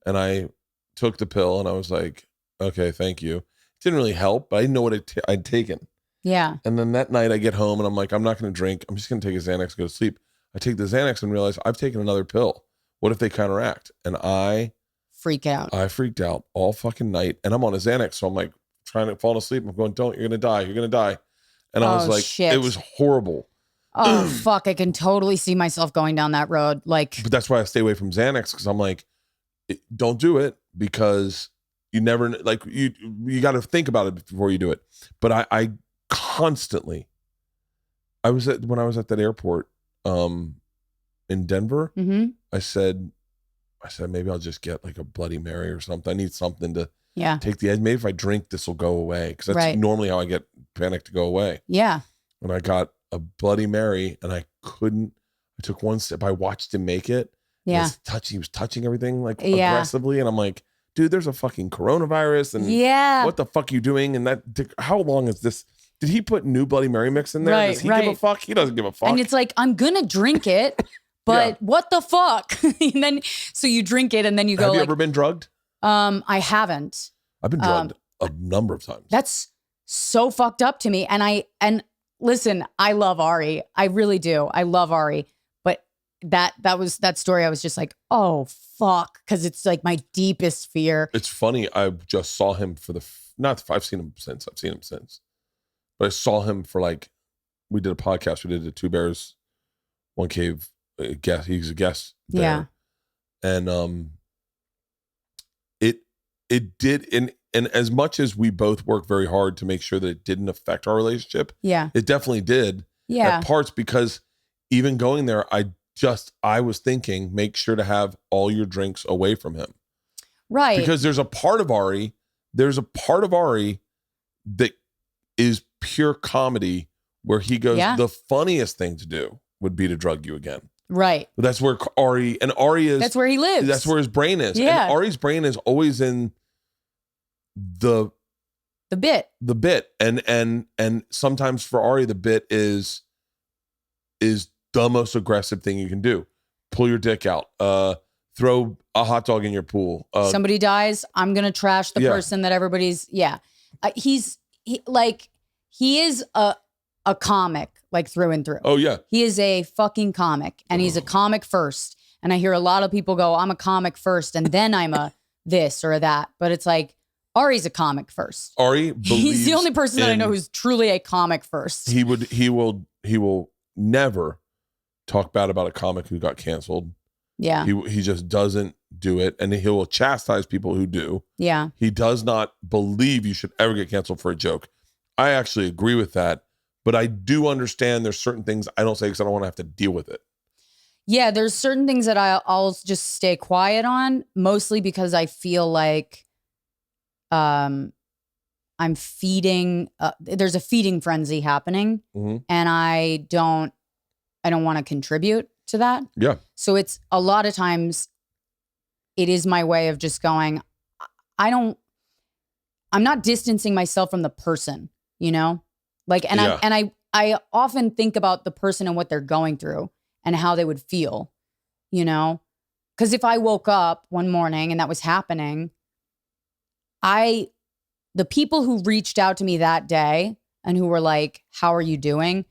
And I took the pill and I was like, okay, thank you. It didn't really help, but I didn't know what I'd taken. Yeah. And then that night I get home and I'm like, I'm not going to drink. I'm just going to take a Xanax and go to sleep. I take the Xanax and realize I've taken another pill. What if they counteract? And I freaked out all fucking night. And I'm on a Xanax. So I'm like trying to fall asleep. I'm going, you're going to die. You're going to die. And I was like, shit. It was horrible. Oh, fuck. I can totally see myself going down that road. Like, but that's why I stay away from Xanax, because I'm like, don't do it, because you never, like, you got to think about it before you do it. But I constantly, when I was at that airport in Denver, I said maybe I'll just get like a Bloody Mary or something. I need something to take the edge. Maybe if I drink, this will go away, because that's normally how I get panic to go away. Yeah. And I got a Bloody Mary and I took one sip. I watched him make it. Yeah. He was touching everything like aggressively. And I'm like, dude, there's a fucking coronavirus. And what the fuck are you doing? And how long is this? Did he put new Bloody Mary mix in there? Right, Does he give a fuck? He doesn't give a fuck. And it's like, I'm going to drink it, but what the fuck? And then, so you drink it and then you go, have you ever been drugged? I haven't. I've been drugged a number of times. That's so fucked up to me. And listen, I love Ari. I really do. I love Ari. But that story, I was just like, oh, fuck. Because it's like my deepest fear. It's funny. I just saw him I've seen him since. But I saw him for we did a podcast. We did the Two Bears, One Cave guest. He's a guest there. Yeah. And it did, and as much as we both worked very hard to make sure that it didn't affect our relationship, it definitely did at parts, because even going there, I was thinking, make sure to have all your drinks away from him. Right. Because there's a part of Ari that is pure comedy, where he goes, the funniest thing to do would be to drug you again. Right. But that's where Ari is. That's where he lives. That's where his brain is. Yeah. And Ari's brain is always in the bit. And sometimes for Ari, the bit is the most aggressive thing you can do. Pull your dick out. Throw a hot dog in your pool. Somebody dies, I'm gonna trash the person that everybody's. He is a comic, like through and through. Oh yeah. He is a fucking comic, and he's a comic first. And I hear a lot of people go, I'm a comic first, and then I'm a this or that. But it's like, Ari's a comic first. He's the only person that I know who's truly a comic first. He will never talk bad about a comic who got canceled. Yeah. He just doesn't do it, and he will chastise people who do. Yeah. He does not believe you should ever get canceled for a joke. I actually agree with that, but I do understand there's certain things I don't say because I don't want to have to deal with it. Yeah, there's certain things that I'll just stay quiet on, mostly because I feel like I'm feeding. There's a feeding frenzy happening, and I don't want to contribute to that. Yeah. So it's a lot of times it is my way of just going, I'm not distancing myself from the person, you know? I often think about the person and what they're going through and how they would feel, you know? Because if I woke up one morning and that was happening, the people who reached out to me that day and who were like, how are you doing?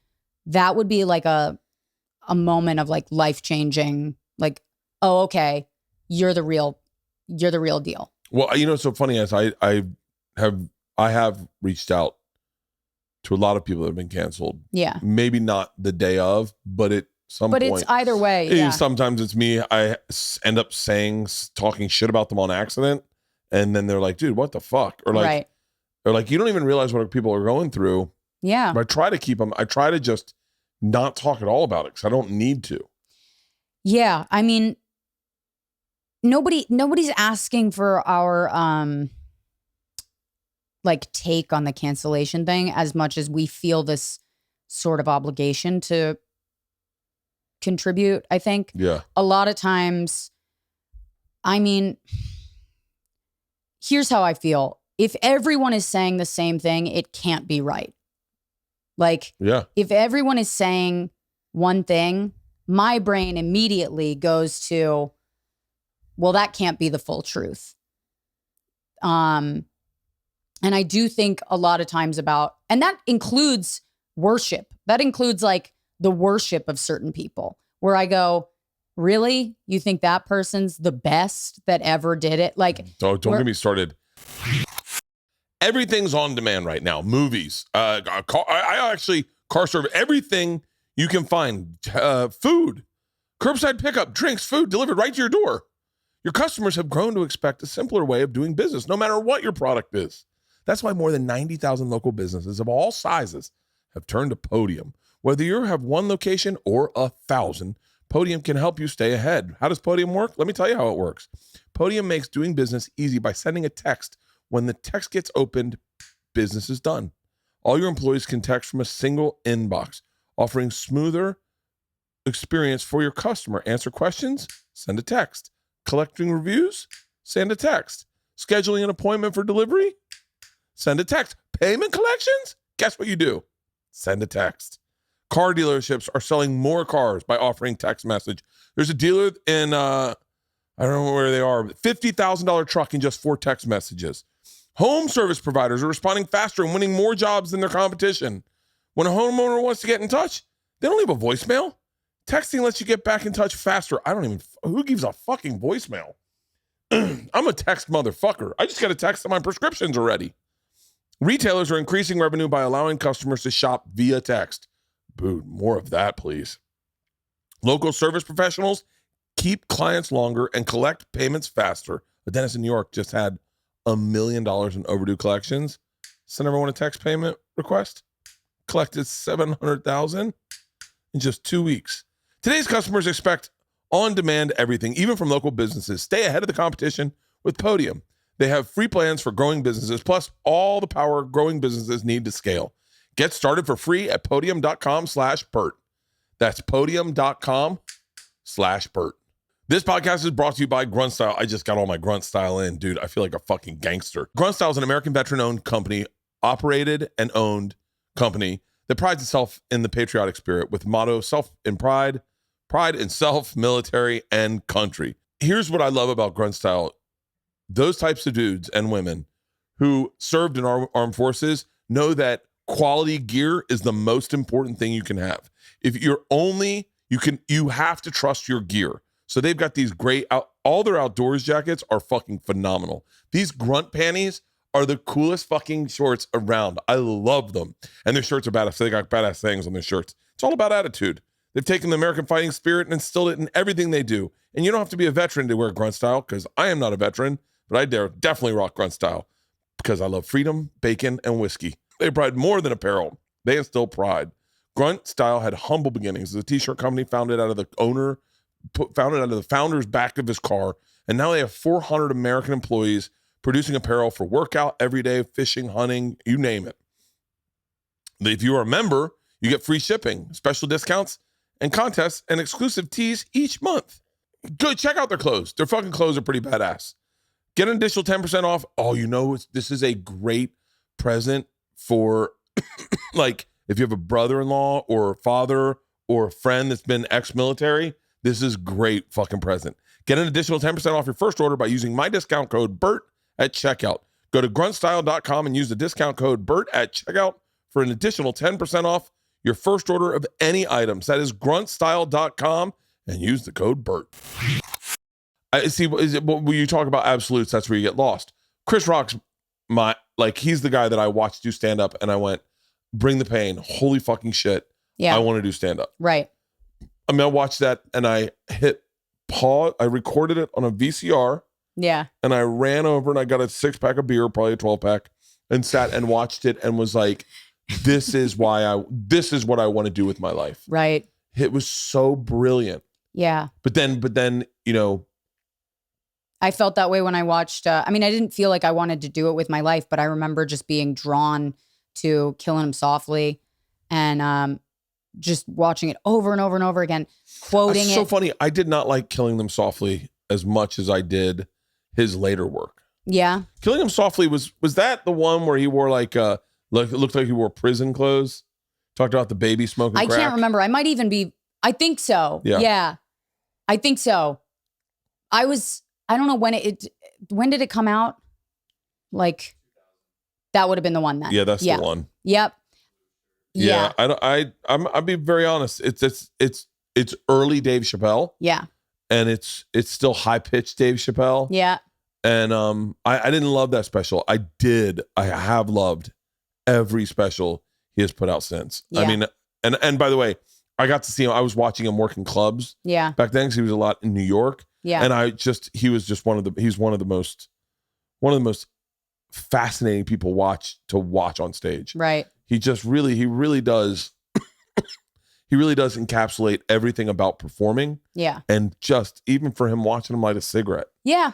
That would be like a moment of like life-changing, like, oh, okay, you're the real deal. Well, you know, it's so funny, as I have reached out to a lot of people that have been canceled. Yeah. Maybe not the day of, but some But point. it's either way. Yeah. Sometimes it's me. I end up talking shit about them on accident. And then they're like, dude, what the fuck? Or like, right. or like, you don't even realize what people are going through. Yeah. But I try to keep them. I try to just not talk at all about it because I don't need to. Yeah. I mean, nobody's asking for our like take on the cancellation thing as much as we feel this sort of obligation to contribute, I think. Yeah. A lot of times, I mean, here's how I feel. If everyone is saying the same thing, it can't be right. Like, Yeah. if everyone is saying one thing, my brain immediately goes to, well, that can't be the full truth. And I do think a lot of times and that includes worship. That includes like the worship of certain people where I go, really? You think that person's the best that ever did it? Like, Don't get me started. Everything's on demand right now. Movies, I actually car service, everything you can find, food, curbside pickup, drinks, food delivered right to your door. Your customers have grown to expect a simpler way of doing business, no matter what your product is. That's why more than 90,000 local businesses of all sizes have turned to Podium. Whether you have one location or 1,000, Podium can help you stay ahead. How does Podium work? Let me tell you how it works. Podium makes doing business easy by sending a text. When the text gets opened, business is done. All your employees can text from a single inbox, offering smoother experience for your customer. Answer questions? Send a text. Collecting reviews? Send a text. Scheduling an appointment for delivery? Send a text. Payment collections? Guess what you do? Send a text. Car dealerships are selling more cars by offering text message. There's a dealer in, I don't know where they are, $50,000 truck in just 4 text messages. Home service providers are responding faster and winning more jobs than their competition. When a homeowner wants to get in touch, they don't leave a voicemail. Texting lets you get back in touch faster. Who gives a fucking voicemail? I'm a text motherfucker. I just got a text that my prescriptions are ready. Retailers are increasing revenue by allowing customers to shop via text. Boo, more of that, please. Local service professionals keep clients longer and collect payments faster. A dentist in New York just had $1 million in overdue collections. Sent everyone a text payment request. Collected $700,000 in just 2 weeks. Today's customers expect on-demand everything, even from local businesses. Stay ahead of the competition with Podium. They have free plans for growing businesses, plus all the power growing businesses need to scale. Get started for free at podium.com/Bert. That's podium.com/Bert. This podcast is brought to you by Grunt Style. I just got all my Grunt Style in, dude. I feel like a fucking gangster. Grunt Style is an American veteran-owned company, operated and owned company that prides itself in the patriotic spirit with motto self in pride in self, military, and country. Here's what I love about Grunt Style. Those types of dudes and women who served in our armed forces know that quality gear is the most important thing you can have. If you're you have to trust your gear. So they've got these great, all their outdoors jackets are fucking phenomenal. These grunt panties are the coolest fucking shorts around. I love them. And their shirts are badass. They got badass things on their shirts. It's all about attitude. They've taken the American fighting spirit and instilled it in everything they do. And you don't have to be a veteran to wear Grunt Style, because I am not a veteran, but I definitely rock Grunt Style because I love freedom, bacon, and whiskey. They pride more than apparel. They instill pride. Grunt Style had humble beginnings as a t-shirt company founded out of the founder's back of his car. And now they have 400 American employees producing apparel for workout, everyday, fishing, hunting, you name it. If you are a member, you get free shipping, special discounts, and contests, and exclusive tees each month. Go check out their clothes. Their fucking clothes are pretty badass. Get an additional 10% off. Oh, this is a great present for like if you have a brother-in-law or a father or a friend that's been ex-military, this is great fucking present. Get an additional 10% off your first order by using my discount code BERT at checkout. Go to gruntstyle.com and use the discount code BERT at checkout for an additional 10% off your first order of any items. That is gruntstyle.com and use the code BERT. I see. When you talk about absolutes, that's where you get lost. Chris Rock's he's the guy that I watched do stand up and I went, bring the pain. Holy fucking shit. Yeah. I want to do stand up. Right. I mean, I watched that and I hit pause. I recorded it on a VCR. Yeah. And I ran over and I got a 6-pack of beer, probably a 12-pack, and sat and watched it and was like, this is what I want to do with my life. Right. It was so brilliant. Yeah. But then, you know, I felt that way when I watched, I mean, I didn't feel like I wanted to do it with my life, but I remember just being drawn to Killing Him Softly and just watching it over and over and over again, quoting it's it. so funny. I did not like Killing Them Softly as much as I did his later work. Yeah. Killing Him Softly was that the one where he wore like it looked like he wore prison clothes? Talked about the baby smoking crack. I can't remember. I might even be, I think so. Yeah. I think so. I don't know when when did it come out? Like that would have been the one then. Yeah, that's the one. Yep. Yeah. I'll be very honest. It's early Dave Chappelle. Yeah. And it's still high pitched Dave Chappelle. Yeah. And I didn't love that special. I have loved every special he has put out since. Yeah. I mean, and by the way, I got to see him. I was watching him work in clubs. Yeah. Back then, because he was a lot in New York. Yeah. And he was just one of the most fascinating people to watch on stage. Right. He really does encapsulate everything about performing. Yeah. And just even for him watching him light a cigarette. Yeah.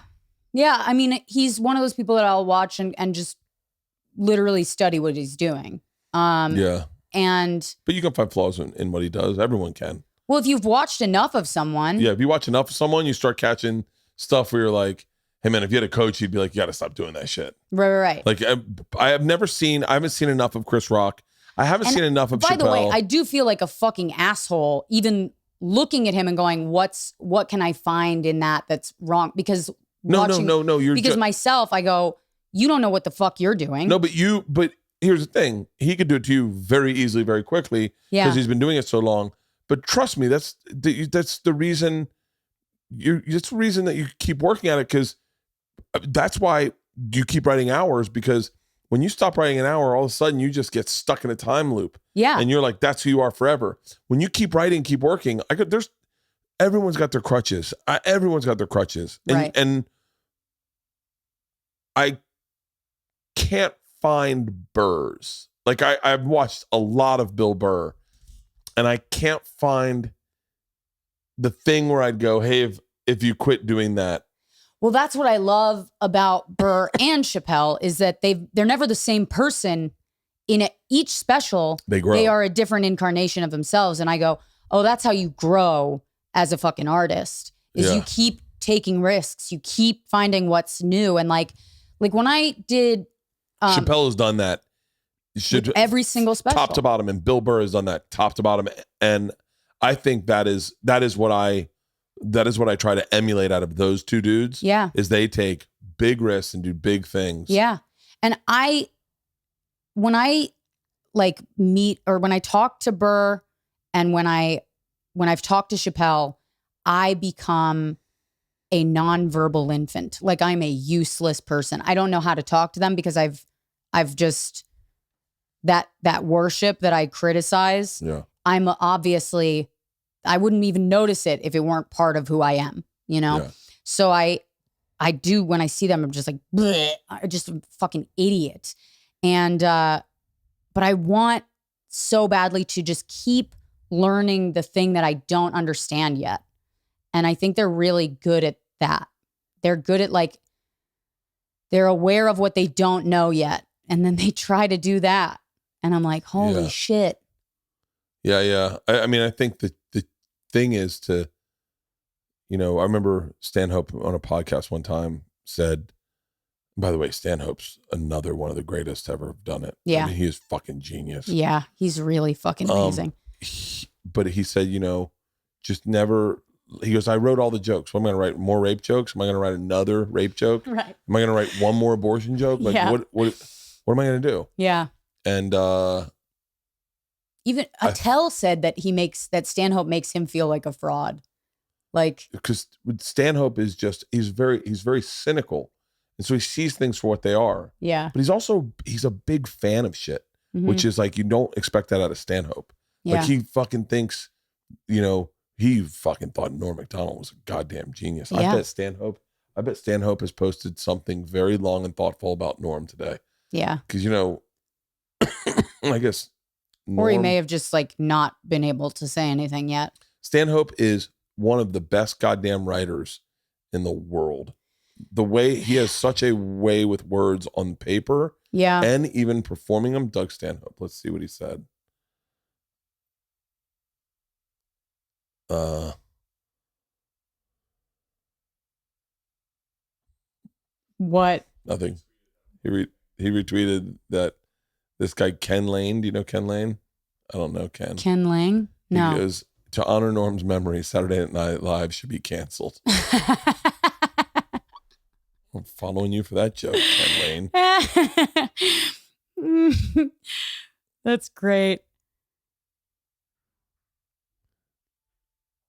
Yeah. I mean, he's one of those people that I'll watch and just literally study what he's doing. Yeah. But you can find flaws in what he does. Everyone can. Well, if you've watched enough of someone. Yeah. If you watch enough of someone, you start catching stuff where you're like, hey man, if you had a coach, he'd be like, you got to stop doing that shit. Right. Like I haven't seen enough of Chris Rock. I haven't seen enough of Chappelle. By the way, I do feel like a fucking asshole even looking at him and going, what can I find in that's wrong? Because no. Because myself, I go, you don't know what the fuck you're doing. No, but here's the thing. He could do it to you very easily, very quickly because he's been doing it so long. But trust me, that's the reason that you keep working at it, because that's why you keep writing hours, because when you stop writing an hour, all of a sudden you just get stuck in a time loop. Yeah. And you're like, that's who you are forever. When you keep writing, keep working, everyone's got their crutches. Everyone's got their crutches. And I can't find Burrs. Like I've watched a lot of Bill Burr, and I can't find the thing where I'd go, hey, if you quit doing that. Well, that's what I love about Burr and Chappelle is that they're never the same person. In each special, they grow. They are a different incarnation of themselves. And I go, oh, that's how you grow as a fucking artist, is you keep taking risks. You keep finding what's new. And like when I did... Chappelle has done that. Every single special. Top to bottom. And Bill Burr has done that top to bottom. And I think that is what I try to emulate out of those two dudes. Yeah. Is they take big risks and do big things. Yeah. And when I like meet, or when I talk to Burr and when I've talked to Chappelle, I become a nonverbal infant. Like I'm a useless person. I don't know how to talk to them because I've just that worship that I criticize. Yeah. I'm obviously, I wouldn't even notice it if it weren't part of who I am, you know? Yeah. So I do, when I see them, I'm just like, bleh, I'm just a fucking idiot. And, but I want so badly to just keep learning the thing that I don't understand yet. And I think they're really good at that. They're good at they're aware of what they don't know yet. And then they try to do that. And I'm like, holy shit. Yeah. Yeah. I mean, I think the thing is to, I remember Stanhope on a podcast one time said, by the way, Stanhope's another one of the greatest to ever have done it. Yeah. I mean, he is fucking genius. Yeah. He's really fucking amazing. But he said, just never, he goes, I wrote all the jokes. What am I going to write? More rape jokes? Am I going to write another rape joke? Right. Am I going to write one more abortion joke? Like, what am I going to do? Yeah. And even Attell said that that Stanhope makes him feel like a fraud. Like, because Stanhope is he's very cynical. And so he sees things for what they are. Yeah. But he's a big fan of shit, which is like, you don't expect that out of Stanhope. Yeah. Like he fucking thinks, He fucking thought Norm Macdonald was a goddamn genius. Yeah. I bet Stanhope has posted something very long and thoughtful about Norm today. Yeah. Because, I guess Or he Norm, may have just like not been able to say anything yet. Stanhope is one of the best goddamn writers in the world. The way he has such a way with words on paper and even performing them. Doug Stanhope. Let's see what he said. What? Nothing. He retweeted that this guy Ken Lane. Do you know Ken Lane? I don't know Ken. Ken Lang? No. He goes, to honor Norm's memory, Saturday Night Live should be canceled. I'm following you for that joke, Ken Lane. That's great.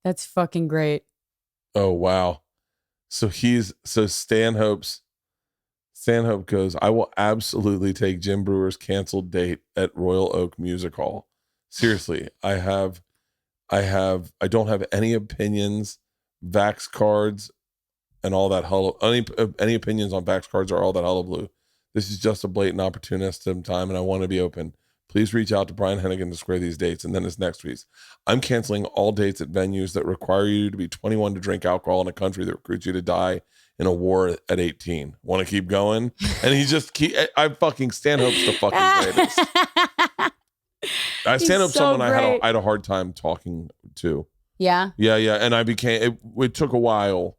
That's fucking great. Oh, wow. So Stanhope goes, I will absolutely take Jim Brewer's canceled date at Royal Oak Music Hall. Seriously, I don't have any opinions, Vax cards, and all that any opinions on Vax cards are all that hullabaloo. This is just a blatant opportunistic time, and I want to be open. Please reach out to Brian Hennigan to square these dates. And then his next tweet: I'm canceling all dates at venues that require you to be 21 to drink alcohol in a country that recruits you to die in a war at 18. Want to keep going? And he just I fucking Stanhope's the fucking greatest. Stanhope's so someone great. I had a hard time talking to. Yeah. Yeah. And it took a while.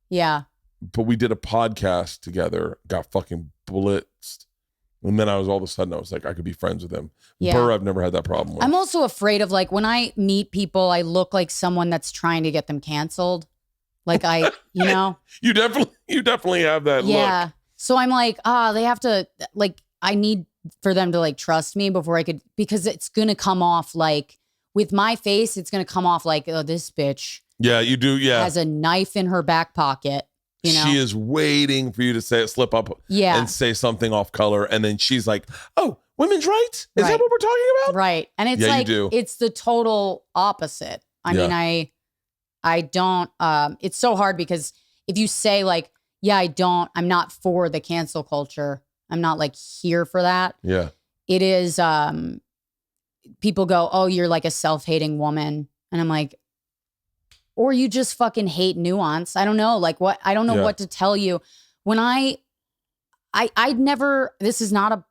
Yeah. But we did a podcast together, got fucking blitzed. And then I was like, I could be friends with him. Yeah. Burr, I've never had that problem with. I'm also afraid of like when I meet people, I look like someone that's trying to get them canceled. Like You definitely have that yeah. look. So I'm like, they have to like, I need for them to like trust me before I could, because it's going to come off like with my face, it's going to come off like, oh, this bitch. Yeah, you do. Yeah. Has a knife in her back pocket. She is waiting for you to slip up and say something off color. And then she's like, oh, women's rights? Is that what we're talking about? Right. And it's like, it's the total opposite. I mean, I don't, it's so hard because if you say like, I'm not for the cancel culture. I'm not like here for that. Yeah. It is, people go, oh, you're like a self-hating woman. And I'm like, or you just fucking hate nuance. I don't know. Like what, I don't know what to tell you. When I'd never, this is not a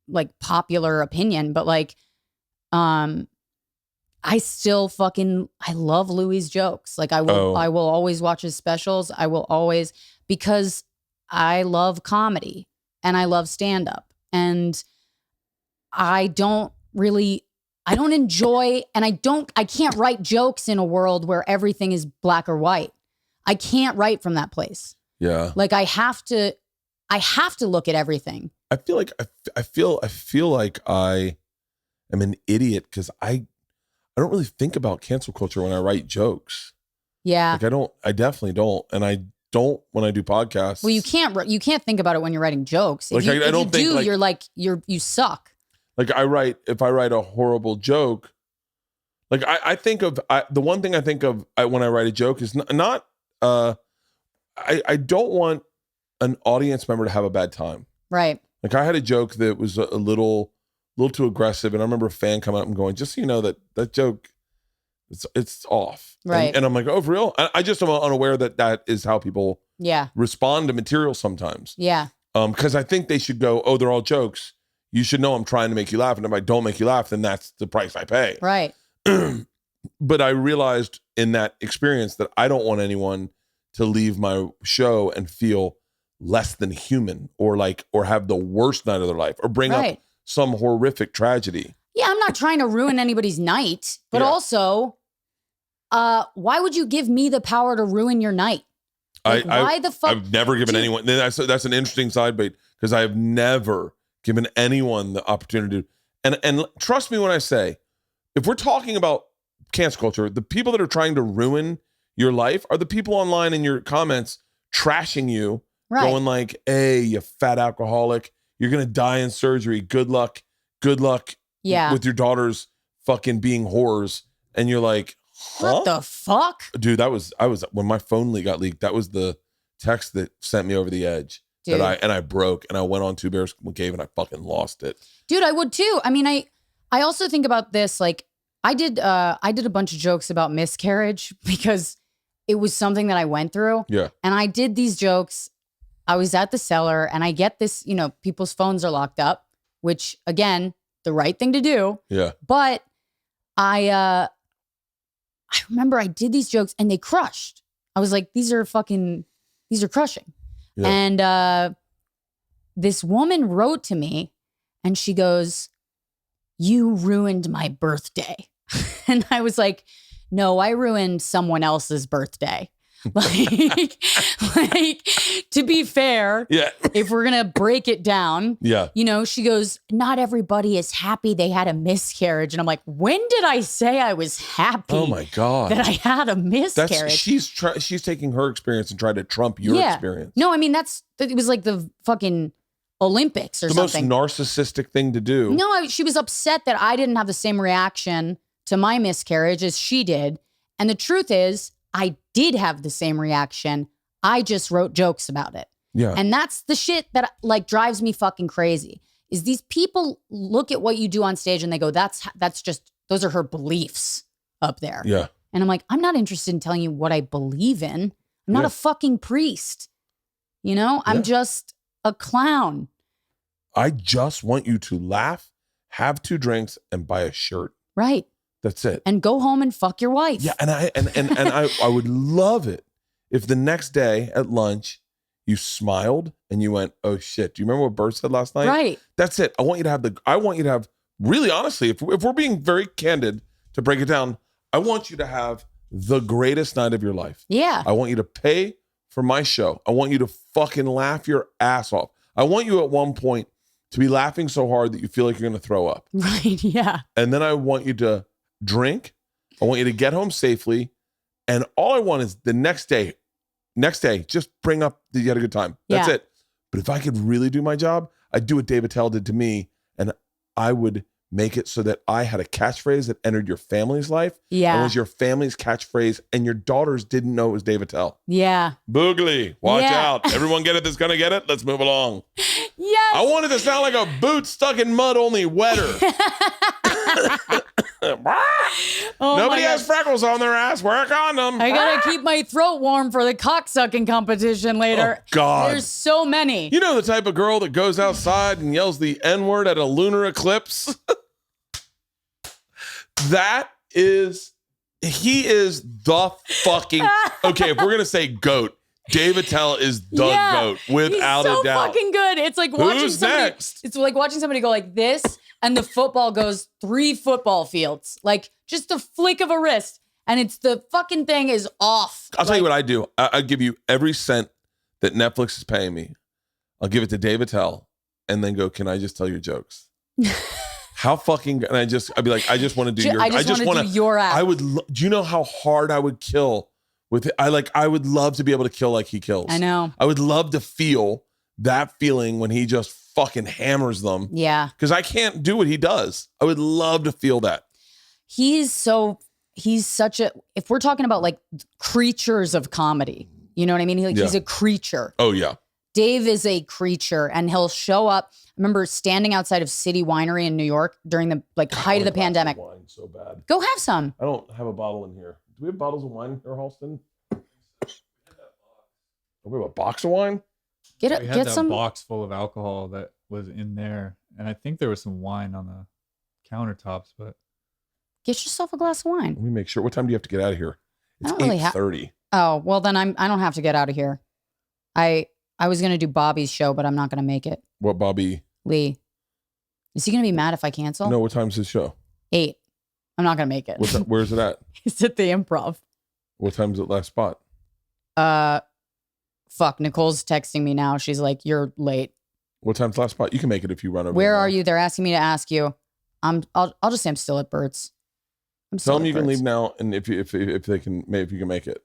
like popular opinion, but like, I still I love Louis' jokes. Like I will always watch his specials. I will always, because I love comedy and I love stand-up, and I don't enjoy, and I can't write jokes in a world where everything is black or white. I can't write from that place. Yeah. Like I have to look at everything. I feel like I am an idiot because I don't really think about cancel culture when I write jokes. Yeah. Like I definitely don't. And I don't when I do podcasts. Well, you can't think about it when you're writing jokes. If you suck. Like if I write a horrible joke, like I think of the one thing I think of when I write a joke is not I don't want an audience member to have a bad time. Right. Like I had a joke that was a little too aggressive, and I remember a fan coming up and going, just so you know that joke, it's off. Right. And I'm like, oh, for real? I just am unaware that is how people respond to material sometimes. Yeah. Because I think they should go, oh, they're all jokes. You should know I'm trying to make you laugh. And if I don't make you laugh, then that's the price I pay. Right. But I realized in that experience that I don't want anyone to leave my show and feel less than human or have the worst night of their life or bring up some horrific tragedy. Yeah, I'm not trying to ruin anybody's night, but also, why would you give me the power to ruin your night? Like, why the fuck? I've never given anyone. That's an interesting side bait because I have never given anyone the opportunity to. And trust me when I say, if we're talking about cancel culture, the people that are trying to ruin your life are the people online in your comments trashing you, going like, "Hey, you fat alcoholic, you're gonna die in surgery. Good luck." Yeah. With your daughters fucking being whores, and you're like, What the fuck? Dude, I was when my phone got leaked, that was the text that sent me over the edge. Dude. That I broke, and I went on Two Bears Cave and I fucking lost it. Dude, I would too. I mean, I also think about this, like I did a bunch of jokes about miscarriage because it was something that I went through. Yeah. And I did these jokes. I was at the cellar and I get this, people's phones are locked up, which again, the right thing to do. Yeah. But I remember I did these jokes and they crushed. I was like, these are crushing. Yeah. And this woman wrote to me and she goes, "You ruined my birthday." And I was like, "No, I ruined someone else's birthday." like, to be fair, Yeah. if we're going to break it down, Yeah. she goes, "Not everybody is happy they had a miscarriage." And I'm like, when did I say I was happy Oh my God. that I had a miscarriage? She's taking her experience and trying to trump your experience. No, I mean, it was like the fucking Olympics or the something. most narcissistic thing to do. No, she was upset that I didn't have the same reaction to my miscarriage as she did. And the truth is, I did have the same reaction. I just wrote jokes about it. Yeah. And that's the shit that like drives me fucking crazy. Is these people look at what you do on stage and they go, that's just, those are her beliefs up there. Yeah. And I'm like, I'm not interested in telling you what I believe in. I'm not a fucking priest. I'm just a clown. I just want you to laugh, have 2 drinks, and buy a shirt. Right. That's it. And go home and fuck your wife. Yeah, and I would love it if the next day at lunch you smiled and you went, "Oh shit, do you remember what Bert said last night?" Right. That's it. I want you to have really honestly, if we're being very candid to break it down, I want you to have the greatest night of your life. Yeah. I want you to pay for my show. I want you to fucking laugh your ass off. I want you at one point to be laughing so hard that you feel like you're going to throw up. Right. Yeah. And then I want you to drink. I want you to get home safely. And all I want is the next day, just bring up that you had a good time. That's it. But if I could really do my job, I'd do what David Tell did to me. And I would make it so that I had a catchphrase that entered your family's life. Yeah. And was your family's catchphrase. And your daughters didn't know it was David Tell. Yeah. Boogly, watch Yeah. out. Everyone get it that's going to get it? Let's move along. Yes. I want it to sound like a boot stuck in mud, only wetter. Oh Nobody my has God. freckles on their ass. Wear a condom. I gotta keep my throat warm for the cocksucking competition later. Oh, God. There's so many. You know the type of girl that goes outside and yells the N-word at a lunar eclipse? He is the fucking, okay, if we're going to say GOAT, David Tell is the GOAT, without he's so a doubt. fucking good. It's like watching Who's somebody. next? It's like watching somebody go like this, and the football goes 3 football fields, like just a flick of a wrist, and it's the fucking thing is off. I'll tell you what I do. I give you every cent that Netflix is paying me. I'll give it to David Tell and then go, "Can I just tell your jokes?" How fucking, and I'd be like, I just want to do your, I just want to do your act. I would, do you know how hard I would kill with it? I would love to be able to kill like he kills. I know. I would love to feel that feeling when he just fucking hammers them. Yeah. Because I can't do what he does. I would love to feel that. He's such a, if we're talking about like creatures of comedy, you know what I mean? He's a creature. Oh, yeah. Dave is a creature and he'll show up. I remember standing outside of City Winery in New York during the height of the pandemic. Wine so bad. Go have some. I don't have a bottle in here. Do we have bottles of wine here, Halston? Do we have a box of wine? We had Get that some. box full of alcohol that was in there, and I think there was some wine on the countertops. But Get yourself a glass of wine. Let me make sure. What time do you have to get out of here? It's I don't really have- 8:30. Oh, well then I don't have to get out of here. I was going to do Bobby's show, but I'm not going to make it. What, Bobby? Lee. Is he going to be mad if I cancel? No, what time's his show? 8. I'm not going to make it. Where's it at? It's at the Improv. What time's it last spot? Fuck. Nicole's texting me now. She's like, "You're late." What time's last spot? You can make it if you run over. Where there. are you? They're asking me to ask you. I'll just say I'm still at Bert's. I'm still Tell them at you can Bert's. leave now, and if they can, maybe if you can make it,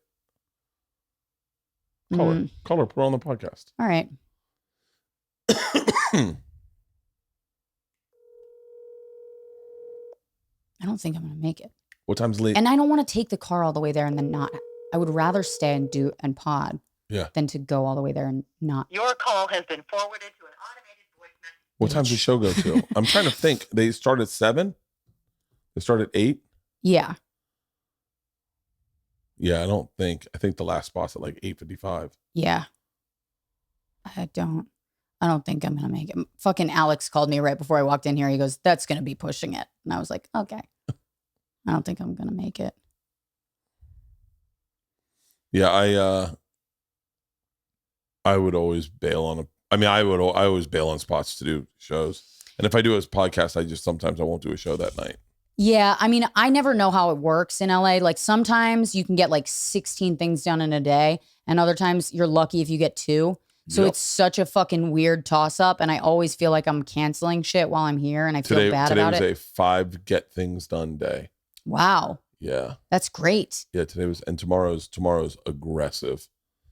call her. Call her. Put her on the podcast. All right. I don't think I'm going to make it. What time's late? And I don't want to take the car all the way there and then not. I would rather stay and pod than to go all the way there and not. Your call has been forwarded to an automated voice message. What time's the show go to? I'm trying to think. They start at 7? They start at 8? Yeah. Yeah, I think the last spot's at like 8:55. Yeah. I don't think I'm going to make it. Fucking Alex called me right before I walked in here. He goes, that's going to be pushing it. And I was like, okay. I don't think I'm going to make it. Yeah, I would always bail on I always bail on spots to do shows. And if I do a podcast, sometimes I won't do a show that night. Yeah, I mean, I never know how it works in LA. Like sometimes you can get like 16 things done in a day, and other times you're lucky if you get 2. So It's such a fucking weird toss up, and I always feel like I'm canceling shit while I'm here, and I feel bad about it. Today was a 5 get things done day. Wow. Yeah. That's great. Yeah, tomorrow's aggressive.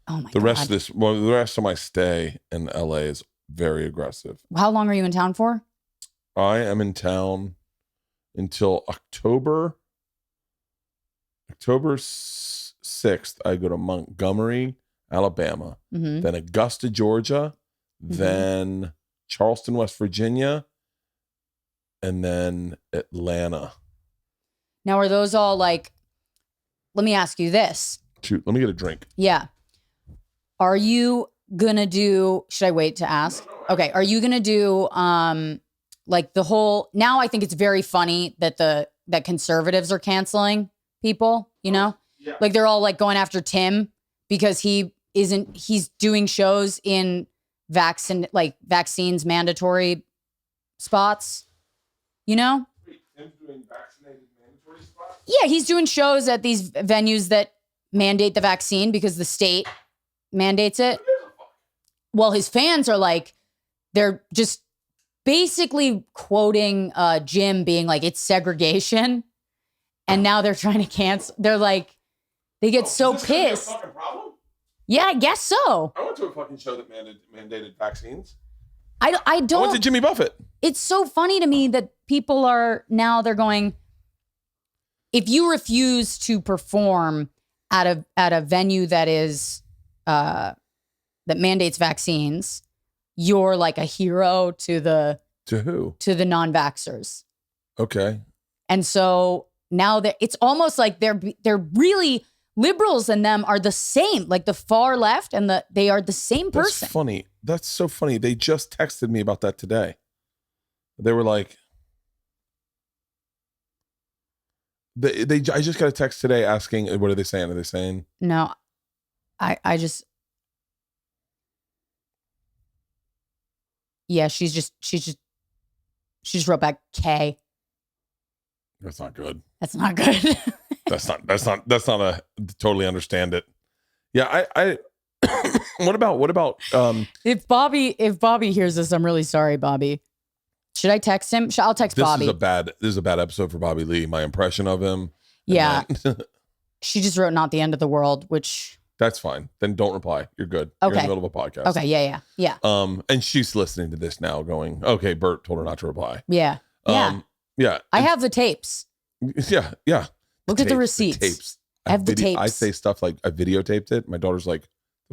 Oh my God. The rest of my stay in LA is very aggressive. How long are you in town for? I am in town until October 6th. I go to Montgomery, Alabama, then Augusta, Georgia, then Charleston, West Virginia, and then Atlanta. Now, are those all like, let me ask you this. Shoot, let me get a drink. Yeah. Are you going to do, should I wait to ask? Okay. Are you going to do like the whole, now I think it's very funny that conservatives are canceling people, you know? Yeah. Like they're all like going after Tim because he's doing shows in vaccines mandatory spots, you know? Wait, Tim's doing vaccinated mandatory spots? Yeah, he's doing shows at these venues that mandate the vaccine because the state mandates it. Well, his fans are like, they're just basically quoting Jim being like, it's segregation. And now they're trying to cancel. They're like, they get so pissed. Is this gonna be a fucking problem? Yeah, I guess so. I went to a fucking show that mandated vaccines. I don't. I went to Jimmy Buffett. It's so funny to me that people are now, they're going, if you refuse to perform at a venue that is that mandates vaccines, you're like a hero to the who? To the non-vaxxers. Okay. And so now that it's almost like they're really liberals and them are the same, like the far left and they are the same person. That's funny. That's so funny. They just texted me about that today. They were like, I just got a text today asking, what are they saying? Are they saying? No, I just, yeah, she just wrote back K. That's not good. That's not good. That's not a totally understand it. Yeah. I what about if Bobby hears this, I'm really sorry, Bobby. Should I text him? I'll text Bobby. This is a bad episode for Bobby Lee. My impression of him. Yeah. She just wrote "not the end of the world," which that's fine. Then don't reply. You're good. Okay. You're in the middle of a podcast. Okay. Yeah. And she's listening to this now, going, "Okay, Bert told her not to reply." Yeah. Yeah. I have the tapes. Yeah. Look at the receipts. The tapes. I have the tapes. I say stuff like I videotaped it. My daughter's like,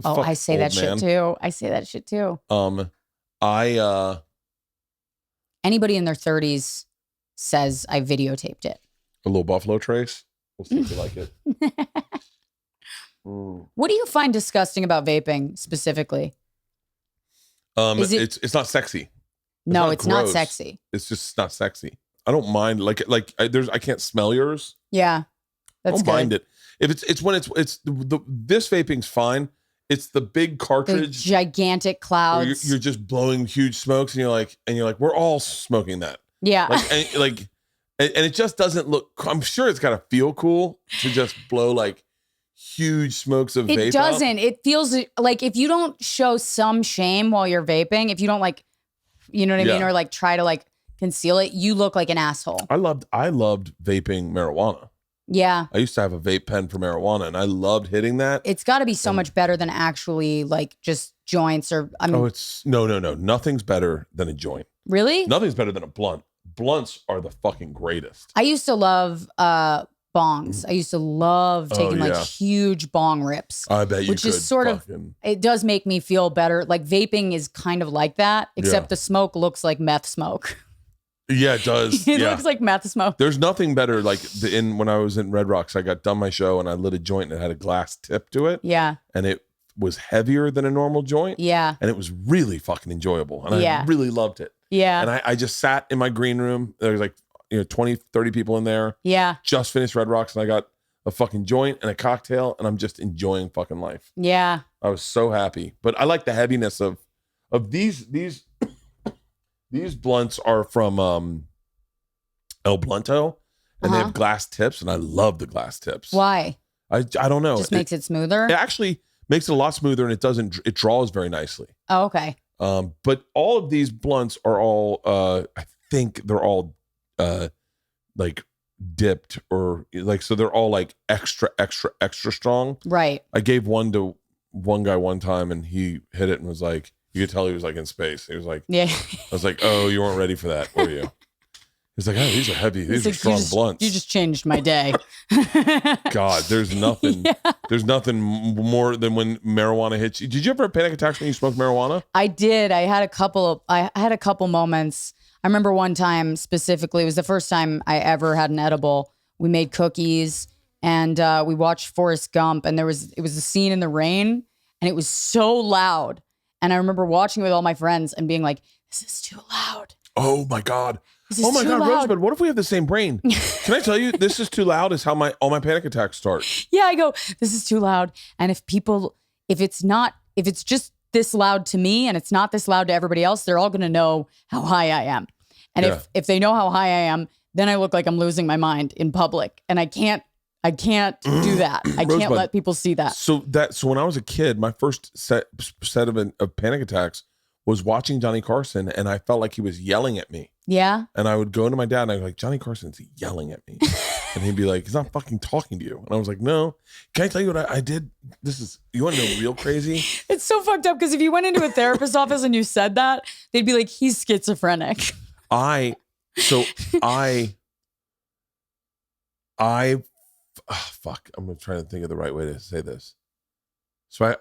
"Oh, I say that shit too. I say that shit too." Anybody in their 30s says I videotaped it. A little Buffalo Trace. We'll see if you like it. What do you find disgusting about vaping specifically? It's not sexy. It's not sexy. It's just not sexy. I don't mind. I can't smell yours. Yeah, I don't mind it. If this vaping's fine. It's the big cartridge, the gigantic clouds. You're just blowing huge smokes, and you're like, we're all smoking that. Yeah, and it just doesn't look. I'm sure it's got to feel cool to just blow like huge smokes of vape. It doesn't. It feels like if you don't show some shame while you're vaping, if you don't like, you know what I mean, or like try to like conceal it, you look like an asshole. I loved vaping marijuana. Yeah. I used to have a vape pen for marijuana and I loved hitting that. It's got to be so much better than actually like just joints or it's no. Nothing's better than a joint. Really? Nothing's better than a blunt. Blunts are the fucking greatest. I used to love bongs. I used to love taking like huge bong rips. I bet you which could. is sort of, it does make me feel better. Like vaping is kind of like that, except the smoke looks like meth smoke. Yeah, it does. It looks like meth smoke. There's nothing better. Like when I was in Red Rocks, I got done my show and I lit a joint and it had a glass tip to it. Yeah. And it was heavier than a normal joint. Yeah. And it was really fucking enjoyable. And I really loved it. Yeah. And I just sat in my green room. There was like, 20, 30 people in there. Yeah. Just finished Red Rocks and I got a fucking joint and a cocktail and I'm just enjoying fucking life. Yeah. I was so happy. But I like the heaviness of these blunts are from El Blunto and they have glass tips and I love the glass tips. Why? I don't know. Just makes it smoother? It actually makes it a lot smoother and it draws very nicely. Oh, okay. But all of these blunts are all I think they're all like dipped or like, so they're all like extra strong. Right. I gave one to one guy one time and he hit it and was like, you could tell he was like in space. He was like, I was like, oh, you weren't ready for that, were you? He's like, oh, these are heavy. These are strong blunts. You just changed my day. God, there's nothing. There's nothing more than when marijuana hits you. Did you ever have panic attacks when you smoked marijuana? I did. I had a couple moments. I remember one time specifically, it was the first time I ever had an edible. We made cookies and we watched Forrest Gump and it was a scene in the rain and it was so loud. And I remember watching it with all my friends and being like, this is too loud. Oh my God. Oh my God, Rosebud, what if we have the same brain? Can I tell you, this is too loud is how all my panic attacks start. Yeah, I go, this is too loud. And if it's just this loud to me and it's not this loud to everybody else, they're all going to know how high I am. And if they know how high I am, then I look like I'm losing my mind in public. And I can't do that. I can't let people see that. So when I was a kid, my first set of panic attacks was watching Johnny Carson and I felt like he was yelling at me. Yeah. And I would go to my dad and I'd be like, Johnny Carson's yelling at me. And he'd be like, he's not fucking talking to you. And I was like, no. Can I tell you what I did? You want to know real crazy? It's so fucked up because if you went into a therapist's office and you said that, they'd be like, he's schizophrenic. I'm trying to think of the right way to say this. So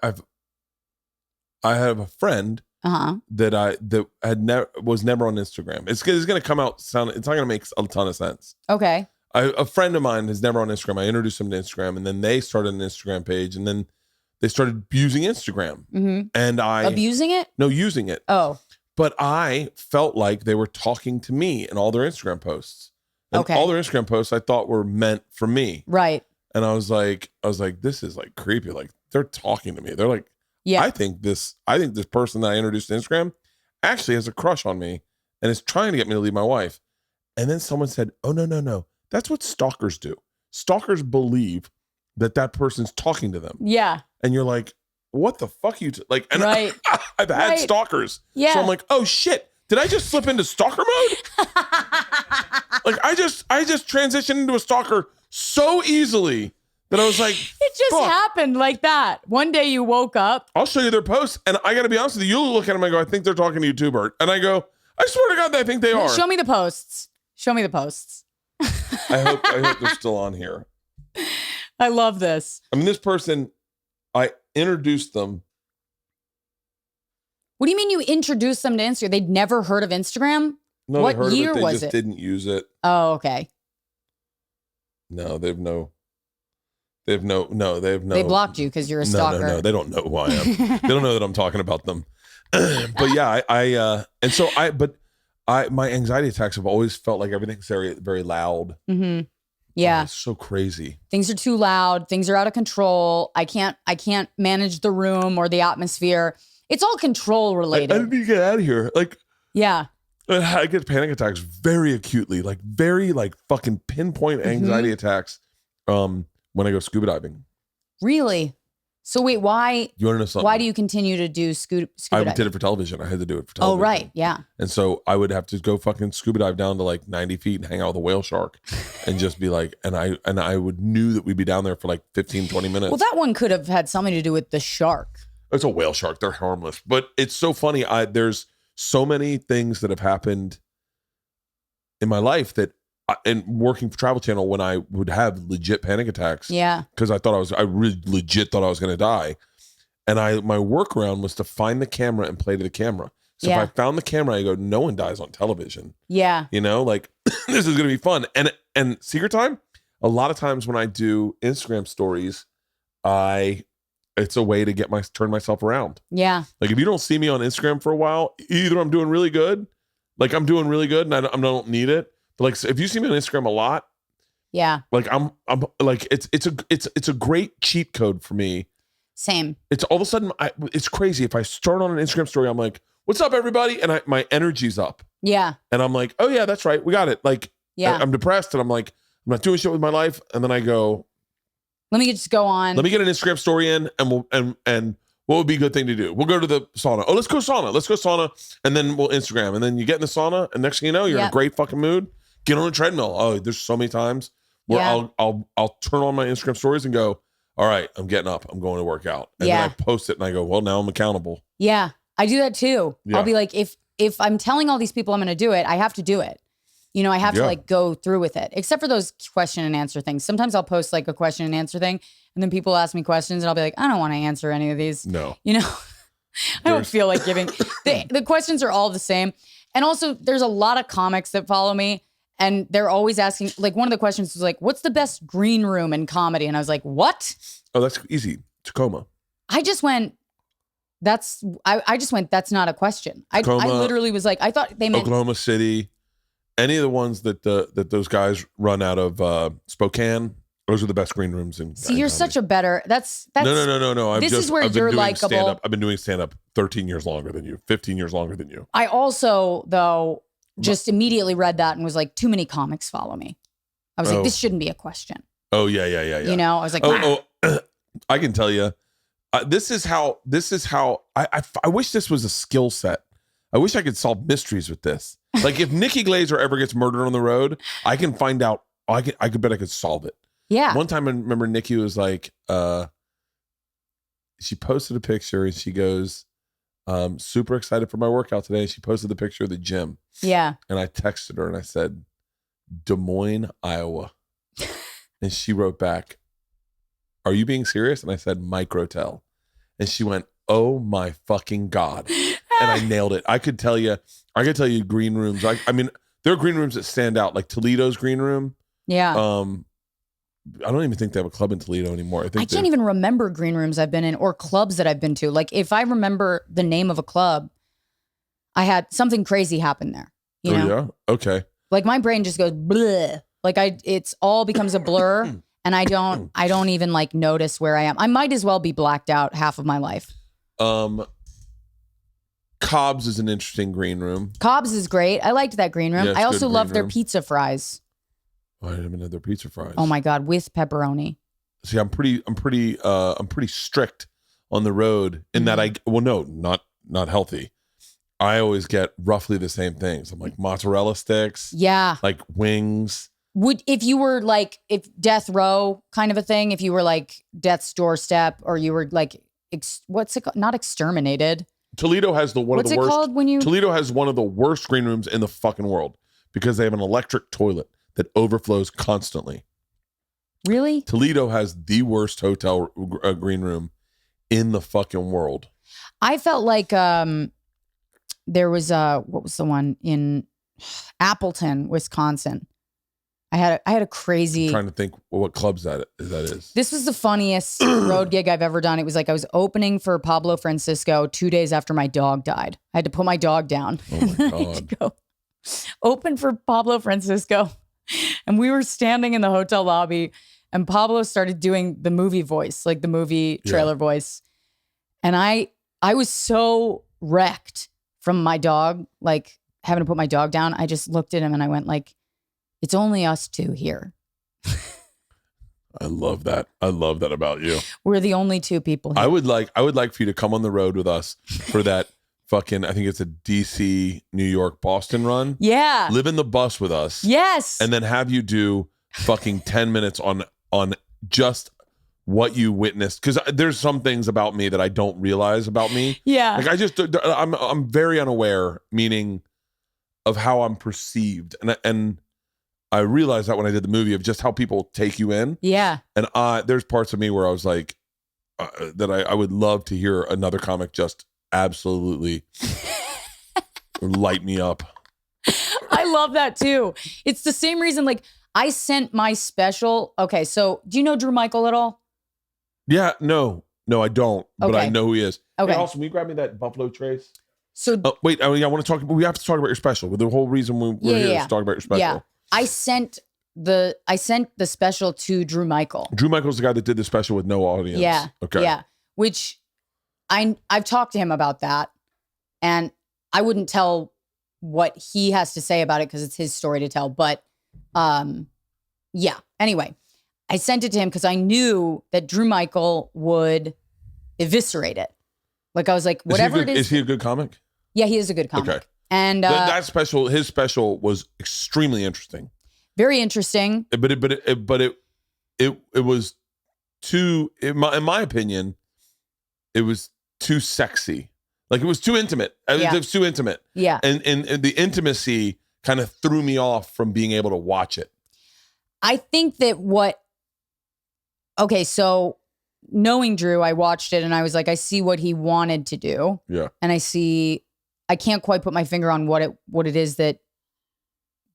I have a friend that was never on Instagram. It's going to come out it's not going to make a ton of sense. Okay. A friend of mine is never on Instagram. I introduced him to Instagram and then they started an Instagram page and then they started using Instagram. Mm-hmm. And abusing it? No, using it. Oh. But I felt like they were talking to me in all their Instagram posts. And all their Instagram posts I thought were meant for me. Right. And I was like, this is like creepy. Like they're talking to me. They're like, yeah. I think this person that I introduced to Instagram actually has a crush on me and is trying to get me to leave my wife. And then someone said, oh, no. That's what stalkers do. Stalkers believe that person's talking to them. Yeah. And you're like, what the fuck like, and right. I've had stalkers. Yeah. So I'm like, oh shit. Did I just slip into stalker mode? Like I just transitioned into a stalker so easily that I was like, it just happened like that. One day you woke up. I'll show you their posts. And I got to be honest with you. You'll look at them and go, I think they're talking to you too, Bert. And I go, I swear to God, I think they are. Show me the posts. I hope they're still on here. I love this. I mean, this person, I introduced them. What do you mean you introduced them to Instagram? They'd never heard of Instagram? No, what they heard year of it. They was just it? Didn't use it. Oh, okay. No, they have no. They blocked you because you're a stalker. No, they don't know who I am. They don't know that I'm talking about them. But yeah, my anxiety attacks have always felt like everything's very, very loud. Mm-hmm. Yeah. It's so crazy. Things are too loud. Things are out of control. I can't manage the room or the atmosphere. It's all control related. I need to get out of here. Like, yeah. I get panic attacks very acutely, like very like fucking pinpoint anxiety attacks when I go scuba diving. Really? So wait, why? You want to know something? Why do you continue to do scuba diving? I did it for television. I had to do it for television. Oh, right. Yeah. And so I would have to go fucking scuba dive down to like 90 feet and hang out with a whale shark and just be like, and I knew that we'd be down there for like 15, 20 minutes. Well, that one could have had something to do with the shark. It's a whale shark. They're harmless. But it's so funny. There's so many things that have happened in my life that and working for Travel Channel when I would have legit panic attacks. Yeah. Because I really legit thought I was going to die. And my workaround was to find the camera and play to the camera. So if I found the camera, I go, no one dies on television. Yeah. You know, like this is going to be fun. And secret time, a lot of times when I do Instagram stories, it's a way to turn myself around. Yeah. Like if you don't see me on Instagram for a while, either I'm doing really good, and I don't need it. But like if you see me on Instagram a lot, yeah, like I'm like it's a great cheat code for me. Same. It's all of a sudden it's crazy. If I start on an Instagram story, I'm like, "What's up, everybody?" And my energy's up. Yeah. And I'm like, "Oh yeah, that's right, we got it." Like, yeah, I'm depressed, and I'm like, I'm not doing shit with my life, and then I go, let me just go on. Let me get an Instagram story in, and what would be a good thing to do? We'll go to the sauna. Oh, let's go sauna, and then we'll Instagram, and then you get in the sauna, and next thing you know, you're in a great fucking mood. Get on a treadmill. Oh, there's so many times where I'll turn on my Instagram stories and go, all right, I'm getting up. I'm going to work out. And then I post it and I go, well, now I'm accountable. Yeah, I do that too. Yeah. I'll be like, if I'm telling all these people I'm going to do it, I have to do it. You know, I have to like go through with it, except for those question and answer things. Sometimes I'll post like a question and answer thing, and then people ask me questions and I'll be like, I don't want to answer any of these. No. You know, I don't feel like giving. The questions are all the same. And also, there's a lot of comics that follow me, and they're always asking, like, one of the questions was like, what's the best green room in comedy? And I was like, what? Oh, that's easy. Tacoma. I just went, that's not a question. Tacoma, I literally was like, I thought they meant Oklahoma City. Any of the ones that those guys run out of Spokane, those are the best green rooms in. See, you're such a better. That's no. This is where you're likable. I've been doing stand up 13 years longer than you, 15 years longer than you. I also though just immediately read that and was like, too many comics follow me. I was like, this shouldn't be a question. Oh yeah. You know, I was like, I can tell you, this is how I wish this was a skill set. I wish I could solve mysteries with this. Like if Nikki Glazer ever gets murdered on the road, I can find out. I could bet I could solve it. Yeah. One time I remember Nikki was like, she posted a picture and she goes, super excited for my workout today. And she posted the picture of the gym. Yeah. And I texted her and I said, Des Moines, Iowa. And she wrote back, are you being serious? And I said, Microtel. And she went, oh my fucking God. And I nailed it. I could tell you green rooms. I mean, there are green rooms that stand out, like Toledo's green room. Yeah. I don't even think they have a club in Toledo anymore. I can't even remember green rooms I've been in or clubs that I've been to. Like if I remember the name of a club, I had something crazy happen there. You know? Yeah. Okay. Like my brain just goes bleh. Like it's all becomes a blur, and I don't even like notice where I am. I might as well be blacked out half of my life. Cobb's is an interesting green room. Cobb's is great. I liked that green room. Yeah, I also love their room. Pizza fries. Oh, I didn't even know their pizza fries. Oh my God, with pepperoni. See, I'm pretty strict on the road in that not healthy. I always get roughly the same things. I'm like mozzarella sticks. Yeah. Like wings. If you were like, if death row kind of a thing, if you were like death's doorstep, or you were like, what's it called? Not exterminated. Toledo has What's it called when you? Toledo has one of the worst green rooms in the fucking world because they have an electric toilet that overflows constantly. Really? Toledo has the worst hotel green room in the fucking world. I felt like there was what was the one in Appleton, Wisconsin? I had a crazy. I'm trying to think what clubs that is. This was the funniest road gig I've ever done. It was like I was opening for Pablo Francisco 2 days after my dog died. I had to put my dog down. Oh my God. I had to go open for Pablo Francisco, and we were standing in the hotel lobby, and Pablo started doing the movie voice, like the movie trailer voice, and I was so wrecked from my dog, like having to put my dog down. I just looked at him and I went like, it's only us two here. I love that. I love that about you. We're the only two people here. I would like for you to come on the road with us for that fucking, I think it's a DC, New York, Boston run. Yeah. Live in the bus with us. Yes. And then have you do fucking 10 minutes on just what you witnessed. Because there's some things about me that I don't realize about me. Yeah. Like I'm very unaware, meaning of how I'm perceived. And I realized that when I did the movie of just how people take you in. Yeah. And there's parts of me where I was like, that I would love to hear another comic just absolutely light me up. I love that too. It's the same reason, like, I sent my special. Okay, so do you know Drew Michael at all? Yeah, no, I don't, but I Okay. know who he is. Okay. Hey, also, will you grab me that Buffalo Trace? So Wait, I want to talk. We have to talk about your special. The whole reason we're here is to talk about your special. yeah, I sent the special to Drew Michael. Drew Michael's the guy that did the special with no audience. Yeah. Okay. Yeah. Which I've talked to him about that, and I wouldn't tell what he has to say about it because it's his story to tell. But yeah. Anyway, I sent it to him because I knew that Drew Michael would eviscerate it. Like, I was like, whatever it is. Is he a good comic? Yeah, he is a good comic. Okay. And that special, his special was extremely interesting. very interesting. But it was too, in my opinion, it was too sexy. Like, it was too intimate. Yeah. It was too intimate. Yeah. And the intimacy kind of threw me off from being able to watch it. I think that okay, so knowing Drew, I watched it and I was like, I see what he wanted to do. Yeah. And I can't quite put my finger on what it is that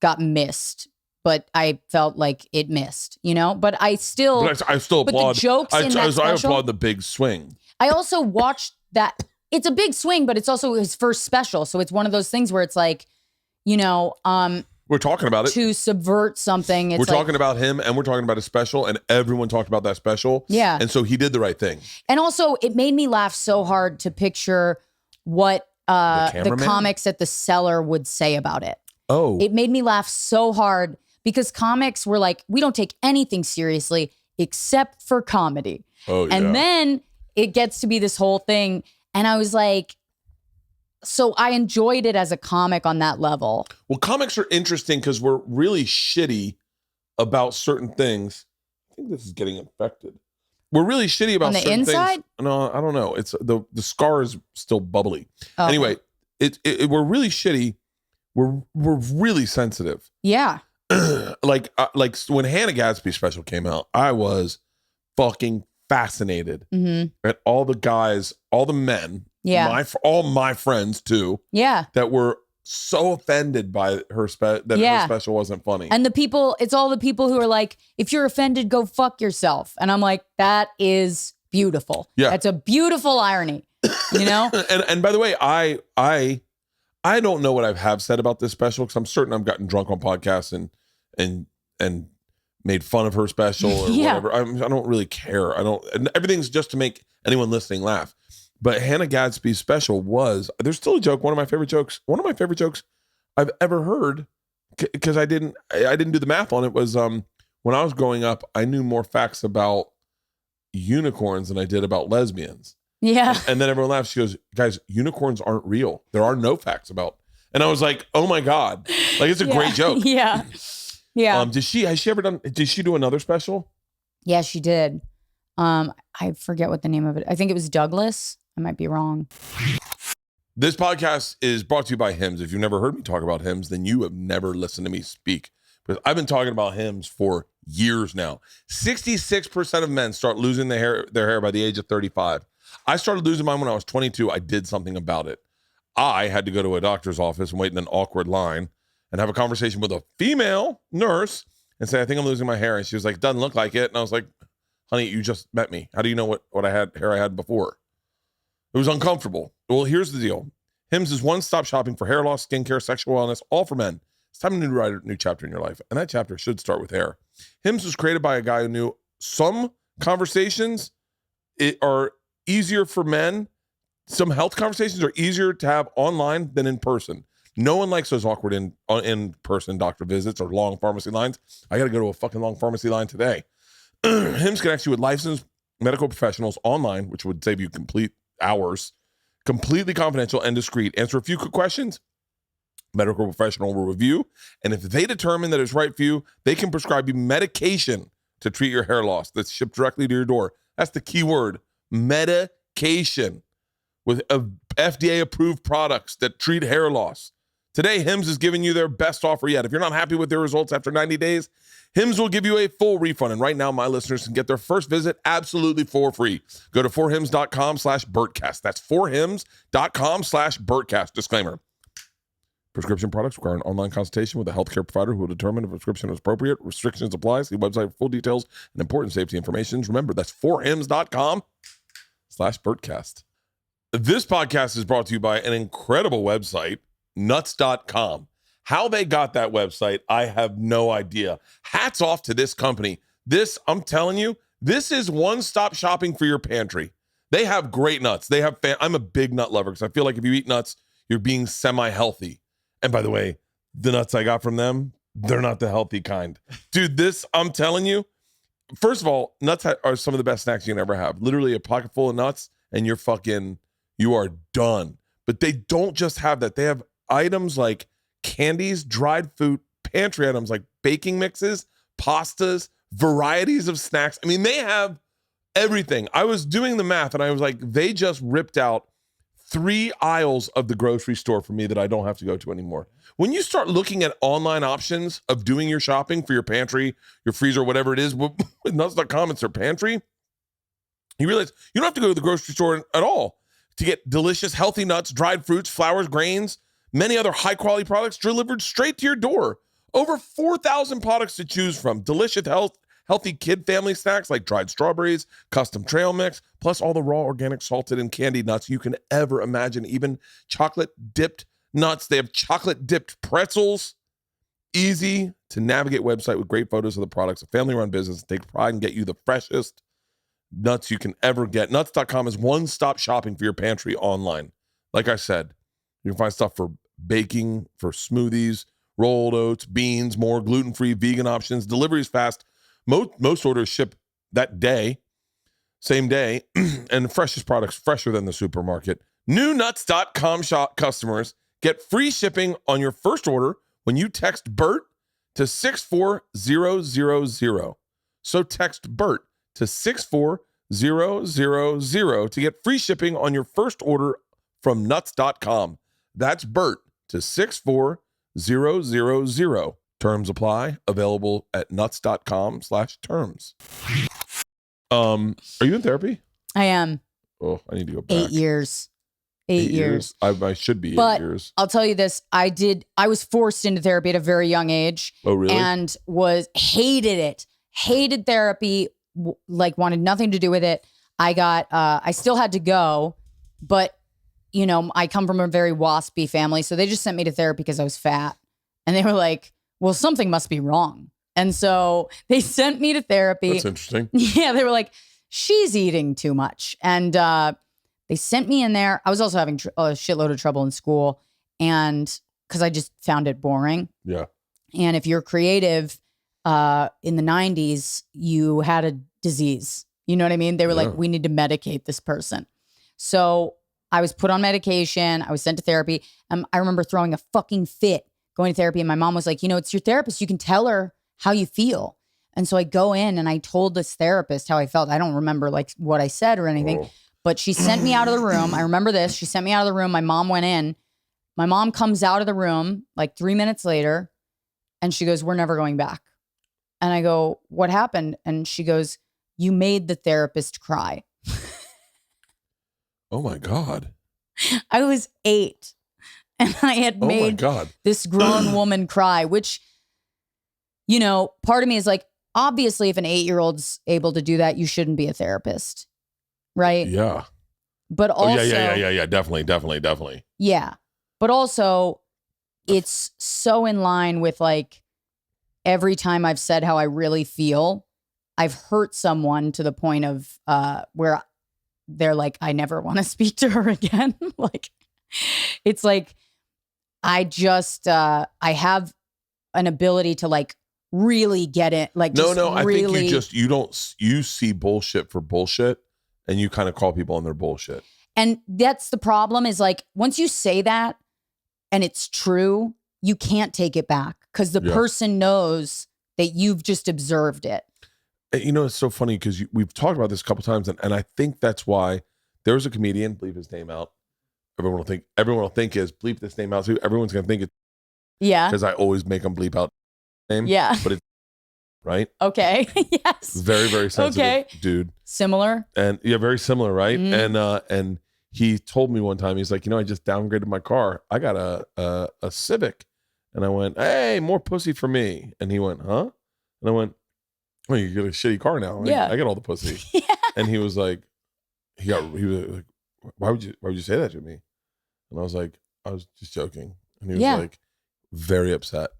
got missed, but I felt like it missed, but I still applaud. the jokes in that I special, applaud the big swing. I also watched that. It's a big swing, but it's also his first special. So it's one of those things where it's like, We're talking about it. to subvert something. It's We're talking about him, and we're talking about a special, and everyone talked about that special. Yeah. And so he did the right thing. And also, it made me laugh so hard to picture what the cameraman? comics at the Cellar would say about it. Oh. It made me laugh so hard because comics were like, we don't take anything seriously except for comedy. Oh, yeah. And then it gets to be this whole thing. And I was like, so I enjoyed it as a comic on that level. Well, comics are interesting because we're really shitty about certain things. I think this is getting infected. We're really shitty about On the certain inside? things. No, I don't know. It's the scar is still bubbly. Oh. Anyway, we're really shitty. We're really sensitive. Yeah. like when Hannah Gadsby's special came out, I was fucking fascinated at all the guys, all the men, Yeah. all my friends too, Yeah. that were so offended by her her special wasn't funny. And it's all the people who are like, if you're offended, go fuck yourself. And I'm like, that is beautiful. Yeah. That's a beautiful irony, and by the way, I don't know what I have said about this special because I'm certain I've gotten drunk on podcasts and made fun of her special or Yeah. whatever. I don't really care. And everything's just to make anyone listening laugh. But Hannah Gadsby's special there's still a joke. One of my favorite jokes I've ever heard, because I didn't do the math on it, was when I was growing up, I knew more facts about unicorns than I did about lesbians. Yeah. And then everyone laughs. She goes, guys, unicorns aren't real. There are no facts about. And I was like, oh my God. Like, it's a great joke. Yeah. Yeah. Did she do another special? Yeah, she did. I forget what the name of it. I think it was Douglas. I might be wrong. This podcast is brought to you by hymns. If you've never heard me talk about hymns, then you have never listened to me speak. Because I've been talking about hymns for years now. 66% of men start losing their hair by the age of 35. I started losing mine when I was 22. I did something about it. I had to go to a doctor's office and wait in an awkward line and have a conversation with a female nurse and say, I think I'm losing my hair. And she was like, doesn't look like it. And I was like, honey, you just met me. How do you know what hair I had before? It was uncomfortable. Well, here's the deal. Hims is one-stop shopping for hair loss, skincare, sexual wellness, all for men. It's time to write a new chapter in your life. And that chapter should start with hair. Hims was created by a guy who knew some conversations are easier for men. Some health conversations are easier to have online than in person. No one likes those awkward in-person doctor visits or long pharmacy lines. I got to go to a fucking long pharmacy line today. Hims connects you with licensed medical professionals online, which would save you complete hours, completely confidential and discreet. Answer a few quick questions. Medical professional will review. And if they determine that it's right for you, they can prescribe you medication to treat your hair loss that's shipped directly to your door. That's the key word, medication, with FDA approved products that treat hair loss. Today, Hims is giving you their best offer yet. If you're not happy with their results after 90 days, Hims will give you a full refund. And right now, my listeners can get their first visit absolutely for free. Go to forhims.com/Bertcast. That's forhims.com/Bertcast. Disclaimer. Prescription products require an online consultation with a healthcare provider who will determine if a prescription is appropriate. Restrictions apply. See website for full details and important safety information. Remember, that's forhims.com/Bertcast. This podcast is brought to you by an incredible website, nuts.com. How they got that website, I have no idea. Hats off to this company. This, I'm telling you, this is one-stop shopping for your pantry. They have great nuts. They have I'm a big nut lover because I feel like if you eat nuts, you're being semi-healthy. And by the way, the nuts I got from them, they're not the healthy kind. Dude, this, I'm telling you, first of all, nuts are some of the best snacks you can ever have. Literally a pocket full of nuts and you are done. But they don't just have that. They have items like candies, dried food, pantry items like baking mixes, pastas, varieties of snacks. I mean, they have everything. I was doing the math and I was like, they just ripped out 3 aisles of the grocery store for me that I don't have to go to anymore. When you start looking at online options of doing your shopping for your pantry, your freezer, whatever it is, with nuts.com, it's their pantry, you realize you don't have to go to the grocery store at all to get delicious, healthy nuts, dried fruits, flours, grains, many other high-quality products delivered straight to your door. Over 4,000 products to choose from. Delicious, healthy kid family snacks like dried strawberries, custom trail mix, plus all the raw, organic, salted, and candied nuts you can ever imagine. Even chocolate-dipped nuts. They have chocolate-dipped pretzels. Easy to navigate website with great photos of the products. A family-run business. Take pride and get you the freshest nuts you can ever get. Nuts.com is one-stop shopping for your pantry online. Like I said, you can find stuff for baking, for smoothies, rolled oats, beans, more gluten-free, vegan options. Delivery is fast. Most orders ship that day, same day, and the freshest products, fresher than the supermarket. New nuts.com shop customers get free shipping on your first order when you text BERT to 64000. So text BERT to 64000 to get free shipping on your first order from nuts.com. That's BERT to 64000. Terms apply. Available at nuts.com/terms. Are you in therapy? I am. Oh, I need to go back. 8 years. 8 years. I should be But 8 years. I'll tell you this. I was forced into therapy at a very young age. Oh, really? And hated it. Hated therapy. Like wanted nothing to do with it. I still had to go, but I come from a very waspy family. So they just sent me to therapy because I was fat. And they were like, well, something must be wrong. And so they sent me to therapy. That's interesting. Yeah, they were like, she's eating too much. And they sent me in there. I was also having a shitload of trouble in school, and because I just found it boring. Yeah. And if you're creative in the 90s, you had a disease. You know what I mean? They were like, we need to medicate this person. So I was put on medication. I was sent to therapy. I remember throwing a fucking fit going to therapy. And my mom was like, it's your therapist. You can tell her how you feel. And so I go in and I told this therapist how I felt. I don't remember like what I said or anything, but she sent me out of the room. I remember this. She sent me out of the room. My mom went in. My mom comes out of the room like 3 minutes later and she goes, we're never going back. And I go, what happened? And she goes, you made the therapist cry. Oh my God. I was 8 and I had made this grown woman cry, which, part of me is like, obviously if an 8-year-old's able to do that, you shouldn't be a therapist. Right? Yeah. But also, yeah. Definitely. Yeah. But also it's so in line with like every time I've said how I really feel, I've hurt someone to the point of where they're like, I never want to speak to her again. Like, it's like, I just, I have an ability to like really get it. Like, no, I think you see bullshit for bullshit and you kind of call people on their bullshit. And that's the problem is like, once you say that and it's true, you can't take it back because the person knows that you've just observed it. It's so funny because we've talked about this a couple times, and I think that's why there's a comedian, bleep his name out. Everyone will think is bleep this name out too. Everyone's going to think it's Yeah. because I always make them bleep out name. Yeah. But it's right. Okay. Yes. Very, very sensitive Okay. dude. Similar. And yeah, very similar, right? Mhm. And he told me one time, he's like, I just downgraded my car. I got a Civic. And I went, hey, more pussy for me. And he went, huh? And I went, well, you get a shitty car now. Yeah. I get all the pussy. Yeah. And he was like, he was like, why would you say that to me? And I was like, I was just joking. And he was like, very upset.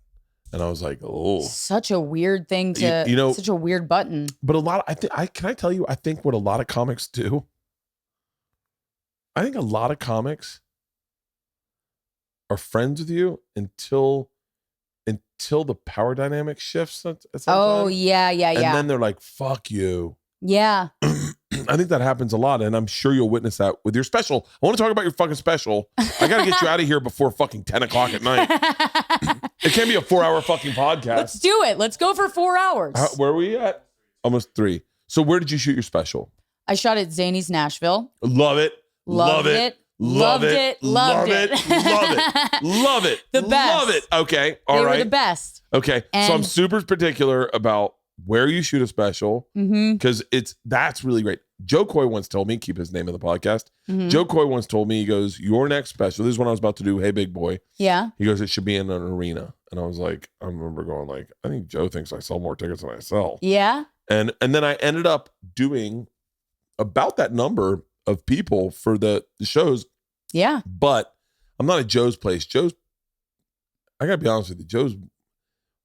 And I was like, oh, such a weird thing to, such a weird button. But a lot of, can I tell you, I think what a lot of comics do, I think a lot of comics are friends with you until the power dynamic shifts at some Oh, time. yeah. And then they're like, fuck you. Yeah. I think that happens a lot, and I'm sure you'll witness that with your special. I want to talk about your fucking special. I got to get you out of here before fucking 10 o'clock at night. It can't be a 4-hour fucking podcast. Let's do it. Let's go for 4 hours. Where are we at? Almost 3. So where did you shoot your special? I shot at Zany's Nashville. Love it. Loved it. Love it. Love it. Love it. The best. Love it. Okay. All right. They were the best. Okay. So I'm super particular about where you shoot a special because that's really great. Joe Coy once told me, keep his name in the podcast. Joe Coy once told me, he goes, your next special, this is when I was about to do Hey Big Boy. Yeah. He goes, it should be in an arena. And I was like, I remember going like, I think Joe thinks I sell more tickets than I sell. Yeah. And then I ended up doing about that number of people for the shows. Yeah. But I'm not at Joe's place. I gotta be honest with you, Joe's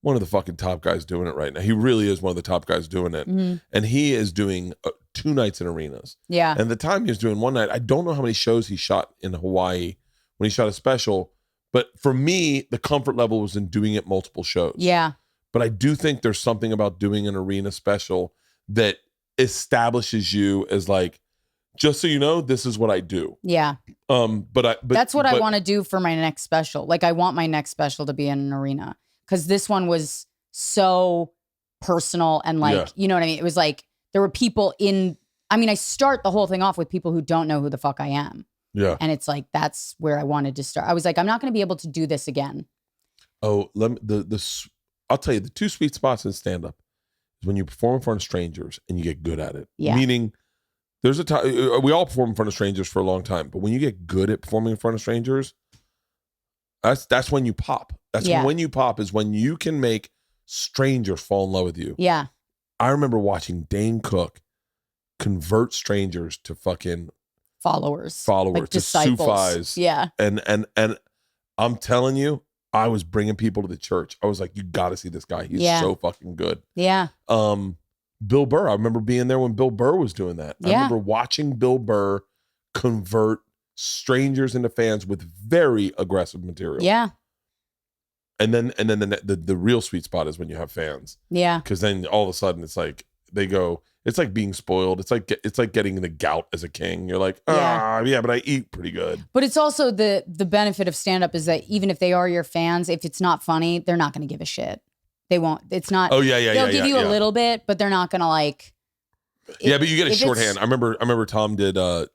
one of the fucking top guys doing it right now. He really is one of the top guys doing it. And he is doing 2 nights in arenas. Yeah. And the time he was doing one night, I don't know how many shows he shot in Hawaii when he shot a special. But for me, the comfort level was in doing it multiple shows. Yeah. But I do think there's something about doing an arena special that establishes you as like, just so you know, this is what I do. Yeah. But that's what I want to do for my next special. Like I want my next special to be in an arena. Because this one was so personal and like, you know what I mean? It was like, there were people I start the whole thing off with people who don't know who the fuck I am. Yeah. And it's like, that's where I wanted to start. I was like, I'm not going to be able to do this again. Oh, I'll tell you, the 2 sweet spots in stand-up is when you perform in front of strangers and you get good at it. Yeah. Meaning, there's a time, we all perform in front of strangers for a long time, but when you get good at performing in front of strangers, that's when you pop. That's when you pop is when you can make strangers fall in love with you. Yeah. I remember watching Dane Cook convert strangers to fucking followers, like to disciples. Sufis. Yeah. And I'm telling you, I was bringing people to the church. I was like, you got to see this guy. He's so fucking good. Yeah. Bill Burr. I remember being there when Bill Burr was doing that. I remember watching Bill Burr convert strangers into fans with very aggressive material. Yeah. And then the real sweet spot is when you have fans. Yeah. Because then all of a sudden it's like they go, it's like being spoiled. It's like getting the gout as a king. You're like, but I eat pretty good. But it's also the benefit of stand-up is that even if they are your fans, if it's not funny, they're not going to give a shit. They won't. It's not. Oh yeah. They'll give you a little bit, but they're not going to like. But you get a shorthand. I remember Tom did the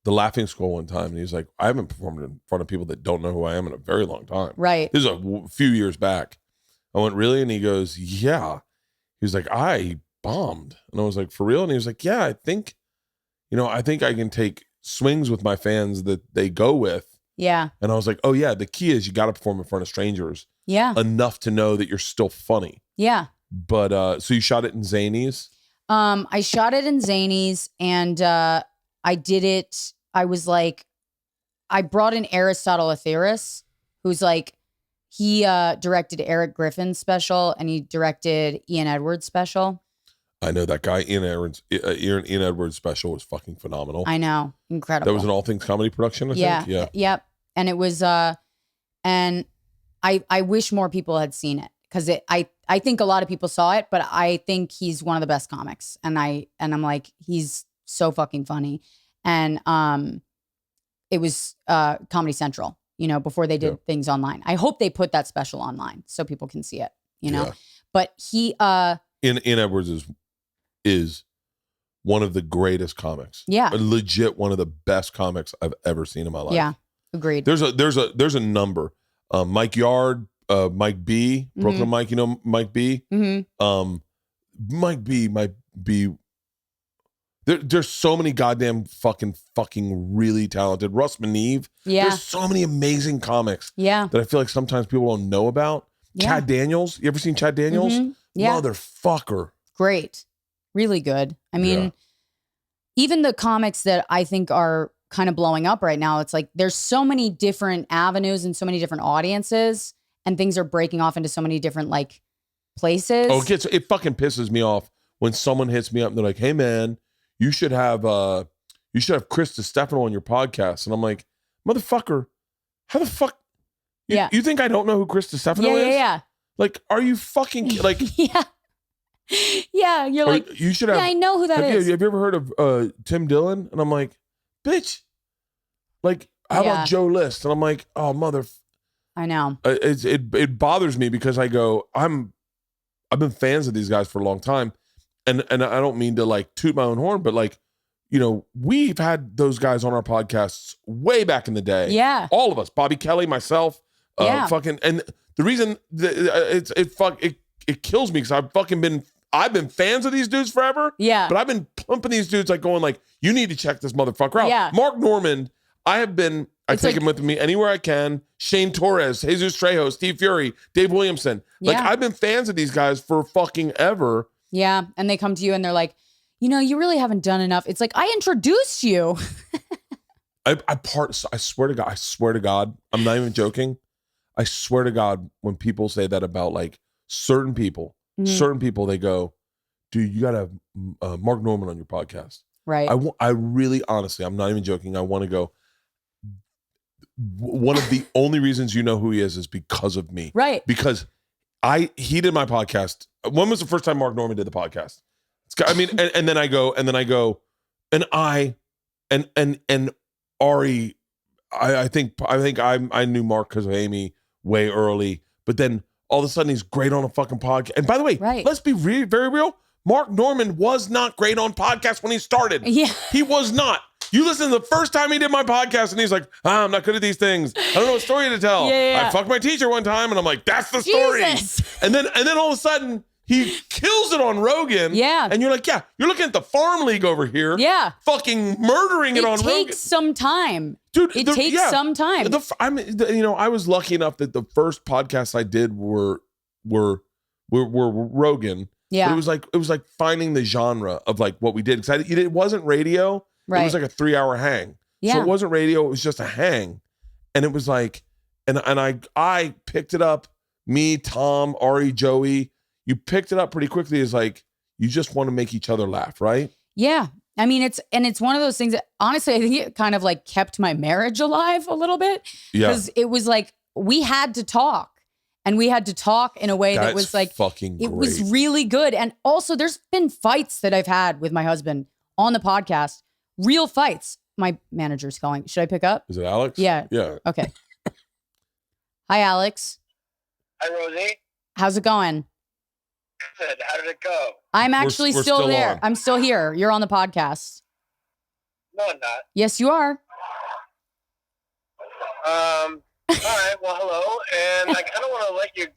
Laughing Skull one time, and he was like, I haven't performed in front of people that don't know who I am in a very long time. Right. This is a few years back. I went, really? And he goes, yeah. He was like, I bombed. And I was like, for real? And he was like, yeah, I think I can take swings with my fans that they go with. Yeah. And I was like, oh yeah, the key is you got to perform in front of strangers. Yeah. Enough to know that you're still funny. Yeah. But so you shot it in Zany's? I shot it in Zany's and I did it. I was like, I brought in Aristotle Atheris, who's like, he directed Eric Griffin's special and he directed Ian Edwards' special. I know that guy. Ian Edwards' special was fucking phenomenal. I know. Incredible. That was an All Things Comedy production, I think? Yeah. Yep. And it was, and I wish more people had seen it because I think a lot of people saw it, but I think he's one of the best comics. And I'm like, he's so fucking funny. And it was Comedy Central, before they did things online. I hope they put that special online so people can see it, Yeah. But he Ian Edwards is one of the greatest comics. Yeah. Legit one of the best comics I've ever seen in my life. Yeah. Agreed. There's a number. Mike Yard, Mike B, Brooklyn Mike, you know Mike B? Mike B might be there's so many goddamn fucking really talented. Russ Maneve. Yeah. There's so many amazing comics Yeah. that I feel like sometimes people don't know about. Yeah. Chad Daniels. You ever seen Chad Daniels? Yeah. Motherfucker. Great. Really good. I mean, even the comics that I think are kind of blowing up right now, it's like there's so many different avenues and so many different audiences, and things are breaking off into so many different like places. Oh, it fucking pisses me off when someone hits me up and they're like, "Hey man, you should have Chris DiStefano on your podcast." And I'm like, "Motherfucker, how the fuck you think I don't know who Chris DiStefano is?" Yeah. Like, are you fucking like Yeah. Yeah, you're or like, you should have. yeah, I know who that is. Have you ever heard of Tim Dillon? And I'm like, bitch. Like, how about Joe List? And I'm like, oh mother. I know. It bothers me because I go, I've been fans of these guys for a long time, and I don't mean to like toot my own horn, but like, you know, we've had those guys on our podcasts way back in the day. Yeah, all of us, Bobby Kelly, myself, fucking, and the reason it kills me because I've been fans of these dudes forever. Yeah. But I've been pumping these dudes like going like, you need to check this motherfucker out. Yeah. Mark Normand, I take him with me anywhere I can. Shane Torres, Jesus Trejo, Steve Fury, Dave Williamson. Like I've been fans of these guys for fucking ever. Yeah. And they come to you and they're like, you know, you really haven't done enough. It's like, I introduced you. I swear to God, I'm not even joking. I swear to God, when people say that about like certain people, they go, dude, you got to have Mark Normand on your podcast. Right. I really, honestly, I'm not even joking. I want to go. One of the only reasons you know who he is because of me. Right. Because he did my podcast. When was the first time Mark Normand did the podcast? I mean, and then I go, and Ari, I think I knew Mark because of Amy way early, but then all of a sudden he's great on a fucking podcast. And by the way, let's be very real. Mark Normand was not great on podcasts when he started. Yeah. He was not. You listen to the first time he did my podcast and he's like, I'm not good at these things. I don't know what story to tell. I fucked my teacher one time and I'm like, that's the story. And then all of a sudden he kills it on Rogan. Yeah. And you're like, yeah, you're looking at the Farm League over here. Yeah. Fucking murdering it on Rogan. It takes some time. Dude, it takes some time. I was lucky enough that the first podcasts I did were Rogan. Yeah. But it was like finding the genre of like what we did. Because it wasn't radio. Right. It was like a 3-hour hang. Yeah. So it wasn't radio. It was just a hang. And it was like, and I picked it up. Me, Tom, Ari, Joey. You picked it up pretty quickly. It's like, you just want to make each other laugh, right? Yeah. I mean, it's one of those things that honestly, I think it kind of like kept my marriage alive a little bit. Yeah. Because it was like, we had to talk. And we had to talk in a way that was like, fucking great. It was really good. And also there's been fights that I've had with my husband on the podcast. Real fights. My manager's calling. Should I pick up? Is it Alex? Yeah. Yeah. Okay. Hi, Alex. Hi, Rosie. How's it going? Good. How did it go? I'm actually we're still there. on. I'm still here. You're on the podcast. No, I'm not. Yes, you are. All right. Well, hello. And I kind of want to let you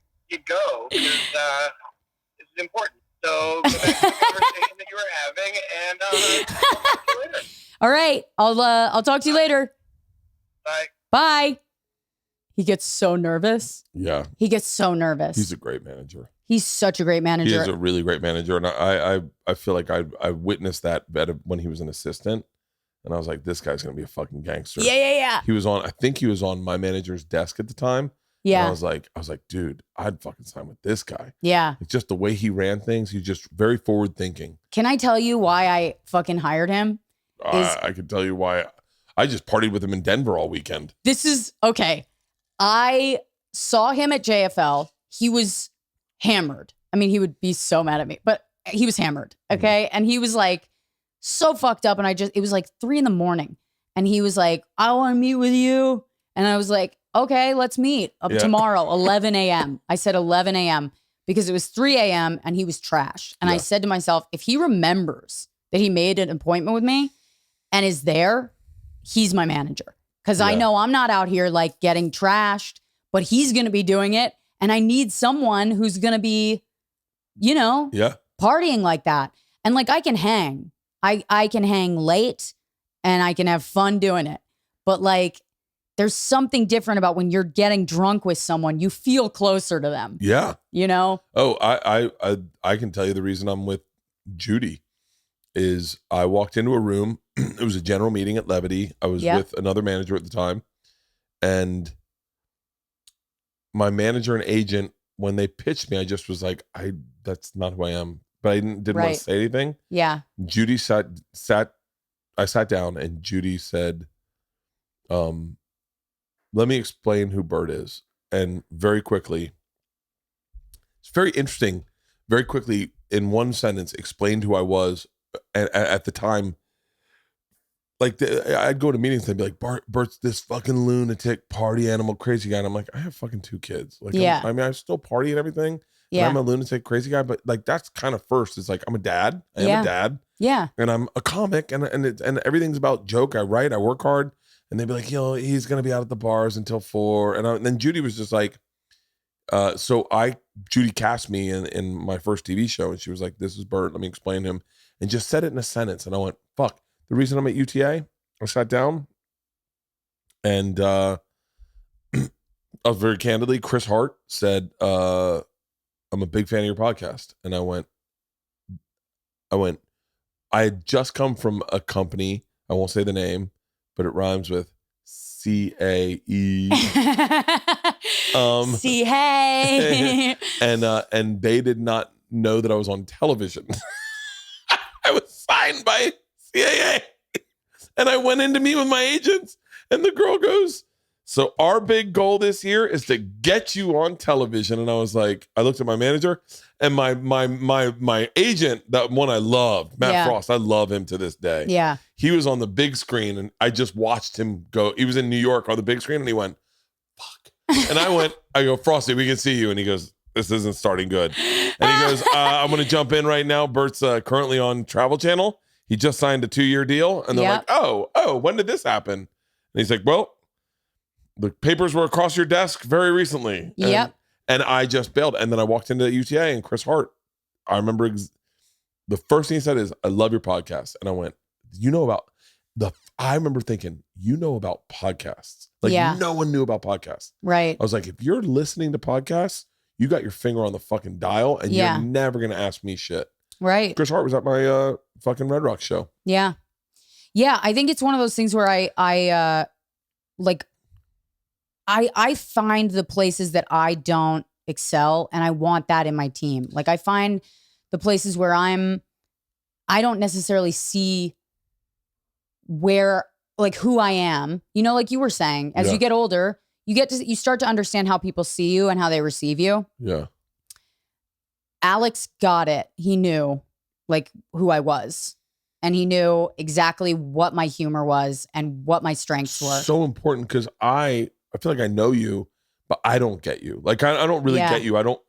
go because this is important. So go back to the conversation that you were having, and I'll talk to you later. All right. I'll talk to you later. Bye. Bye. He gets so nervous. Yeah. He gets so nervous. He's a great manager. He's such a great manager. He is a really great manager. And I feel like I witnessed that when he was an assistant. And I was like, this guy's going to be a fucking gangster. Yeah. I think he was on my manager's desk at the time. Yeah. And I was like, dude, I'd fucking sign with this guy. Yeah. It's just the way he ran things. He's just very forward thinking. Can I tell you why I fucking hired him? I can tell you why. I just partied with him in Denver all weekend. This is okay. I saw him at JFL. He was hammered. I mean, he would be so mad at me, but he was hammered. Okay. And he was like so fucked up. And it was like 3 a.m. And he was like, I want to meet with you. And I was like, okay, let's meet tomorrow, 11 a.m. I said 11 a.m. because it was 3 a.m. and he was trash. And I said to myself, if he remembers that he made an appointment with me and is there, he's my manager. Because I Yeah. know I'm not out here like getting trashed, but he's going to be doing it. And I need someone who's going to be, you know, Yeah. partying like that. And like I can hang. I can hang late and I can have fun doing it. But like there's something different about when you're getting drunk with someone, you feel closer to them. Yeah. You know? Oh, I can tell you the reason I'm with Judy is I walked into a room. It was a general meeting at Levity. I was with another manager at the time. And my manager and agent, when they pitched me, I just was like, that's not who I am. But I didn't want to say anything. Yeah. Judy I sat down and Judy said, let me explain who Bert is. And very quickly, it's very interesting, very quickly in one sentence explained who I was at the time. Like I'd go to meetings and they'd be like, Bert's this fucking lunatic party animal crazy guy. And I'm like, I have fucking 2 kids. Like, I mean, I still party and everything. Yeah. I'm a lunatic crazy guy, but like that's kind of first. It's like I'm a dad. I am a dad. Yeah. And I'm a comic and everything's about joke. I write, I work hard. And they'd be like, he's gonna be out at the bars until 4. And then Judy was just like, Judy cast me in my first TV show, and she was like, this is Bert, let me explain him. And just said it in a sentence. And I went, fuck. The reason I'm at UTA, I sat down and I was very candidly, Chris Hart said, I'm a big fan of your podcast. And I went, I had just come from a company, I won't say the name, but it rhymes with CAE. See, hey. And they did not know that I was on television. I was signed by CAA. And I went in to meet with my agents, and the girl goes, so our big goal this year is to get you on television. And I was like, I looked at my manager and my agent, that one I loved, Matt Frost. I love him to this day. Yeah. He was on the big screen and I just watched him go. He was in New York on the big screen and he went, fuck. And I go, Frosty, we can see you. And he goes, this isn't starting good. And he goes, I'm going to jump in right now. Bert's currently on Travel Channel. He just signed a 2-year deal. And they're like, oh, when did this happen? And he's like, well, the papers were across your desk very recently. And I just bailed. And then I walked into UTA and Chris Hart, I remember the first thing he said is, I love your podcast. And I went, I remember thinking, you know about podcasts. Like no one knew about podcasts. Right. I was like, if you're listening to podcasts, you got your finger on the fucking dial and you're never going to ask me shit. Right. Chris Hart was at my fucking Red Rock show. Yeah. Yeah. I think it's one of those things where I find the places that I don't excel and I want that in my team. Like I find the places where I don't necessarily see where, like who I am, you know, like you were saying, as you get older, you start to understand how people see you and how they receive you. Yeah. Alex got it. He knew like who I was. And he knew exactly what my humor was and what my strengths were. So important because I feel like I know you, but I don't get you. Like I don't really get you. I don't.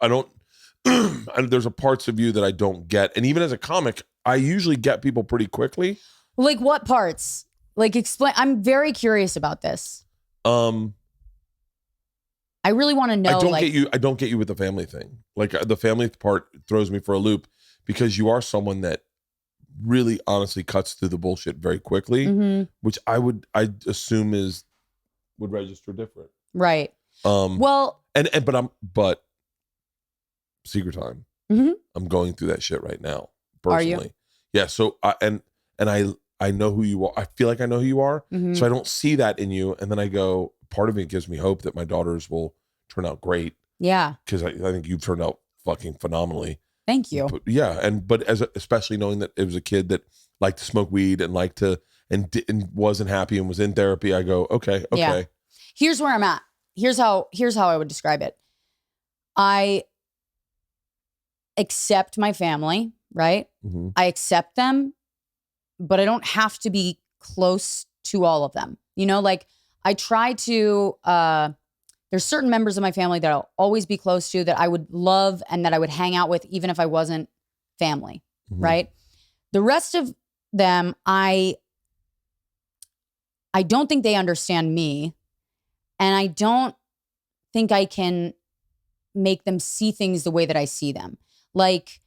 There's a parts of you that I don't get, and even as a comic, I usually get people pretty quickly. Like what parts? Like explain. I'm very curious about this. I really want to know. I don't get you with the family thing. Like the family part throws me for a loop because you are someone that really honestly cuts through the bullshit very quickly, which I assume would register different. Right. But secret time. I'm going through that shit right now personally. Are you? Yeah. So I know who you are. I feel like I know who you are. So I don't see that in you. And then I go, part of it gives me hope that my daughters will turn out great. Yeah. Because I think you've turned out fucking phenomenally. Thank you. But especially knowing that it was a kid that liked to smoke weed and liked to and wasn't happy and was in therapy, I go, okay. Yeah. Here's where I'm at. Here's how I would describe it. I accept my family, right? I accept them, but I don't have to be close to all of them. You know, like I try to, there's certain members of my family that I'll always be close to that I would love and that I would hang out with even if I wasn't family, right? The rest of them, I I don't think they understand me. And I don't think I can make them see things the way that I see them. Like,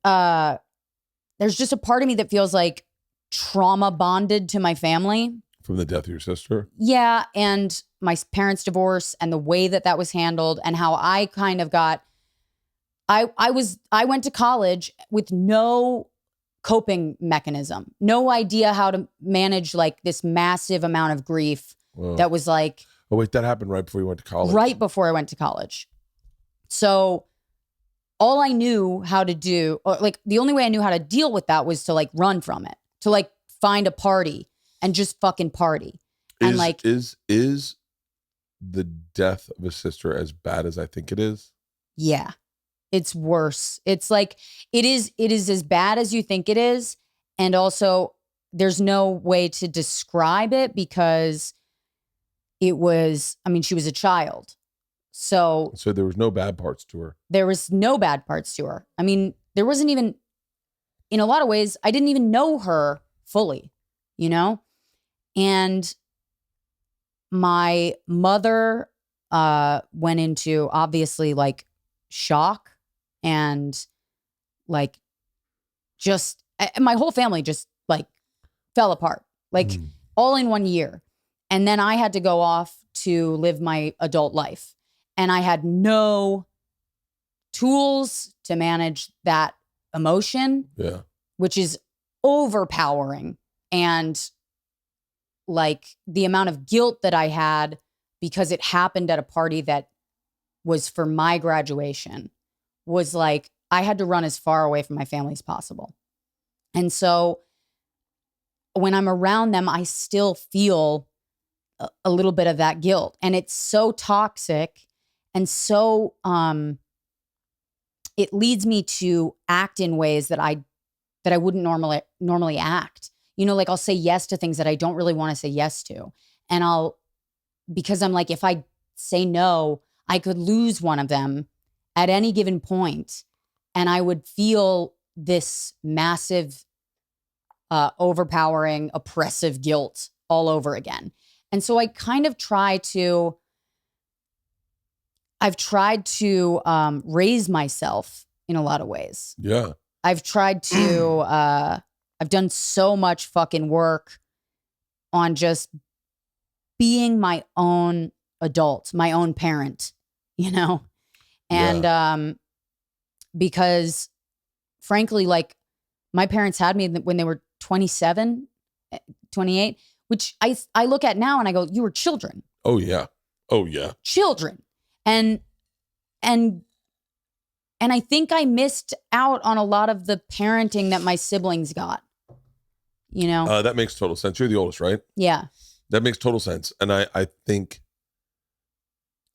there's just a part of me that feels like trauma bonded to my family. From the death of your sister? Yeah. And my parents' divorce and the way that that was handled and how I kind of got, I went to college with no coping mechanism, no idea how to manage like this massive amount of grief. Whoa. That was like, oh wait, that happened right before you went to college? Right before I went to college. So all I knew how to do, or like the only way I knew how to deal with that was to like run from it, to like find a party and just fucking party. And like, is the death of a sister as bad as I think it is? Yeah, it's worse. It's like, it is as bad as you think it is. And also there's no way to describe it because it was, I mean, she was a child. So there was no bad parts to her. There was no bad parts to her. I mean, there wasn't even, in a lot of ways, I didn't even know her fully, you know? And my mother went into obviously like shock and like just, my whole family just like fell apart, like all in 1 year. And then I had to go off to live my adult life. And I had no tools to manage that emotion, which is overpowering. And like the amount of guilt that I had because it happened at a party that was for my graduation was like, I had to run as far away from my family as possible. And so when I'm around them, I still feel a little bit of that guilt. And it's so toxic and so it leads me to act in ways that I wouldn't normally act. You know, like I'll say yes to things that I don't really want to say yes to. And because I'm like, if I say no, I could lose one of them at any given point. And I would feel this massive, overpowering, oppressive guilt all over again. And so I kind of I've tried to raise myself in a lot of ways. Yeah. I've tried to, I've done so much fucking work on just being my own adult, my own parent, you know? And because frankly, like my parents had me when they were 27, 28, which I look at now and I go, you were children. Oh yeah. Oh yeah. Children. And I think I missed out on a lot of the parenting that my siblings got, you know? That makes total sense. You're the oldest, right? Yeah. That makes total sense. And I think,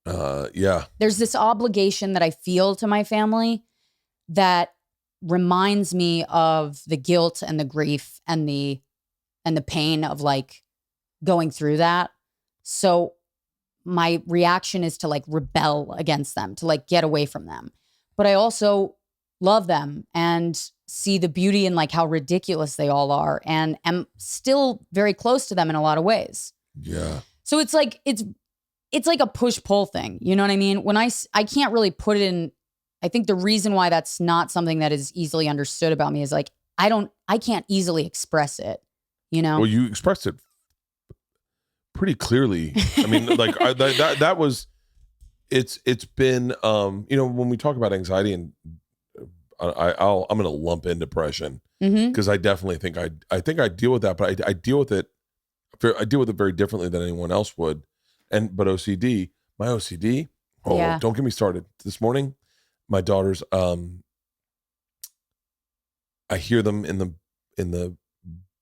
there's this obligation that I feel to my family that reminds me of the guilt and the grief and the pain of like going through that. So my reaction is to like rebel against them, to like get away from them. But I also love them and see the beauty in like how ridiculous they all are and am still very close to them in a lot of ways. Yeah. So it's like a push-pull thing. You know what I mean? When I can't really put it in, I think the reason why that's not something that is easily understood about me is like, I can't easily express it, you know? Well, you expressed it pretty clearly. I mean, like that was, it's been, you know, when we talk about anxiety and I'm going to lump in depression because I definitely think I think I deal with that, but I deal with it very differently than anyone else would. But OCD, my OCD, don't get me started. This morning, my daughters, I hear them in the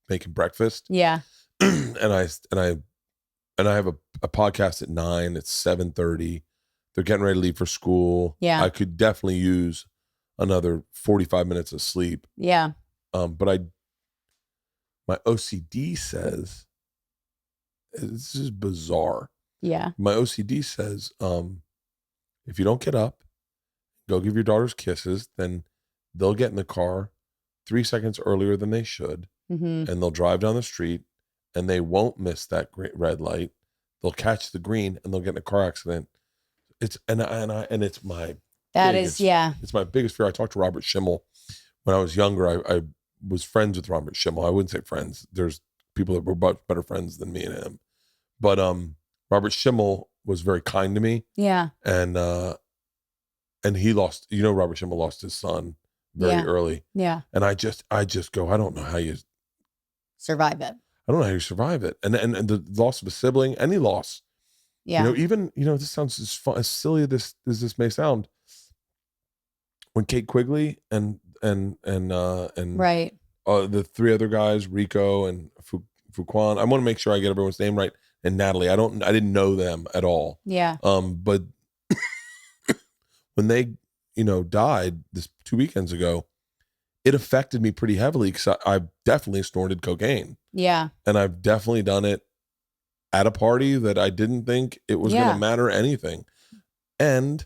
making breakfast. Yeah. and I have a podcast at 9:00. It's 7:30. They're getting ready to leave for school. Yeah. I could definitely use another 45 minutes of sleep. Yeah. But my OCD says, this is bizarre. Yeah. My OCD says, if you don't get up, go give your daughters kisses, then they'll get in the car 3 seconds earlier than they should, and they'll drive down the street, and they won't miss that red light. They'll catch the green and they'll get in a car accident. It's it's my it's my biggest fear. I talked to Robert Schimmel when I was younger. I was friends with Robert Schimmel. I wouldn't say friends. There's people that were much better friends than me and him. But Robert Schimmel was very kind to me. Yeah. And he lost, Robert Schimmel lost his son very early. Yeah. And I just go, I don't know how you survive it. I don't know how you survive it. And the loss of a sibling, any loss. Yeah. This sounds as silly as this may sound. When Kate Quigley and right. The three other guys, Rico and Fuquan, I want to make sure I get everyone's name right. And Natalie, I didn't know them at all. Yeah. But when they, died this 2 weekends ago, it affected me pretty heavily because I've definitely snorted cocaine. Yeah. And I've definitely done it at a party that I didn't think it was going to matter anything. And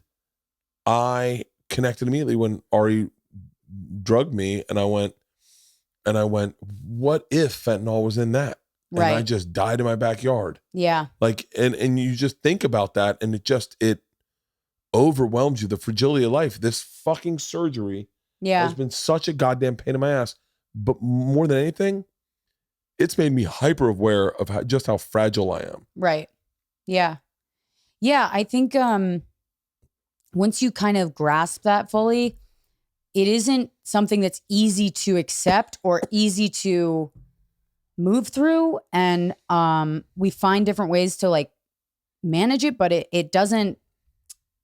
I connected immediately when Ari drugged me, and I went, what if fentanyl was in that? Right. And I just died in my backyard. Yeah. Like, and you just think about that, and it overwhelms you, the fragility of life. This fucking surgery has been such a goddamn pain in my ass. But more than anything, it's made me hyper aware of how fragile I am. Right. Yeah. Yeah. I think once you kind of grasp that fully, it isn't something that's easy to accept or easy to move through. And we find different ways to like manage it, but it doesn't.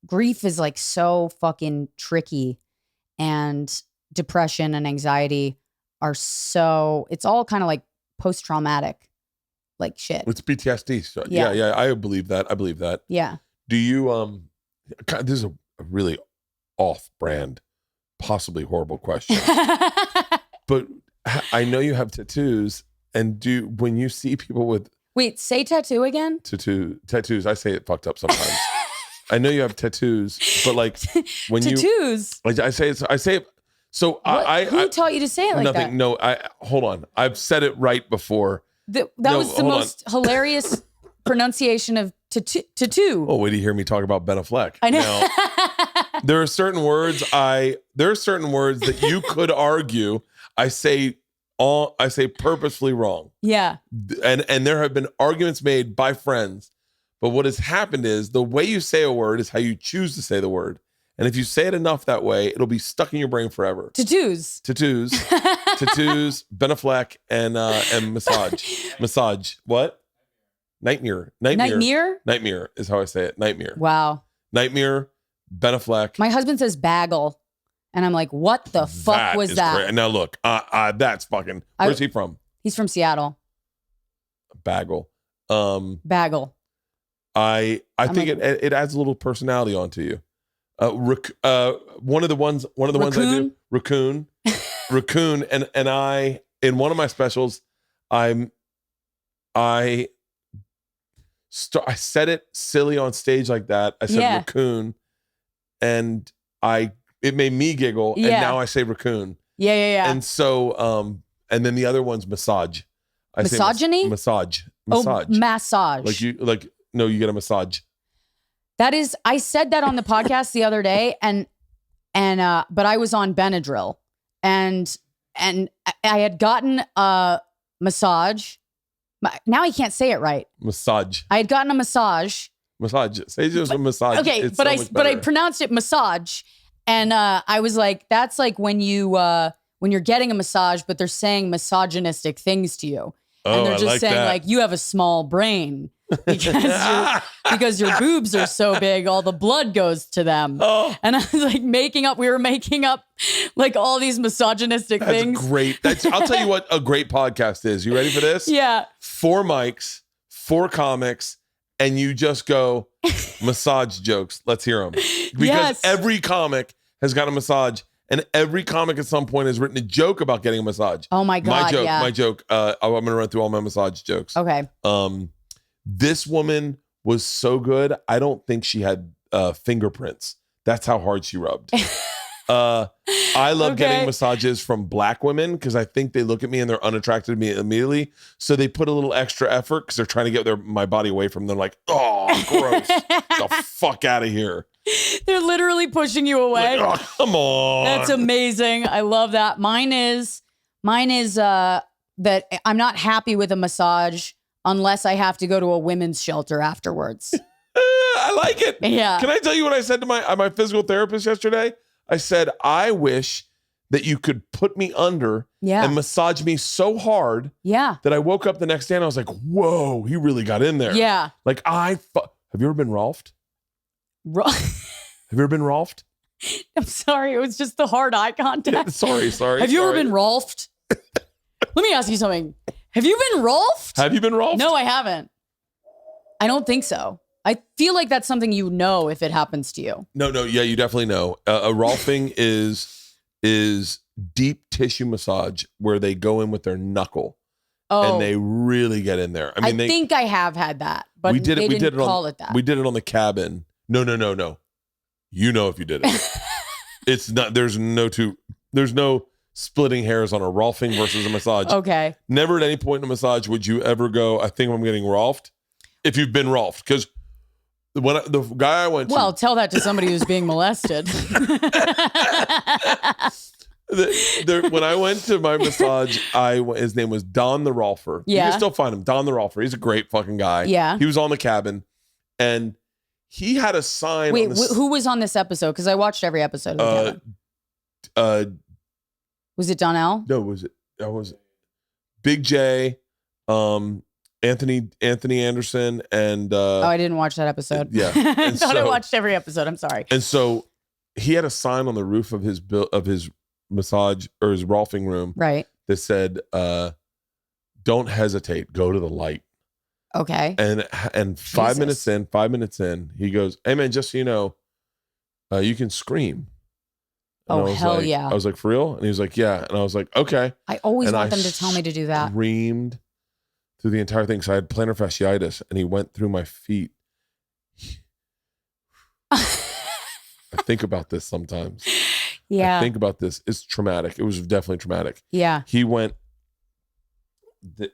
Grief is like so fucking tricky, and depression and anxiety are so, it's all kind of like post-traumatic like shit. It's PTSD. So yeah, I believe that. Yeah. Do you, this is a really off-brand, possibly horrible question, but I know you have tattoos, and when you see people with, wait, say tattoo again? Tattoos. I say it fucked up sometimes. I know you have tattoos, but like when tattoos. I say it. So who taught you to say it like nothing, that? No, hold on. I've said it right before. That was the most hilarious pronunciation of tattoo. Oh, wait to hear me talk about Ben Affleck. I know. Now, there are certain words that you could argue I say purposefully wrong. Yeah. And there have been arguments made by friends. But what has happened is the way you say a word is how you choose to say the word. And if you say it enough that way, it'll be stuck in your brain forever. Tattoos, Ben Affleck, and massage. What? Nightmare is how I say it. Nightmare. Wow. Nightmare, Ben Affleck. My husband says bagel, and I'm like, what the fuck was that? Crazy. Now look, that's fucking. Where's he from? He's from Seattle. Bagel. Bagel. I think it adds a little personality onto you. One of the ones I do, raccoon, and I, in one of my specials, I said it silly on stage like that. I said raccoon, and it made me giggle, and now I say raccoon. Yeah. And so, and then the other one's massage. Misogyny? Massage. Oh, massage. No, you get a massage. That is, I said that on the podcast the other day, and but I was on Benadryl, and I had gotten a massage. Now I can't say it right. Massage. I had gotten a massage. Massage. Say just a massage. Okay, it's but so I pronounced it massage, and I was like, that's like when you're getting a massage, but they're saying misogynistic things to you. And they're just saying that. Like, you have a small brain because your boobs are so big, all the blood goes to them. Oh. And I was like we were making up like all these misogynistic things. Great. I'll tell you what a great podcast is. You ready for this? Yeah. 4 mics, 4 comics, and you just go massage jokes. Let's hear them. Because every comic has got a massage. And every comic at some point has written a joke about getting a massage. Oh my God. My joke. I'm going to run through all my massage jokes. Okay. This woman was so good. I don't think she had fingerprints. That's how hard she rubbed. I love Okay. getting massages from black women because I think they look at me and they're unattracted to me immediately. So they put a little extra effort because they're trying to get my body away from them. Like, oh, gross. The fuck out of here. They're literally pushing you away. Like, oh, come on. That's amazing. I love that. Mine is that I'm not happy with a massage unless I have to go to a women's shelter afterwards. I like it. Yeah. Can I tell you what I said to my physical therapist yesterday? I said, I wish that you could put me under and massage me so hard that I woke up the next day and I was like, whoa, he really got in there. Yeah. Like have you ever been Rolfed? Have you ever been Rolfed? I'm sorry. It was just the hard eye contact. Sorry. Have you ever been Rolfed? Let me ask you something. Have you been Rolfed? Have you been Rolfed? No, I haven't. I don't think so. I feel like that's something you know if it happens to you. No. Yeah, you definitely know. A Rolfing is deep tissue massage where they go in with their knuckle and they really get in there. I think I have had that, but we did it. They We did didn't it call it that. We did it on the cabin. No. You know if you did it. It's not. There's no splitting hairs on a Rolfing versus a massage. Okay. Never at any point in a massage would you ever go, I think I'm getting Rolfed. If you've been Rolfed, because when the guy I went to, well, tell that to somebody who's being molested. When I went to my massage, his name was Don the Rolfer. You Yeah. can still find him, Don the Rolfer. He's a great fucking guy. Yeah. He was on the cabin, and he had a sign. Wait, on who was on this episode? Because I watched every episode of the cabin. Was it Donnell? No, was it Big J, Anthony Anderson, and I didn't watch that episode. Yeah. I And thought I so- watched every episode. I'm sorry. And so he had a sign on the roof of his massage or his Rolfing room Right. that said, "Don't hesitate, go to the light." Okay. And 5 minutes in, he goes, "Hey man, just so you know, you can scream." And Oh, I was hell like, yeah. I was like, "For real?" And he was like, "Yeah." And I was like, "Okay." I always And want I them to tell me to do that. Screamed through the entire thing. So I had plantar fasciitis, and he went through my feet. I think about this sometimes. Yeah. I think about this. It's traumatic. It was definitely traumatic. Yeah. He went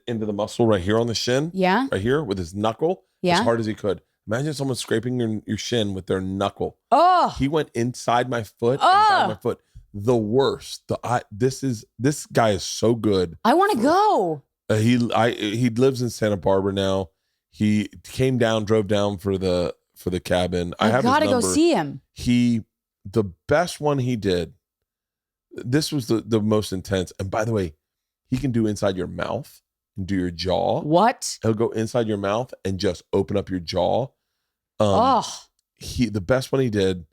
into the muscle right here on the shin, Yeah. right here with his knuckle, Yeah. as hard as he could. Imagine someone scraping your shin with their knuckle. Oh. He went inside my foot, inside my foot. The worst. This guy is so good. I want to go. He lives in Santa Barbara now. He drove down for the cabin. I have gotta his go number. see him. The best one he did. This was the most intense. And by the way, he can do inside your mouth and do your jaw. What? He'll go inside your mouth and just open up your jaw. Oh. The best one he did.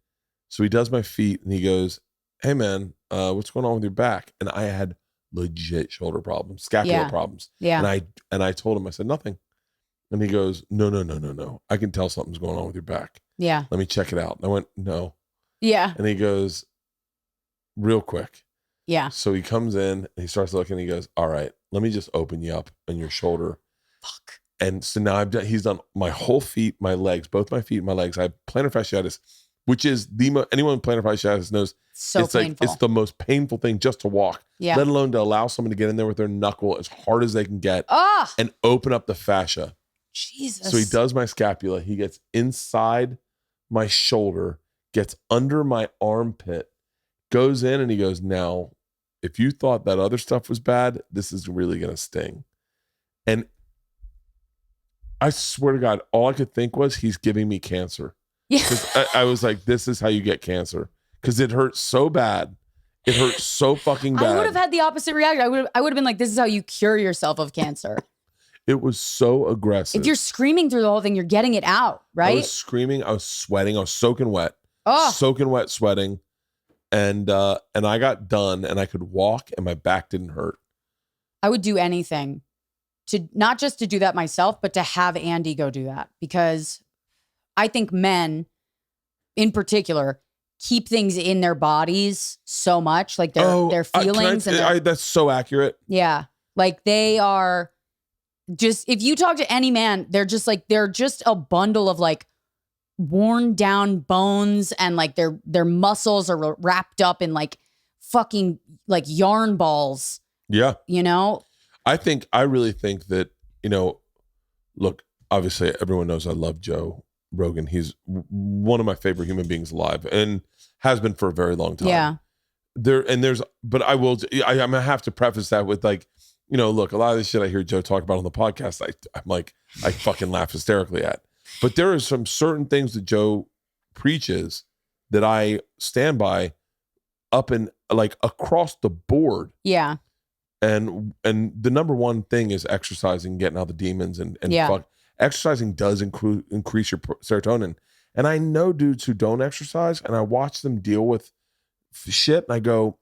So he does my feet and he goes, "Hey man, what's going on with your back?" And I had legit shoulder problems, scapular problems. Yeah. And I told him, I said, "Nothing." And he goes, No. I can tell something's going on with your back. Yeah. Let me check it out. And I went, "No." Yeah. And he goes, "Real quick." Yeah. So he comes in and he starts looking and he goes, "All right, let me just open you up on your shoulder." Fuck. And so now he's done my whole feet, my legs, both my feet and my legs. I have plantar fasciitis, which is anyone with plantar fasciitis knows So it's painful. like, it's the most painful thing just to walk, Yeah. let alone to allow someone to get in there with their knuckle as hard as they can get Ah. and open up the fascia. Jesus. So he does my scapula. He gets inside my shoulder, gets under my armpit, goes in, and he goes, "Now, if you thought that other stuff was bad, this is really going to sting." And I swear to God, all I could think was he's giving me cancer. Yeah. 'Cause I was like, this is how you get cancer. Because it hurts so bad. It hurts so fucking bad. I would have had the opposite reaction. I would have been like, this is how you cure yourself of cancer. It was so aggressive. If you're screaming through the whole thing, you're getting it out, I right? was screaming. I was sweating. I was soaking wet. Oh. Soaking wet, sweating. And I got done and I could walk and my back didn't hurt. I would do anything to not just to do that myself, but to have Andy go do that, because I think men in particular keep things in their bodies so much, like their feelings. That's so accurate. Yeah. Like they are just, if you talk to any man, they're just a bundle of like worn down bones and like their muscles are wrapped up in like fucking like yarn balls, Yeah. you know? I really think that, look, obviously everyone knows I love Joe Rogan. He's one of my favorite human beings alive and has been for a very long time. Yeah. But I'm gonna have to preface that with like, look, a lot of this shit I hear Joe talk about on the podcast, I'm like, I fucking laugh hysterically at. But there are some certain things that Joe preaches that I stand by up and like across the board. Yeah. And the number one thing is exercising, getting out the demons and exercising does increase your serotonin. And I know dudes who don't exercise and I watch them deal with shit and I go,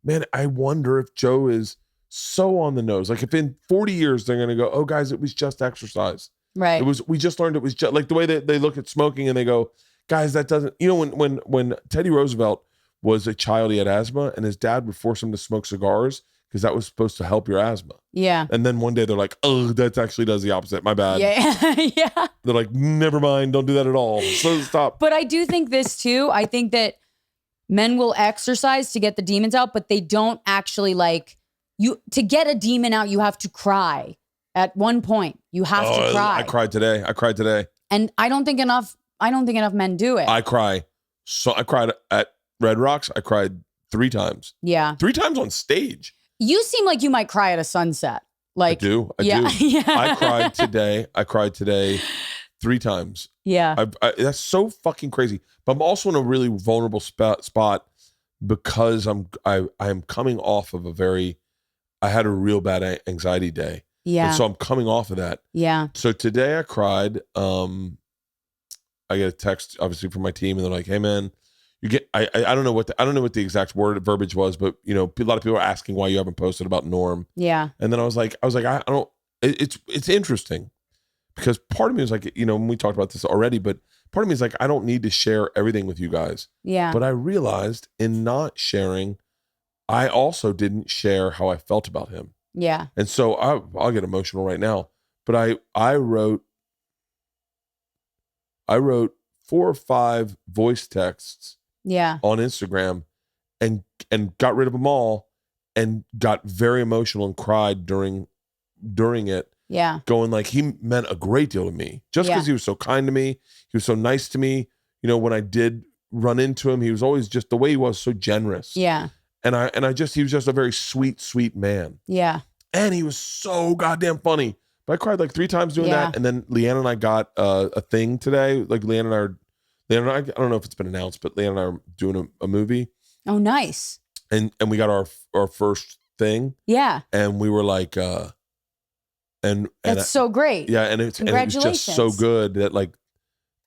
man, I wonder if Joe is so on the nose. Like if in 40 years they're going to go, oh guys, it was just exercise. Right. We just learned it was just like the way that they look at smoking and they go, guys, that doesn't, when Teddy Roosevelt was a child, he had asthma and his dad would force him to smoke cigars because that was supposed to help your asthma. Yeah. And then one day they're like, oh, that actually does the opposite. My bad. Yeah. Yeah. They're like, never mind. Don't do that at all. So stop. But I do think this too. I think that men will exercise to get the demons out, but they don't actually like to get a demon out, you have to cry. At one point, you have to cry. I cried today. And I don't think enough men do it. I cry. So I cried at Red Rocks. I cried 3 times. Yeah. 3 times on stage. You seem like you might cry at a sunset. Like I do. Yeah. I cried today 3 times. Yeah. That's so fucking crazy. But I'm also in a really vulnerable spot because I'm coming off of I had a real bad anxiety day. Yeah. And so I'm coming off of that. Yeah. So today I cried. I get a text obviously from my team and they're like, hey man, I don't know what the exact verbiage was, but a lot of people are asking why you haven't posted about Norm. Yeah. And then I was like, I don't, it's interesting because part of me is like, when we talked about this already, but part of me is like, I don't need to share everything with you guys. Yeah. But I realized in not sharing, I also didn't share how I felt about him. Yeah. And so I'll get emotional right now, but I wrote 4 or 5 voice texts on Instagram and got rid of them all and got very emotional and cried during it. Yeah. Going like, he meant a great deal to me just because he was so kind to me. He was so nice to me. When I did run into him, he was always just the way he was, so generous. Yeah. And he was just a very sweet, sweet man. Yeah. And he was so goddamn funny. But I cried like 3 times doing that. And then Leanne and I got a thing today. Like Leanne and I, I don't know if it's been announced, but Leanne and I are doing a movie. Oh, nice. And we got our first thing. Yeah. And we were like, that's so great. Yeah. And it was just so good that like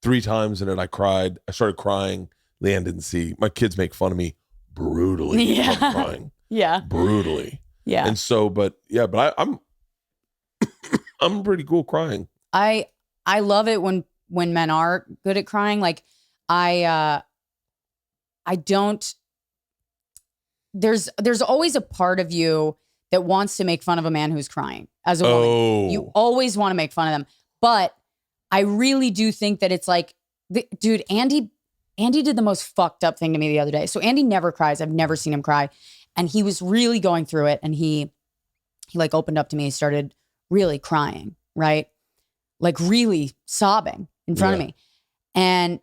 3 times in it, I cried. I started crying. Leanne didn't see. My kids make fun of me brutally. Yeah. I'm crying. Yeah. Brutally. Yeah. And so, but I'm pretty cool crying. I love it when men are good at crying. Like I don't, there's always a part of you that wants to make fun of a man who's crying as a woman. You always want to make fun of them. But I really do think that it's like, dude, Andy did the most fucked up thing to me the other day. So Andy never cries. I've never seen him cry. And he was really going through it. And he like opened up to me. He started really crying, right? Like really sobbing in front of me. And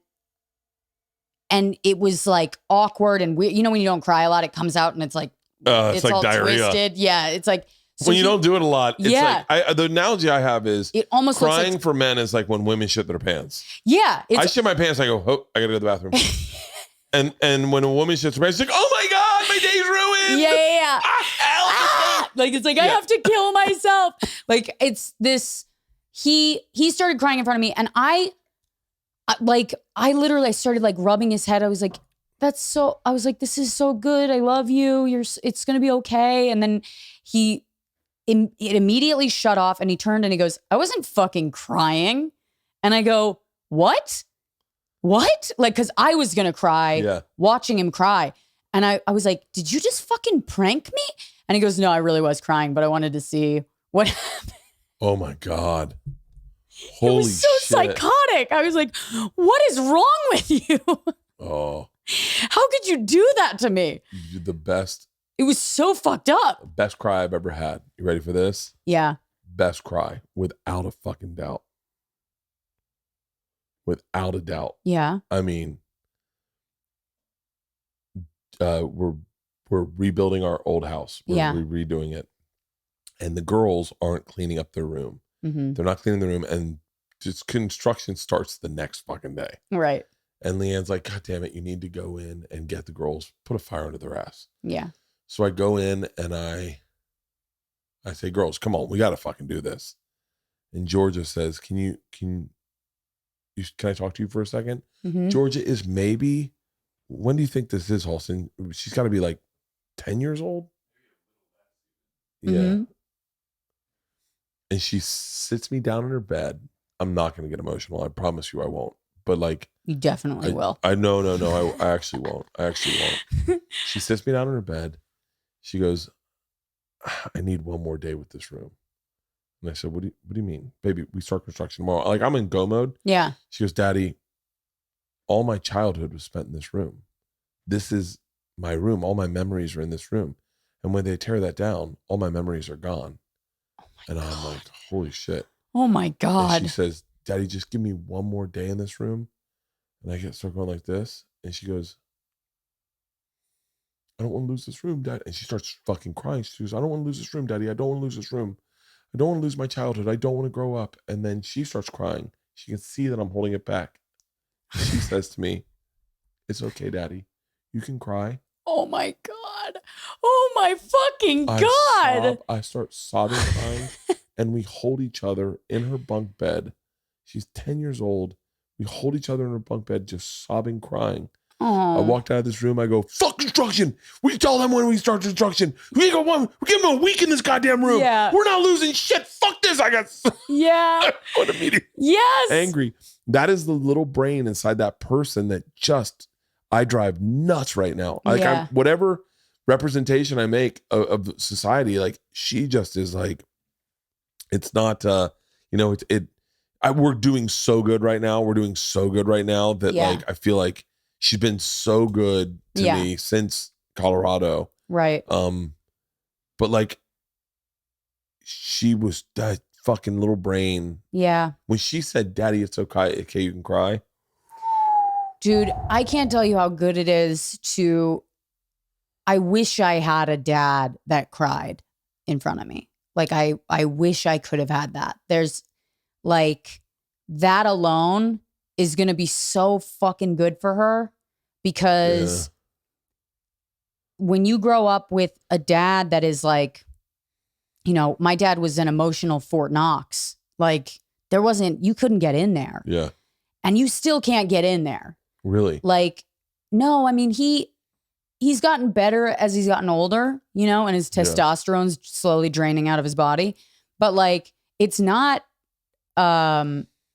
it was like awkward and weird. When you don't cry a lot, it comes out and it's like, it's like all diarrhea. Twisted. Yeah. It's like, so when you don't do it a lot, it's like, the analogy I have is it almost crying for men is like when women shit their pants. Yeah. I shit my pants. I go, oh, I gotta go to the bathroom. and when a woman shits her pants, it's like, oh my God, my day's ruined. Yeah. Like, it's like, I have to kill myself. Like, it's this, he started crying in front of me and I literally started like rubbing his head. I was like, I was like, this is so good. I love you. It's going to be okay. And then it immediately shut off and he turned and he goes, I wasn't fucking crying. And I go, what? Like, cause I was going to cry watching him cry. And I was like, did you just fucking prank me? And he goes, no, I really was crying, but I wanted to see what happened. Oh my God. Holy it was so shit. psychotic. I was like, what is wrong with you? Oh, How could you do that to me? you're the best It was so fucked up. cry I've ever had. You ready for this? Yeah. Best cry, without a fucking doubt. Without a doubt. Yeah. I mean, we're rebuilding our old house. We're redoing it. And the girls aren't cleaning up their room. Mm-hmm. They're not cleaning the room, and just construction starts the next fucking day. Right. And Leanne's like, God damn it, you need to go in and get the girls, put a fire under their ass. Yeah. So I go in and I say, girls, come on, we got to fucking do this. And Georgia says, can I talk to you for a second? Mm-hmm. Georgia is maybe, when do you think this is, Halston? She's got to be like 10 years old. Yeah. Mm-hmm. And she sits me down in her bed. I'm not going to get emotional. I promise you I won't. But like, You definitely will. I no. I actually won't. She sits me down in her bed. She goes, I need one more day with this room. And I said, what do you mean? Baby, we start construction tomorrow. Like, I'm in go mode. Yeah. She goes, Daddy, all my childhood was spent in this room. This is my room. All my memories are in this room. And when they tear that down, all my memories are gone. And I'm like, holy shit. Oh my God. And she says, Daddy, just give me one more day in this room. And I start going like this. And she goes, I don't want to lose this room, Dad. And she starts fucking crying. She goes, I don't want to lose this room, Daddy. I don't want to lose this room. I don't want to lose my childhood. I don't want to grow up. And then she starts crying. She can see that I'm holding it back. She says to me, it's okay, Daddy. You can cry. Oh my God. Oh my fucking God. I start sobbing, crying, and we hold each other in her bunk bed. She's 10 years old. We hold each other in her bunk bed, just sobbing, crying. Oh. I walked out of this room. I go, fuck construction. We tell them when we start construction. We give them a week in this goddamn room. Yeah. We're not losing shit. Fuck this. I got Yeah. what a meeting. Yes. Angry. That is the little brain inside that person that just, I drive nuts right now. Like, Yeah. whatever representation I make of society, like, she just is like, it's not, we're doing so good right now. We're doing so good right now that like, I feel like she's been so good to me since Colorado. Right. But like, she was that fucking little brain. Yeah. When she said, Daddy, it's okay, you can cry. Dude, I can't tell you how good it is I wish I had a dad that cried in front of me. Like, I wish I could have had that. There's like, that alone is going to be so fucking good for her, because when you grow up with a dad that is like, my dad was an emotional Fort Knox. Like, you couldn't get in there. Yeah. And you still can't get in there. Really? Like, no, I mean, he's gotten better as he's gotten older, and his testosterone's slowly draining out of his body. But like, it's not,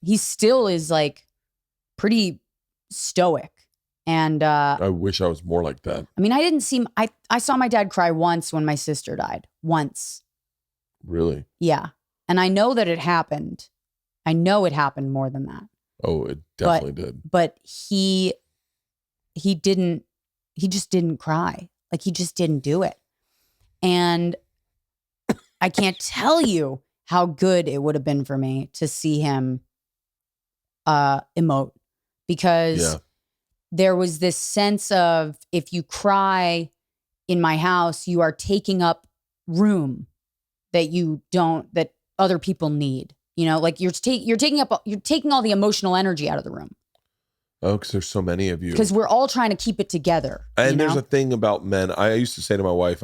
he still is like pretty stoic. And I wish I was more like that. I mean, I saw my dad cry once when my sister died. Once. Really? Yeah. And I know that it happened. I know it happened more than that. Oh, it definitely did. But he just didn't cry. Like, he just didn't do it. And I can't tell you how good it would have been for me to see him emote, because there was this sense of, if you cry in my house, you are taking up room that other people need. Like, you're taking all the emotional energy out of the room. Oh, because there's so many of you. Because we're all trying to keep it together. And there's a thing about men. I used to say to my wife,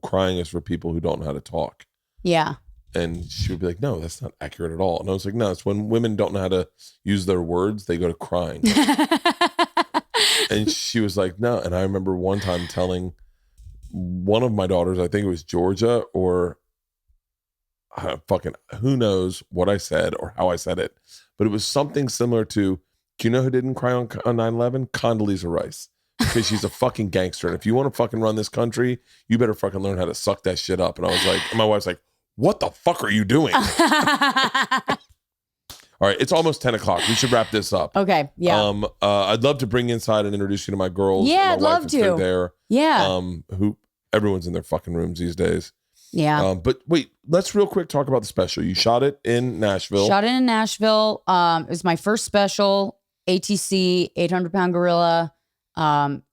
crying is for people who don't know how to talk. Yeah. And she would be like, no, that's not accurate at all. And I was like, no, it's when women don't know how to use their words, they go to crying. And she was like, no. And I remember one time telling one of my daughters, I think it was Georgia, or who knows what I said or how I said it, but it was something similar to, do you know who didn't cry on 9/11? Condoleezza Rice. Because she's a fucking gangster. And if you want to fucking run this country, you better fucking learn how to suck that shit up. And I was like, and my wife's like, what the fuck are you doing? All right, it's almost 10 o'clock. We should wrap this up. Okay. Yeah. I'd love to bring you inside and introduce you to my girls. Yeah, and my I'd love wife if they're to. there. Yeah. Who everyone's in their fucking rooms these days. Yeah. But wait, let's real quick talk about the special. You shot it in Nashville. Shot it in Nashville. It was my first special. ATC, 800 Pound Gorilla,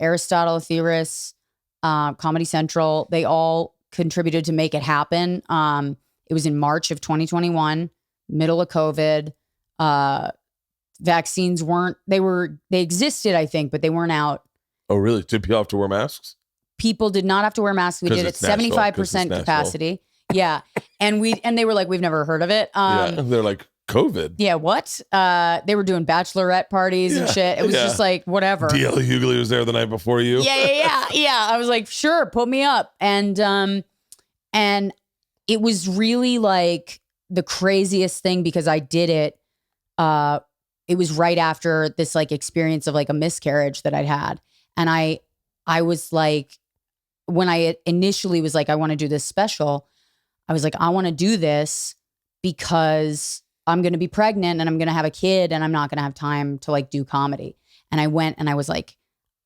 Aristotle Theorist, Comedy Central. They all contributed to make it happen. It was in March of 2021, middle of COVID. Vaccines they existed, I think, but they weren't out. Oh, really? Did people have to wear masks? People did not have to wear masks. We did it 75% capacity. Yeah. And they were like, we've never heard of it. Yeah. They're like, COVID. Yeah, what? They were doing bachelorette parties and shit. It was just like, whatever. D.L. Hughley was there the night before you. Yeah. I was like, sure, put me up. And it was really like the craziest thing because I did it. It was right after this like experience of like a miscarriage that I'd had. And I was like, when I initially was like, I want to do this special, I was like, I want to do this because I'm going to be pregnant and I'm going to have a kid and I'm not going to have time to like do comedy. And I went and I was like,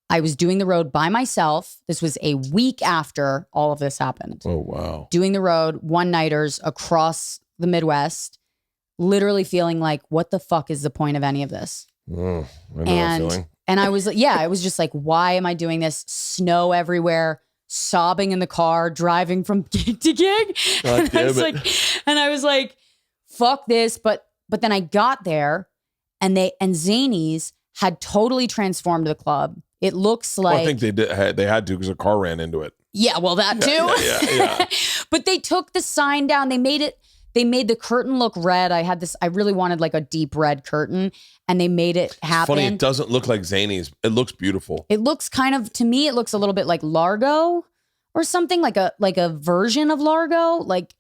I was doing the road by myself. This was a week after all of this happened. Oh, wow. Doing the road, one-nighters across the Midwest, literally feeling like, what the fuck is the point of any of this? I know that feeling. And I was like, it was just like, why am I doing this? Snow everywhere, sobbing in the car, driving from gig to gig. God damn it. And I was like, fuck this. But then I got there and Zanies had totally transformed the club. It looks like, I think they did. They had to because a car ran into it. Yeah, well, that too. Yeah. But they took the sign down. They made the curtain look red. I really wanted like a deep red curtain and they made it happen. Funny, it doesn't look like Zanies. It looks beautiful. It looks to me, it looks a little bit like Largo or something, like a version of Largo. Like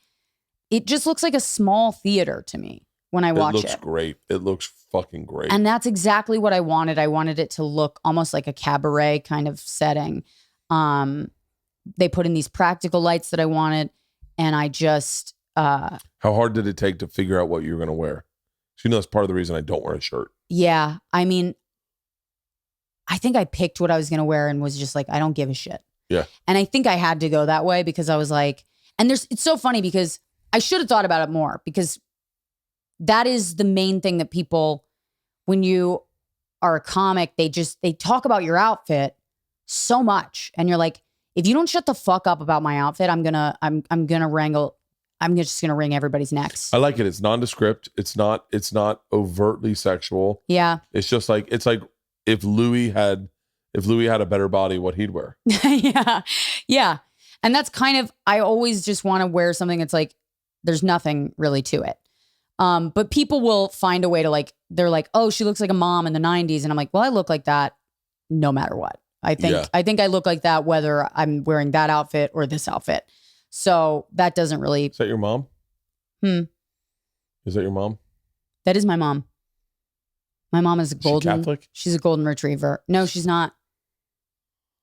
it just looks like a small theater to me when I watch it. It looks great. It looks fucking great. And that's exactly what I wanted. I wanted it to look almost like a cabaret kind of setting. They put in these practical lights that I wanted. And I just... How hard did it take to figure out what you were going to wear? So, that's part of the reason I don't wear a shirt. Yeah. I mean, I think I picked what I was going to wear and was just like, I don't give a shit. Yeah. And I think I had to go that way because I was like, it's so funny because I should have thought about it more because that is the main thing that people, when you are a comic, they talk about your outfit so much. And you're like, if you don't shut the fuck up about my outfit, I'm just gonna wring everybody's necks. I like it. It's nondescript. It's not overtly sexual. Yeah. It's just like if Louis had a better body, what he'd wear. Yeah. Yeah. And that's kind of, I always just want to wear something that's like, there's nothing really to it. But people will find a way to like, they're like, oh, she looks like a mom in the 90s. And I'm like, well, I look like that no matter what. I think I look like that whether I'm wearing that outfit or this outfit. So that doesn't really. Is that your mom? Is that your mom? That is my mom. My mom is a golden. She Catholic? She's a golden retriever. No, she's not.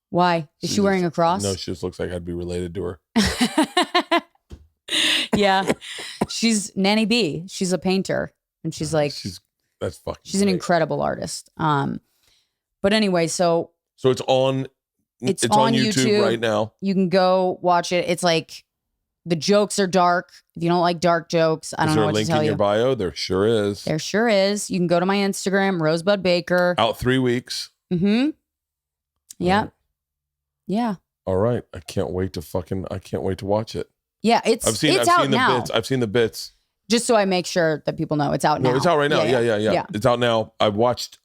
Why? Is she wearing a cross? No, she just looks like I'd be related to her. Yeah. She's Nanny B. She's a painter. And she's like, she's great. An incredible artist. But anyway, so it's on YouTube right now. You can go watch it. It's like the jokes are dark. If you don't like dark jokes, I don't know what to tell you. Is there a link in your bio? There sure is. There sure is. You can go to my Instagram, Rosebud Baker. Out 3 weeks. Mm-hmm. Yeah. Yeah. All right. I can't wait to watch it. Yeah, it's out now. I've seen the bits. Just so I make sure that people know it's out now. No, it's out right now. Yeah. It's out now. I've watched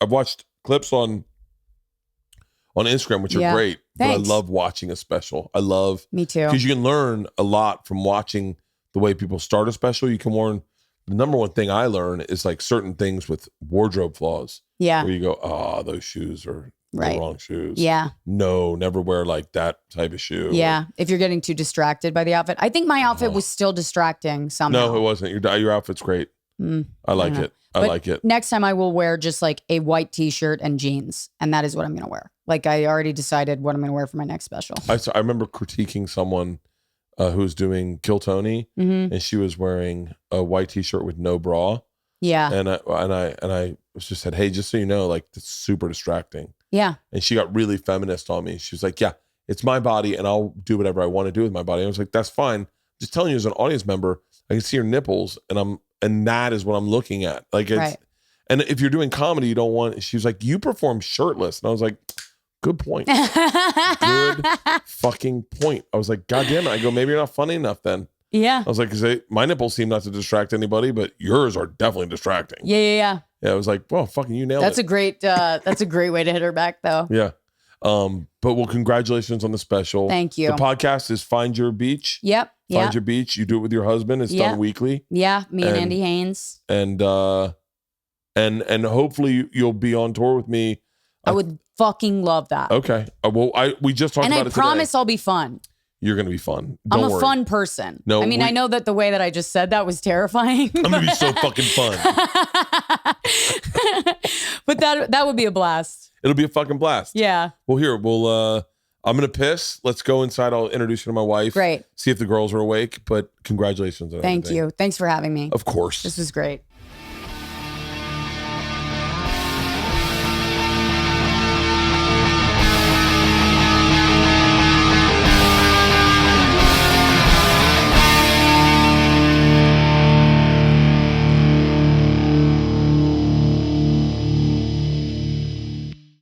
clips on Instagram, which are great. Thanks. But I love watching a special. Me too. Because you can learn a lot from watching the way people start a special. You can learn, the number one thing I learn is like certain things with wardrobe flaws. Yeah. Where you go, those shoes are the wrong shoes. Yeah. No, never wear like that type of shoe. Yeah. If you're getting too distracted by the outfit. I think my outfit was still distracting somehow. No, it wasn't. Your outfit's great. I like it. I like it. Next time I will wear just like a white t-shirt and jeans. And that is what I'm going to wear. Like I already decided what I'm going to wear for my next special. I remember critiquing someone who was doing Kill Tony, and she was wearing a white t-shirt with no bra. Yeah. And I just said, hey, just so you know, like, it's super distracting. Yeah. And she got really feminist on me. She was like, yeah, it's my body and I'll do whatever I want to do with my body. I was like, that's fine. Just telling you as an audience member, I can see your nipples and that is what I'm looking at. Like, it's, and if you're doing comedy, you don't want, she was like, you perform shirtless. And I was like, good point. Good fucking point. I was like, God damn it. I go, maybe you're not funny enough then. Yeah. I was like, because my nipples seem not to distract anybody, but yours are definitely distracting. Yeah. Yeah, I was like, well, fucking you nailed it. That's a great way to hit her back though. Yeah. But well, congratulations on the special. Thank you. The podcast is Find Your Beach. Yep. Find Your Beach. You do it with your husband. It's done weekly. Yeah. Me and Andy Haynes. And hopefully you'll be on tour with me. I would fucking love that. Okay. Well, we just talked about it today. And I promise I'll be fun. You're going to be fun. Don't worry. I'm a fun person. No, I mean, I know that the way that I just said that was terrifying. I'm going to be so fucking fun. But that would be a blast. It'll be a fucking blast. Yeah. Well, here, I'm going to piss. Let's go inside. I'll introduce you to my wife. Great. See if the girls are awake. But congratulations on Thank everything. you. Thanks for having me. Of course. This was great.